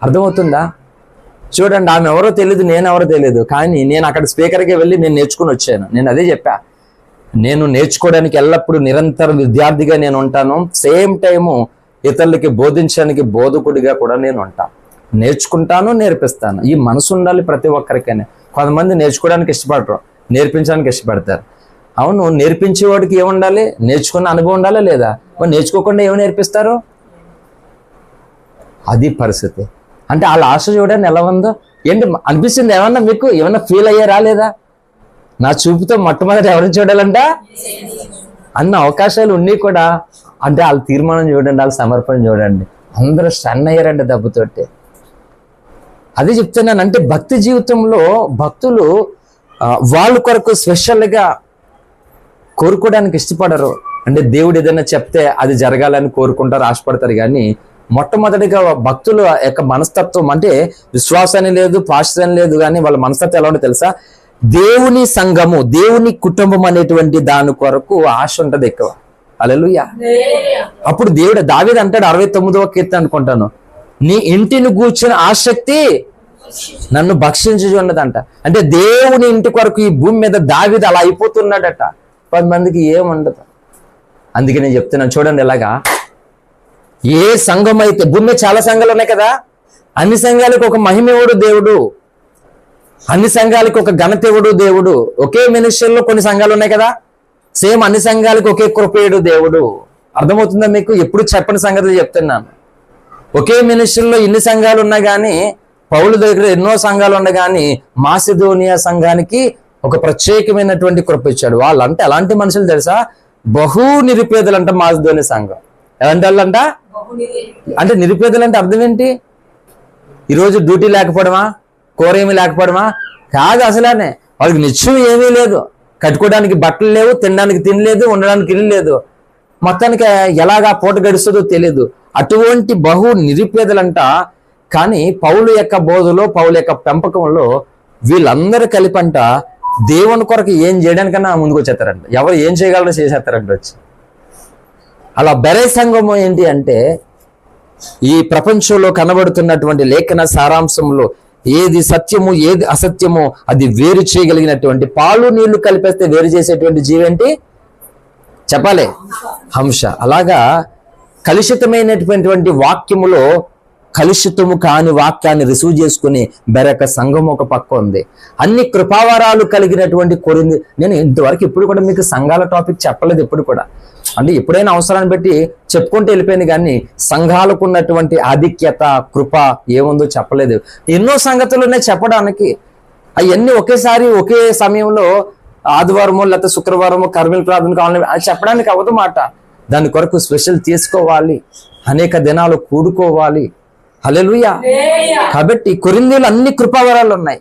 అర్థమవుతుందా? చూడండి, ఆమె ఎవరో తెలియదు, నేను ఎవరో తెలియదు, కానీ నేను అక్కడ స్పీకర్కి వెళ్ళి నేను నేర్చుకుని వచ్చాను. నేను అదే చెప్పా, నేను నేర్చుకోవడానికి ఎల్లప్పుడూ నిరంతర విద్యార్థిగా నేను ఉంటాను. సేమ్ టైము ఇతరులకి బోధించడానికి బోధకుడిగా కూడా నేను ఉంటాను. నేర్చుకుంటాను, నేర్పిస్తాను. ఈ మనసు ఉండాలి ప్రతి ఒక్కరికైనా. కొంతమంది నేర్చుకోవడానికి ఇష్టపడరు, నేర్పించడానికి ఇష్టపడతారు. అవును, నేర్పించేవాడికి ఏముండాలి? నేర్చుకున్న అనుభవం ఉండాలా లేదా? మరి నేర్చుకోకుండా ఏమి నేర్పిస్తారు? అది పరిస్థితి. అంటే వాళ్ళ ఆశ చూడండి ఎలా ఉందో. ఏంటి అనిపిస్తుంది? ఏమన్నా మీకు ఏమన్నా ఫీల్ అయ్యారా లేదా? నా చూపుతో మొట్టమొదటి ఎవరిని చూడాలంట అన్న అవకాశాలు ఉన్నాయి కూడా. అంటే వాళ్ళ తీర్మానం చూడండి, వాళ్ళ సమర్పణ చూడండి. అందరూ స్టన్ అయ్యారంటే దెబ్బతోటి. అదే చెప్తున్నాను. అంటే భక్తి జీవితంలో భక్తులు వాళ్ళ కొరకు స్పెషల్గా కోరుకోవడానికి ఇష్టపడరు. అంటే దేవుడు ఏదైనా చెప్తే అది జరగాలని కోరుకుంటారు, ఆశపడతారు. కానీ మొట్టమొదటిగా భక్తుల యొక్క మనస్తత్వం అంటే విశ్వాసాన్ని లేదు, పాశ్చాన్ని లేదు, కానీ వాళ్ళ మనస్తత్వం ఎలా ఉంటుందో తెలుసా? దేవుని సంఘము, దేవుని కుటుంబం అనేటువంటి దాని కొరకు ఆశ ఉంటది ఎక్కువ. హల్లెలూయా. అప్పుడు దేవుడు దావీదు అంటాడు 69వ కీర్తన అనుకుంటాను, నీ ఇంటిని కూర్చుని ఆసక్తి నన్ను భక్షించున్నదంట. అంటే దేవుని ఇంటి కొరకు ఈ భూమి మీద దావీదు అలా అయిపోతున్నాడట. 10 మందికి ఏముండదు. అందుకే నేను చెప్తున్నాను చూడండి, ఎలాగా ఏ సంఘం అయితే, భూమి మీద చాలా సంఘాలు ఉన్నాయి కదా, అన్ని సంఘాలకు ఒక మహిమేవుడు దేవుడు, అన్ని సంఘాలకు ఒక ఘనతేవుడు దేవుడు. ఒకే మినిస్ట్రీలో కొన్ని సంఘాలు ఉన్నాయి కదా, సేమ్ అన్ని సంఘాలకు ఒకే కృపేయుడు దేవుడు. అర్థమవుతుందా మీకు? ఎప్పుడు చెప్పని సంగతులు చెప్తున్నాను. ఒకే మినిస్ట్రీలో ఇన్ని సంఘాలు ఉన్నా కానీ, పౌలు దగ్గర ఎన్నో సంఘాలు ఉన్నా కానీ, మాసిదోనియా సంఘానికి ఒక ప్రత్యేకమైనటువంటి కృప ఇచ్చాడు. వాళ్ళంటే ఎలాంటి మనుషులు తెలుసా? బహు నిరుపేదలంట మాసిదోనియా సంఘం. ఎలాంటి వాళ్ళంట? అంటే నిరుపేదలు అంటే అర్థం ఏంటి? ఈరోజు డ్యూటీ లేకపోవడమా, కూర ఏమీ లేకపోవడమా? కాదు. అసలానే వాళ్ళకి నిత్యం ఏమీ లేదు, కట్టుకోవడానికి బట్టలు లేవు, తినడానికి తినలేదు, ఉండడానికి ఇల్లు లేదు, మొత్తానికి ఎలాగా పూట గడుస్తుందో తెలియదు. అటువంటి బహు నిరుపేదలంట. కానీ పౌలు యొక్క బోధలో, పౌలు యొక్క పెంపకంలో వీళ్ళందరూ కలిపంట దేవుని కొరకు ఏం చేయడానికన్నా ముందుకు వచ్చేస్తారంట. ఎవరు ఏం చేయగలరో చేసేస్తారంట వచ్చి. అలా బెరే సంఘము ఏంటి అంటే, ఈ ప్రపంచంలో కనబడుతున్నటువంటి లేఖన సారాంశంలో ఏది సత్యము ఏది అసత్యము అది వేరు చేయగలిగినటువంటి, పాలు నీళ్లు కలిపేస్తే వేరు చేసేటువంటి జీవేంటి చెప్పాలి? హంస. అలాగా కలుషితమైనటువంటి వాక్యములో కలుషితము కాని వాక్యాన్ని రిసీవ్ చేసుకుని బెరక సంఘం ఒక పక్క ఉంది. అన్ని కృపావరాలు కలిగినటువంటి కొరింది. నేను ఇంతవరకు ఎప్పుడు కూడా మీకు సంఘాల టాపిక్ చెప్పలేదు ఎప్పుడు కూడా. అంటే ఎప్పుడైనా అవసరాన్ని బట్టి చెప్పుకుంటూ వెళ్ళిపోయింది, కానీ సంఘాలకు ఉన్నటువంటి ఆధిక్యత, కృప ఏముందో చెప్పలేదు. ఎన్నో సంగతులునే చెప్పడానికి. అవన్నీ ఒకేసారి ఒకే సమయంలో ఆదివారము లేకపోతే శుక్రవారము కర్మల ప్రార్థన కావాలని అది చెప్పడానికి అవ్వదు మాట. దాని కొరకు స్పెషల్ తీసుకోవాలి, అనేక దినాలు కూడుకోవాలి. హల్లెలూయా. కాబట్టి కొరింథీయులు అన్ని కృపావరాలు ఉన్నాయి.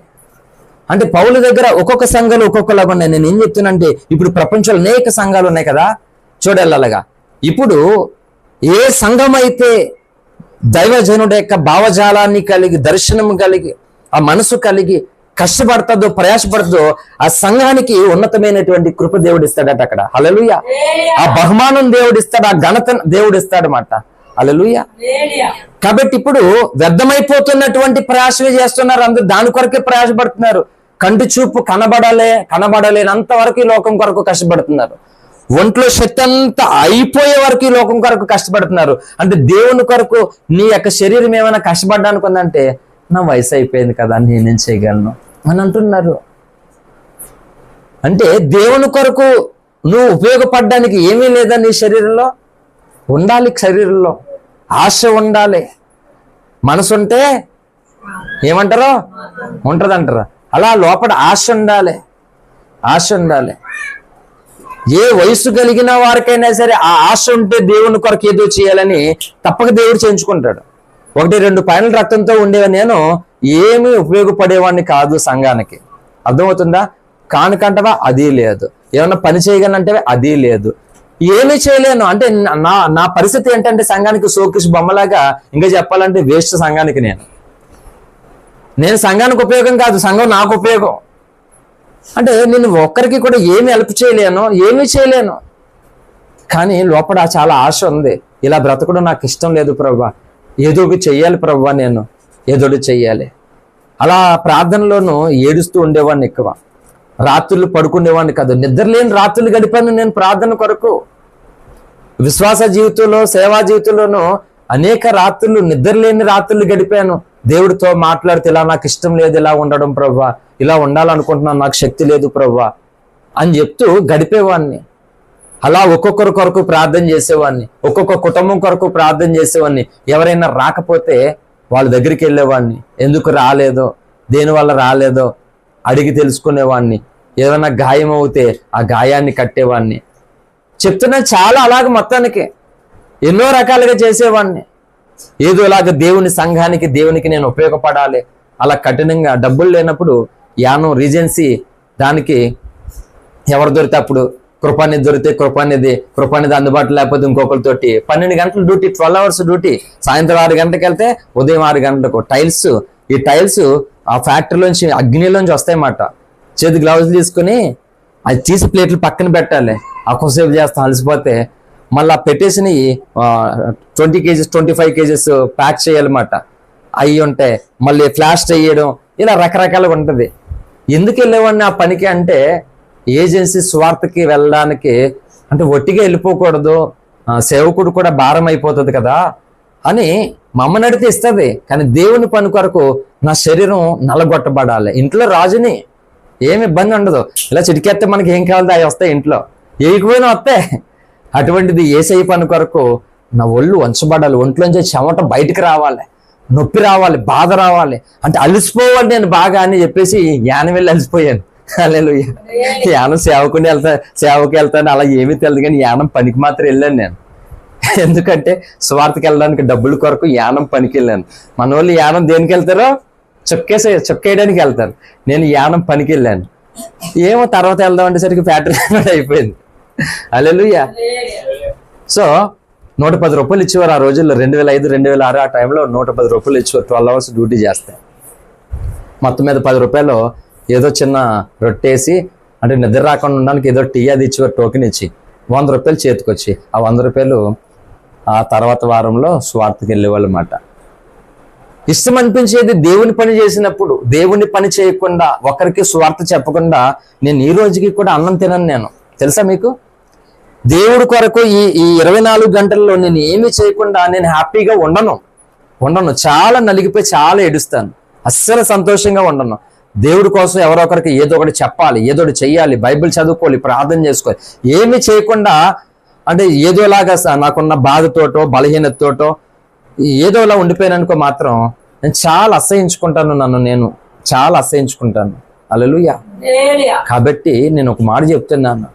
అంటే పౌలు దగ్గర ఒక్కొక్క సంఘాలు ఒక్కొక్కలాగా ఉన్నాయి. నేను ఏం చెప్తున్నానంటే, ఇప్పుడు ప్రపంచంలో అనేక సంఘాలు ఉన్నాయి కదా, చూడాలగా. ఇప్పుడు ఏ సంఘం అయితే దైవజనుడి యొక్క భావజాలాన్ని కలిగి, దర్శనం కలిగి, ఆ మనసు కలిగి కష్టపడుతుందో, ప్రయాసపడుతుందో, ఆ సంఘానికి ఉన్నతమైనటువంటి కృప దేవుడు ఇస్తాడట అక్కడ. హల్లెలూయా. ఆ బహుమానం దేవుడు ఇస్తాడు, ఆ ఘనత దేవుడు ఇస్తాడన్నమాట. హల్లెలూయా. కాబట్టి ఇప్పుడు వ్యర్థమైపోతున్నటువంటి ప్రయాసమే చేస్తున్నారు అందరూ. దాని కొరకే ప్రయాసపడుతున్నారు. కంటి చూపు కనబడలేనంత వరకు ఈ లోకం కొరకు కష్టపడుతున్నారు. ఒంట్లో శక్తి అంతా అయిపోయే వరకు ఈ లోకం కొరకు కష్టపడుతున్నారు. అంటే దేవుని కొరకు నీ యొక్క శరీరం ఏమైనా కష్టపడడానికి ఉందంటే, నా వయసు అయిపోయింది కదా, నేనేం చేయగలను అని అంటున్నారు. అంటే దేవుని కొరకు నువ్వు ఉపయోగపడడానికి ఏమీ లేదా నీ శరీరంలో? ఉండాలి. శరీరంలో ఆశ ఉండాలి. మనసు ఉంటే ఏమంటారో ఉంటదంటారా? అలా లోపల ఆశ ఉండాలి. ఆశ ఉండాలి. ఏ వయసు కలిగిన వారికైనా సరే ఆ ఆశ ఉంటే దేవుని కొరకు ఏదో చేయాలని తప్పక దేవుడు చేయించుకుంటాడు. 1-2 పైన రక్తంతో ఉండేవా నేను ఏమీ ఉపయోగపడేవాడిని కాదు సంఘానికి. అర్థమవుతుందా? కానుకంటవా అది లేదు, ఏమన్నా పని చేయగలంటే అది లేదు, ఏమీ చేయలేను. అంటే నా పరిస్థితి ఏంటంటే సంఘానికి సోకిష్ బొమ్మలాగా, ఇంకా చెప్పాలంటే వేస్ట్ సంఘానికి. నేను సంఘానికి ఉపయోగం కాదు, సంఘం నాకు ఉపయోగం. అంటే నేను ఒక్కరికి కూడా ఏమి హెల్ప్ చేయలేను, ఏమీ చేయలేను. కానీ లోపల చాలా ఆశ ఉంది, ఇలా బ్రతకడం నాకు ఇష్టం లేదు ప్రభువా, ఏదో ఒకటి చెయ్యాలి ప్రభువా, నేను ఏదో ఒకటి చెయ్యాలి. అలా ప్రార్థనలోనూ ఏడుస్తూ ఉండేవాడిని. ఎక్కువ రాత్రులు పడుకునేవాడిని కాదు, నిద్రలేని రాత్రులు గడిపాను నేను ప్రార్థన కొరకు. విశ్వాస జీవితంలో, సేవా జీవితంలోనూ అనేక రాత్రులు, నిద్రలేని రాత్రులు గడిపాను. దేవుడితో మాట్లాడితే ఇలా నాకు ఇష్టం లేదు ఇలా ఉండడం ప్రభువా, ఇలా ఉండాలనుకుంటున్నాను, నాకు శక్తి లేదు ప్రభువా అని చెప్తూ గడిపేవాడిని. అలా ఒక్కొక్కరి కొరకు ప్రార్థన చేసేవాడిని, ఒక్కొక్క కుటుంబం కొరకు ప్రార్థన చేసేవాడిని. ఎవరైనా రాకపోతే వాళ్ళ దగ్గరికి వెళ్ళేవాడిని, ఎందుకు రాలేదో, దేనివల్ల రాలేదో అడిగి తెలుసుకునేవాడిని. ఏదైనా గాయం అవుతే ఆ గాయాన్ని కట్టేవాడిని. చెప్తున్నా చాలా అలాగ మొత్తానికి ఎన్నో రకాలుగా చేసేవాడిని. ఏదోలాగా దేవుని సంఘానికి, దేవునికి నేను ఉపయోగపడాలి. అలా కఠినంగా డబ్బులు లేనప్పుడు యానం రీజెన్సీ దానికి ఎవరు దొరికితే అప్పుడు కృపానిధి దొరికితే కృపానిధి అందుబాటులో లేకపోతే ఇంకొకరితోటి 12 గంటల డ్యూటీ, 12 hours డ్యూటీ. సాయంత్రం 6 గంటలకు వెళ్తే ఉదయం 6 గంటలకు టైల్స్. ఈ టైల్స్ ఆ ఫ్యాక్టరీలోంచి, అగ్నిలోంచి వస్తాయన్నమాట. చేతి గ్లౌజ్ తీసుకుని అది తీసి ప్లేట్లు పక్కన పెట్టాలి. కొంతసేపు చేస్తాం అలసిపోతే మళ్ళీ పెట్టేసినవి 20 kgs 25 kgs ప్యాక్ చేయాలన్నమాట. అవి ఉంటాయి, మళ్ళీ ఫ్లాష్ చేయడం, ఇలా రకరకాలుగా ఉంటుంది. ఎందుకు వెళ్ళేవాడిని ఆ పనికి అంటే ఏజెన్సీ స్వార్థకి వెళ్ళడానికి, అంటే ఒట్టిగా వెళ్ళిపోకూడదు, సేవకుడు కూడా భారం అయిపోతుంది కదా అని మా అమ్మ నడితే ఇస్తుంది. కానీ దేవుని పని కొరకు నా శరీరం నలగొట్టబడాలి. ఇంట్లో రాజుని ఏమి ఇబ్బంది ఉండదు, ఇలా చిటికెత్తే మనకి ఏం కావాలో అవి వస్తాయి, ఇంట్లో ఏకపోయినా వస్తాయి. అటువంటిది యేసయ్య పని కొరకు నా ఒళ్ళు వంచబడాలి, ఒంట్లోంచి చెమట బయటికి రావాలి, నొప్పి రావాలి, బాధ రావాలి, అంటే అలసిపోవాలి నేను బాగా అని చెప్పేసి యానం వెళ్ళి అలసిపోయాను. హల్లెలూయా. యానం సేవకి వెళ్తాను అలా ఏమీ తెలియదు, కానీ యానం పనికి మాత్రం వెళ్ళాను నేను. ఎందుకంటే స్వార్థకి వెళ్ళడానికి డబ్బుల కొరకు యానం పనికి వెళ్ళాను. మన వాళ్ళు యానం దేనికి వెళ్తారో చొక్కేయడానికి వెళ్తారు, నేను యానం పనికి వెళ్ళాను. ఏమో తర్వాత వెళ్దాం అంటే సరికి ఫ్యాక్టరీ అయిపోయింది. హల్లెలూయా. సో 110 రూపాయలు ఇచ్చేవారు ఆ రోజుల్లో. 2005 2006 ఆ టైంలో 110 రూపాయలు ఇచ్చేవారు 12 hours డ్యూటీ చేస్తే. మొత్తం మీద 10 రూపాయలు ఏదో చిన్న రొట్టేసి, అంటే నిద్ర రాకుండా ఉండడానికి ఏదో టీ అది ఇచ్చేవారు, టోకెన్ ఇచ్చి 100 రూపాయలు చేతికొచ్చి. ఆ 100 రూపాయలు ఆ తర్వాత వారంలో స్వార్థకి వెళ్ళేవాళ్ళు అన్నమాట. ఇష్టం అనిపించేది దేవుని పని చేసినప్పుడు. దేవుని పని చేయకుండా, ఒకరికి స్వార్థ చెప్పకుండా నేను ఈ రోజుకి కూడా అన్నం తినను నేను. తెలుసా మీకు? దేవుడి కొరకు ఈ 24 గంటల్లో నేను ఏమీ చేయకుండా నేను హ్యాపీగా ఉండను. చాలా నలిగిపోయి చాలా ఏడుస్తాను, అస్సలు సంతోషంగా ఉండను. దేవుడి కోసం ఎవరో ఒకరికి ఏదో ఒకటి చెప్పాలి, ఏదో ఒకటి చెయ్యాలి, బైబిల్ చదువుకోవాలి, ప్రార్థన చేసుకోవాలి. ఏమీ చేయకుండా అంటే ఏదోలాగా నాకున్న బాధతోటో బలహీనతతోటో ఏదోలా ఉండిపోయిననుకో మాత్రం నేను చాలా అసహించుకుంటాను, నేను చాలా అసహించుకుంటాను. హల్లెలూయా. కాబట్టి నేను ఒక మాట చెప్తున్నాను,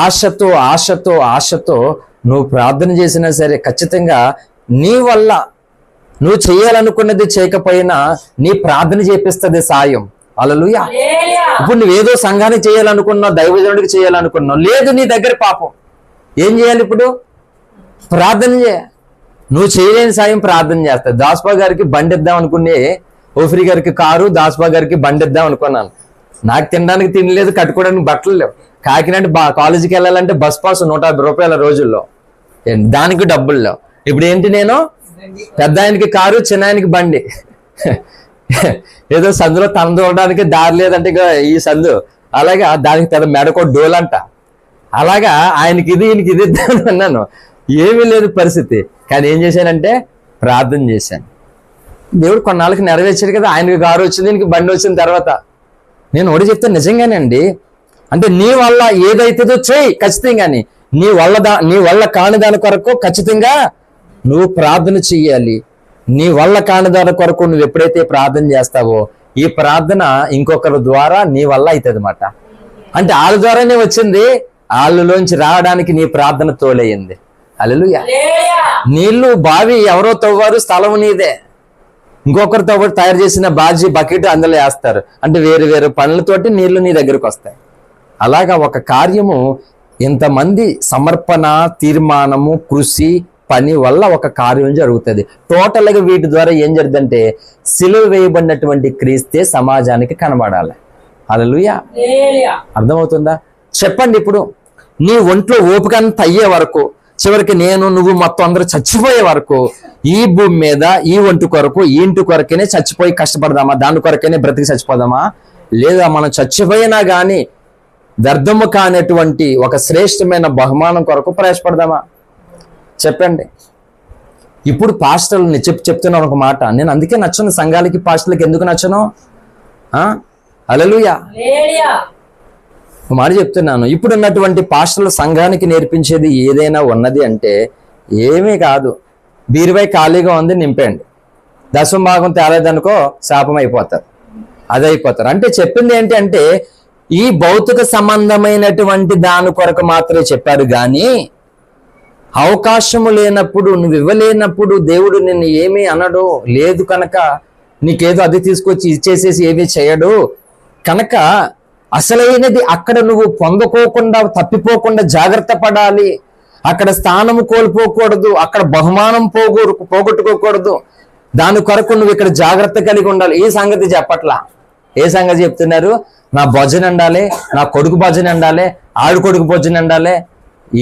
ఆశతో నువ్వు ప్రార్థన చేసినా సరే ఖచ్చితంగా నీ వల్ల నువ్వు చేయాలనుకున్నది చేయకపోయినా నీ ప్రార్థన చేపిస్తుంది సాయం. హల్లెలూయా. ఇప్పుడు నువ్వేదో సంఘానికి చేయాలనుకున్నావు, దైవజనుడికి చేయాలనుకున్నావు, లేదు నీ దగ్గర పాపం, ఏం చేయాలి ఇప్పుడు? ప్రార్థన చేయ. నువ్వు చేయలేని సాయం ప్రార్థన చేస్తా. దాస్బా గారికి బండి ఇద్దాం అనుకునే, ఓఫ్రీ గారికి కారు, దాస్బా గారికి బండి ఇద్దాం అనుకున్నాను. నాకు తినడానికి తినలేదు, కట్టుకోవడానికి బట్టలు లేవు. కాకినాడ కాలేజీకి వెళ్ళాలంటే బస్ పాస్ 150 రూపాయల రోజుల్లో, దానికి డబ్బులు లేవు. ఇప్పుడు ఏంటి, నేను పెద్ద ఆయనకి కారు, చిన్న ఆయనకి బండి. ఏదో సందులో తన దూరడానికి దారి లేదంటే ఈ సందు, అలాగా దానికి పెద్ద మెడకో డోలంట. అలాగా ఆయనకి ఇది ఈయనకి ఇది ఇద్దామని అన్నాను. ఏమీ లేదు పరిస్థితి. కానీ ఏం చేశానంటే ప్రార్థన చేశాను. దేవుడు కొన్నాళ్ళకి నెరవేర్చాడు కదా. ఆయనకి కారు వచ్చింది, ఈయనకి బండి వచ్చిన తర్వాత నేను ఒకటి చెప్తాను, నిజంగానండి. అంటే నీ వల్ల ఏదైతుందో చేయి ఖచ్చితంగాని. నీ వల్ల కాని దాని కొరకు ఖచ్చితంగా నువ్వు ప్రార్థన చెయ్యాలి. నీ వల్ల కాని దాని కొరకు నువ్వు ఎప్పుడైతే ప్రార్థన చేస్తావో ఈ ప్రార్థన ఇంకొకరి ద్వారా నీ వల్ల అవుతుంది అన్నమాట. అంటే వాళ్ళ ద్వారానే వచ్చింది, వాళ్ళలోంచి రావడానికి నీ ప్రార్థన తోలయ్యింది. హల్లెలూయా. నీళ్లు బావి ఎవరో తవ్వారు, స్థలం నీదే. ఇంకొకరు తయారు చేసిన బాజీ బకెట్ అందులో వేస్తారు. అంటే వేరు వేరు పనులతోటి నీళ్లు నీ దగ్గరకు వస్తాయి. అలాగా ఒక కార్యము ఇంతమంది సమర్పణ, తీర్మానము, కృషి, పని వల్ల ఒక కార్యం జరుగుతుంది. టోటల్గా వీటి ద్వారా ఏం జరుగుతుందంటే సిలువ వేయబడినటువంటి క్రీస్తే సమాజానికి కనబడాలి. హల్లెలూయా. అర్థమవుతుందా? చెప్పండి. ఇప్పుడు నీ ఒంట్లో ఓపిక అంత అయ్యే వరకు, చివరికి నేను నువ్వు మొత్తం అందరూ చచ్చిపోయే వరకు ఈ భూమి మీద ఈ ఒంటి కొరకు, ఈ ఇంటి కొరకనే చచ్చిపోయి కష్టపడదామా? దాని కొరకనే బ్రతికి చచ్చిపోదామా? లేదా మనం చచ్చిపోయినా కానీ వ్యర్థము కానటువంటి ఒక శ్రేష్టమైన బహుమానం కొరకు ప్రయాసపడదామా? చెప్పండి. ఇప్పుడు పాస్టర్ని చెప్తున్నాను ఒక మాట. నేను అందుకే నచ్చను సంఘాలకి, పాస్టర్లకి. ఎందుకు నచ్చను? హల్లెలూయా. ఒక మాట చెప్తున్నాను. ఇప్పుడు ఉన్నటువంటి పాస్టర్లు సంఘానికి నేర్పించేది ఏదైనా ఉన్నది అంటే ఏమీ కాదు. బీరువై ఖాళీగా ఉంది, నింపేయండి. దశమ భాగం తేలేదనుకో శాపం అయిపోతారు, అదైపోతారు. అంటే చెప్పింది ఏంటి అంటే ఈ భౌతిక సంబంధమైనటువంటి దాని కొరకు మాత్రమే చెప్పారు. కానీ అవకాశము లేనప్పుడు, నువ్వు ఇవ్వలేనప్పుడు దేవుడు నిన్ను ఏమీ అనడు. లేదు కనుక నీకేదో అది తీసుకొచ్చి ఇచ్చేసేసి ఏమీ చేయడు కనుక అసలైనది అక్కడ నువ్వు పొందుకోకుండా, తప్పిపోకుండా జాగ్రత్త పడాలి. అక్కడ స్థానము కోల్పోకూడదు, అక్కడ బహుమానం పోగొట్టుకోకూడదు. దాని కొరకు నువ్వు ఇక్కడ జాగ్రత్త కలిగి ఉండాలి. ఈ సంగతి చెప్పట్లా. ఏ సంగతి చెప్తున్నారు? నా భజన ఉండాలి, నా కొడుకు భజన ఉండాలి, ఆడు కొడుకు భజన ఉండాలి.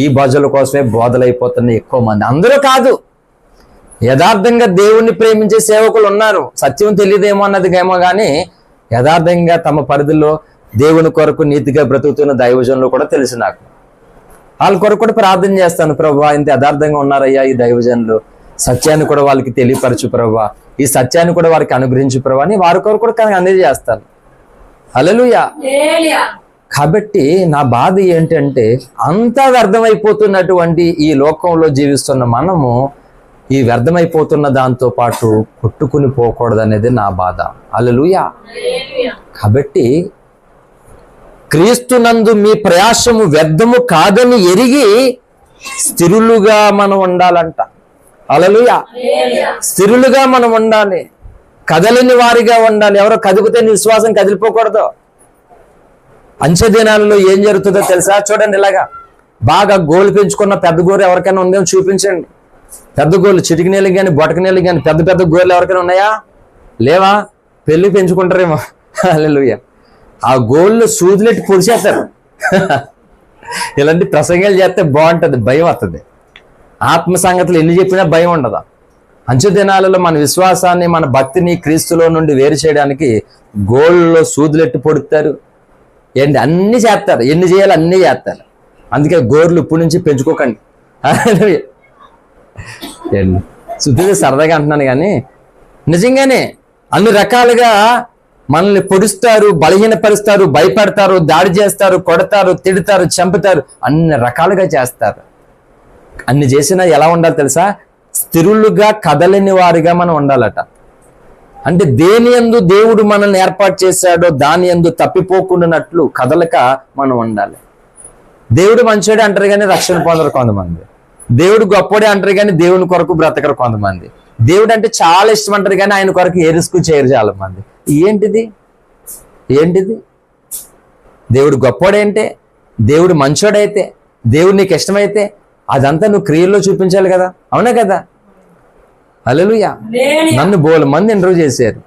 ఈ భజనల కోసమే బోధలైపోతున్నాయి ఎక్కువ మంది. అందరూ కాదు, యథార్థంగా దేవుణ్ణి ప్రేమించే సేవకులు ఉన్నారు. సత్యం తెలియదేమో అన్నదికేమో కానీ యథార్థంగా తమ పరిధిలో దేవుని కొరకు నీతిగా బ్రతుకుతున్న దైవజనులు కూడా తెలుసు నాకు. వాళ్ళ కొరకు కూడా ప్రార్థన చేస్తాను. ప్రభువా, ఇంత యథార్థంగా ఉన్నారయ్యా ఈ దైవజనులు, సత్యాన్ని కూడా వాళ్ళకి తెలియపరచు ప్రభువా, ఈ సత్యాన్ని కూడా వారికి అనుగ్రహించు ప్రభువా అని వారి కొరకు కూడా అందజేస్తాను. హల్లెలూయా. కాబట్టి నా బాధ ఏంటంటే అంతా వ్యర్థమైపోతున్నటువంటి ఈ లోకంలో జీవిస్తున్న మనము ఈ వ్యర్థమైపోతున్న దాంతో పాటు కొట్టుకుని పోకూడదు అనేది నా బాధ. హల్లెలూయా. కాబట్టి క్రీస్తునందు మీ ప్రయాసము వ్యర్థము కాదని ఎరిగి స్థిరులుగా మనం ఉండాలంట. హల్లెలూయా. స్థిరులుగా మనం ఉండాలి, కదలని వారిగా ఉండాలి. ఎవరో కదిపితే నీ విశ్వాసం కదిలిపోకూడదు. అంచె దినాలలో ఏం జరుగుతుందో తెలుసా? చూడండి, ఇలాగా బాగా గోలు పెంచుకున్న పెద్ద గోరు ఎవరికైనా ఉందేమో చూపించండి. పెద్ద గోళ్ళు చిటికి నీళ్ళు కానీ బొటక నీళ్ళు కానీ పెద్ద పెద్ద గోర్లు ఎవరికైనా ఉన్నాయా? లేవా? పెళ్లి పెంచుకుంటారేమో. హల్లెలూయా. ఆ గోళ్ళు సూదులెట్టి పొడిచేస్తారు. ఇలాంటి ప్రసంగాలు చేస్తే బాగుంటుంది, భయం వస్తుంది. ఆత్మ సంగతులు ఎన్ని చెప్పినా భయం ఉండదు. అంచె దినాలలో మన విశ్వాసాన్ని, మన భక్తిని క్రీస్తులో నుండి వేరు చేయడానికి గోళ్ళలో సూదులెట్టి పొడుతారు. ఏంటి అన్ని చేస్తారు, ఎన్ని చేయాలి అన్నీ చేస్తారు. అందుకే గోర్లు ఇప్పటి నుంచి పెంచుకోకండి. శుద్ధిగా సరదాగా అంటున్నాను కానీ నిజంగానే అన్ని రకాలుగా మనల్ని పొడుస్తారు, బలహీనపరుస్తారు, భయపడతారు, దాడి చేస్తారు, కొడతారు, తిడతారు, చంపుతారు, అన్ని రకాలుగా చేస్తారు. అన్ని చేసినా ఎలా ఉండాలి తెలుసా? స్థిరులుగా కదలని వారిగా మనం ఉండాలట. అంటే దేని యందు దేవుడు మనల్ని ఏర్పాటు చేశాడో దాని యందు తప్పిపోకుండానట్లు కదలక మనం ఉండాలి. దేవుడు మంచోడే అంటారు కానీ రక్షణ పొందరు కొంతమంది. దేవుడు గొప్పోడే అంటారు కానీ దేవుని కొరకు బ్రతకరు కొంతమంది. దేవుడు అంటే చాలా ఇష్టం అంటారు కానీ ఆయన కొరకు ఏ రిస్క్ చేయరు చాలా మంది. ఏంటిది? దేవుడు గొప్పోడేంటే, దేవుడు మంచోడైతే, దేవుడు నీకు ఇష్టమైతే అదంతా నువ్వు క్రియల్లో చూపించాలి కదా. అవునా కదా? హల్లెలూయా. నన్ను బోలు మంది ఇంటర్వ్యూ చేశారు.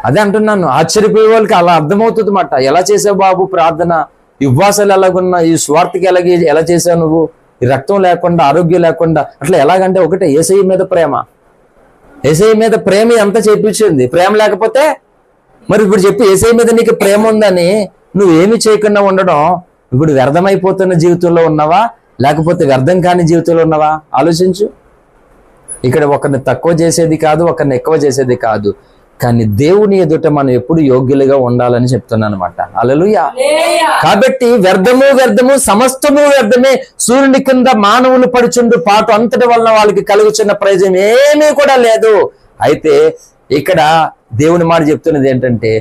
అదే అంటున్నాను, ఆశ్చర్యపోయే వాళ్ళకి అలా అర్థమవుతుంది మాట. ఎలా చేసావు బాబు ప్రార్థన, ఈ ఉపవాసాలు ఎలాగున్నా, ఈ స్వార్థకి ఎలా చేసావు నువ్వు, ఈ రక్తం లేకుండా, ఆరోగ్యం లేకుండా, అట్లా ఎలాగంటే ఒకటే యేసయ్య మీద ప్రేమ. యేసయ్య మీద ప్రేమ ఎంత చేపించింది. ప్రేమ లేకపోతే మరి ఇప్పుడు చెప్పి యేసయ్య మీద నీకు ప్రేమ ఉందని నువ్వేమి చేయకుండా ఉండడం ఇప్పుడు వ్యర్థమైపోతున్న జీవితంలో ఉన్నావా, లేకపోతే వ్యర్థం కాని జీవితంలో ఉన్నావా? ఆలోచించు. ఇక్కడ ఒకరిని తక్కువ చేసేది కాదు, ఒకరిని ఎక్కువ చేసేది కాదు, కానీ దేవుని ఎదుట మనం ఎప్పుడు యోగ్యులుగా ఉండాలని చెప్తున్నాను అనమాట. హల్లెలూయా. కాబట్టి వ్యర్థము సమస్తము వ్యర్థమే, సూర్యుని కింద మానవులు పడుచుండు పాటు అంతటి వలన వాళ్ళకి కలుగుచున్న ప్రయోజనం ఏమీ కూడా లేదు. అయితే ఇక్కడ దేవుని మాట చెప్తున్నది ఏంటంటే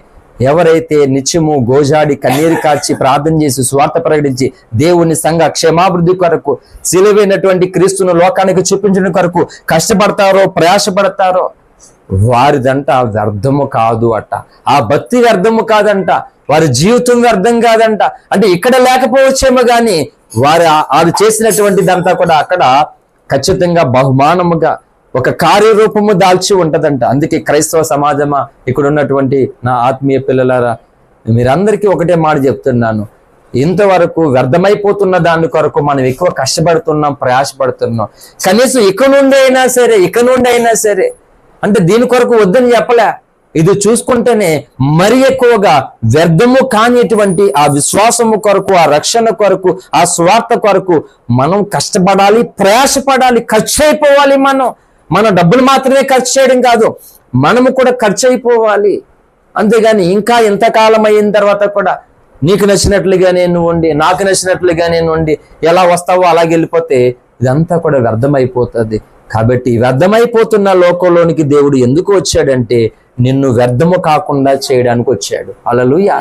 ఎవరైతే నిత్యము గోజాడి కన్నీరు కార్చి ప్రార్థన చేసి స్వార్థ ప్రకటించి దేవుని సంఘ క్షేమాభివృద్ధి కొరకు సిలువైనటువంటి క్రీస్తును లోకానికి చూపించడం కొరకు కష్టపడతారో ప్రయాసపడతారో వారిదంట వ్యర్థము కాదు అట. ఆ భక్తి వ్యర్థము కాదంట, వారి జీవితం వ్యర్థం కాదంట. అంటే ఇక్కడ లేకపోవచ్చేమో కానీ వారు చేసినటువంటిదంతా కూడా అక్కడ ఖచ్చితంగా బహుమానముగా ఒక కార్యరూపము దాల్చి ఉంటదంట. అందుకే క్రైస్తవ సమాజమా, ఇక్కడ ఉన్నటువంటి నా ఆత్మీయ పిల్లలారా, మీరందరికీ ఒకటే మాట చెప్తున్నాను, ఇంతవరకు వ్యర్థమైపోతున్న దాని కొరకు మనం ఎక్కువ కష్టపడుతున్నాం, ప్రయాసపడుతున్నాం. కనీసం ఇక నుండి అయినా సరే అంటే దీని కొరకు వద్దని చెప్పలే, ఇది చూసుకుంటేనే మరి ఎక్కువగా వ్యర్థము కానిటువంటి ఆ విశ్వాసము కొరకు, ఆ రక్షణ కొరకు, ఆ స్వార్థ కొరకు మనం కష్టపడాలి, ప్రయాసపడాలి, ఖర్చు అయిపోవాలి. మన డబ్బులు మాత్రమే ఖర్చు చేయడం కాదు, మనము కూడా ఖర్చు అయిపోవాలి. అంతేగాని ఇంకా ఎంతకాలం అయిన తర్వాత కూడా నీకు నచ్చినట్లుగా నేను ఉండి, నాకు నచ్చినట్లుగా నేను ఉండి ఎలా వస్తావో అలాగే వెళ్ళిపోతే ఇదంతా కూడా వ్యర్థమైపోతుంది. కాబట్టి వ్యర్థమైపోతున్న లోకంలోనికి దేవుడు ఎందుకు వచ్చాడంటే నిన్ను వ్యర్థము కాకుండా చేయడానికి వచ్చాడు. హల్లెలూయా.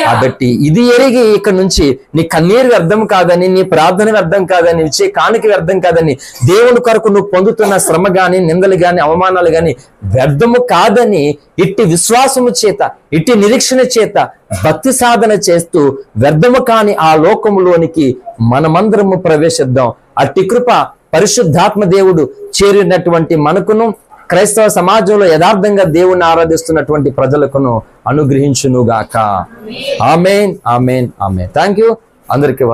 కాబట్టి ఇది ఎరిగి ఇక్కడ నుంచి నీ కన్నీరు వ్యర్థం కాదని, నీ ప్రార్థన వ్యర్థం కాదని, ఇచ్చే కానుక వ్యర్థం కాదని, దేవుని కొరకు నువ్వు పొందుతున్న శ్రమ గాని, నిందలు గాని, అవమానాలు గాని వ్యర్థము కాదని ఇట్టి విశ్వాసము చేత, ఇట్టి నిరీక్షణ చేత భక్తి సాధన చేస్తూ వ్యర్థము కాని ఆ లోకములోనికి మనమందరము ప్రవేశిద్దాం. అట్టి కృప పరిశుద్ధాత్మ దేవుడు చేరినటువంటి మనకును, క్రైస్తవ సమాజంలో యథార్థంగా దేవుణ్ణి ఆరాధిస్తున్నటువంటి ప్రజలకును అనుగ్రహించునుగాక. ఆమేన్, ఆమేన్, ఆమేన్. థ్యాంక్ యూ అందరికీ.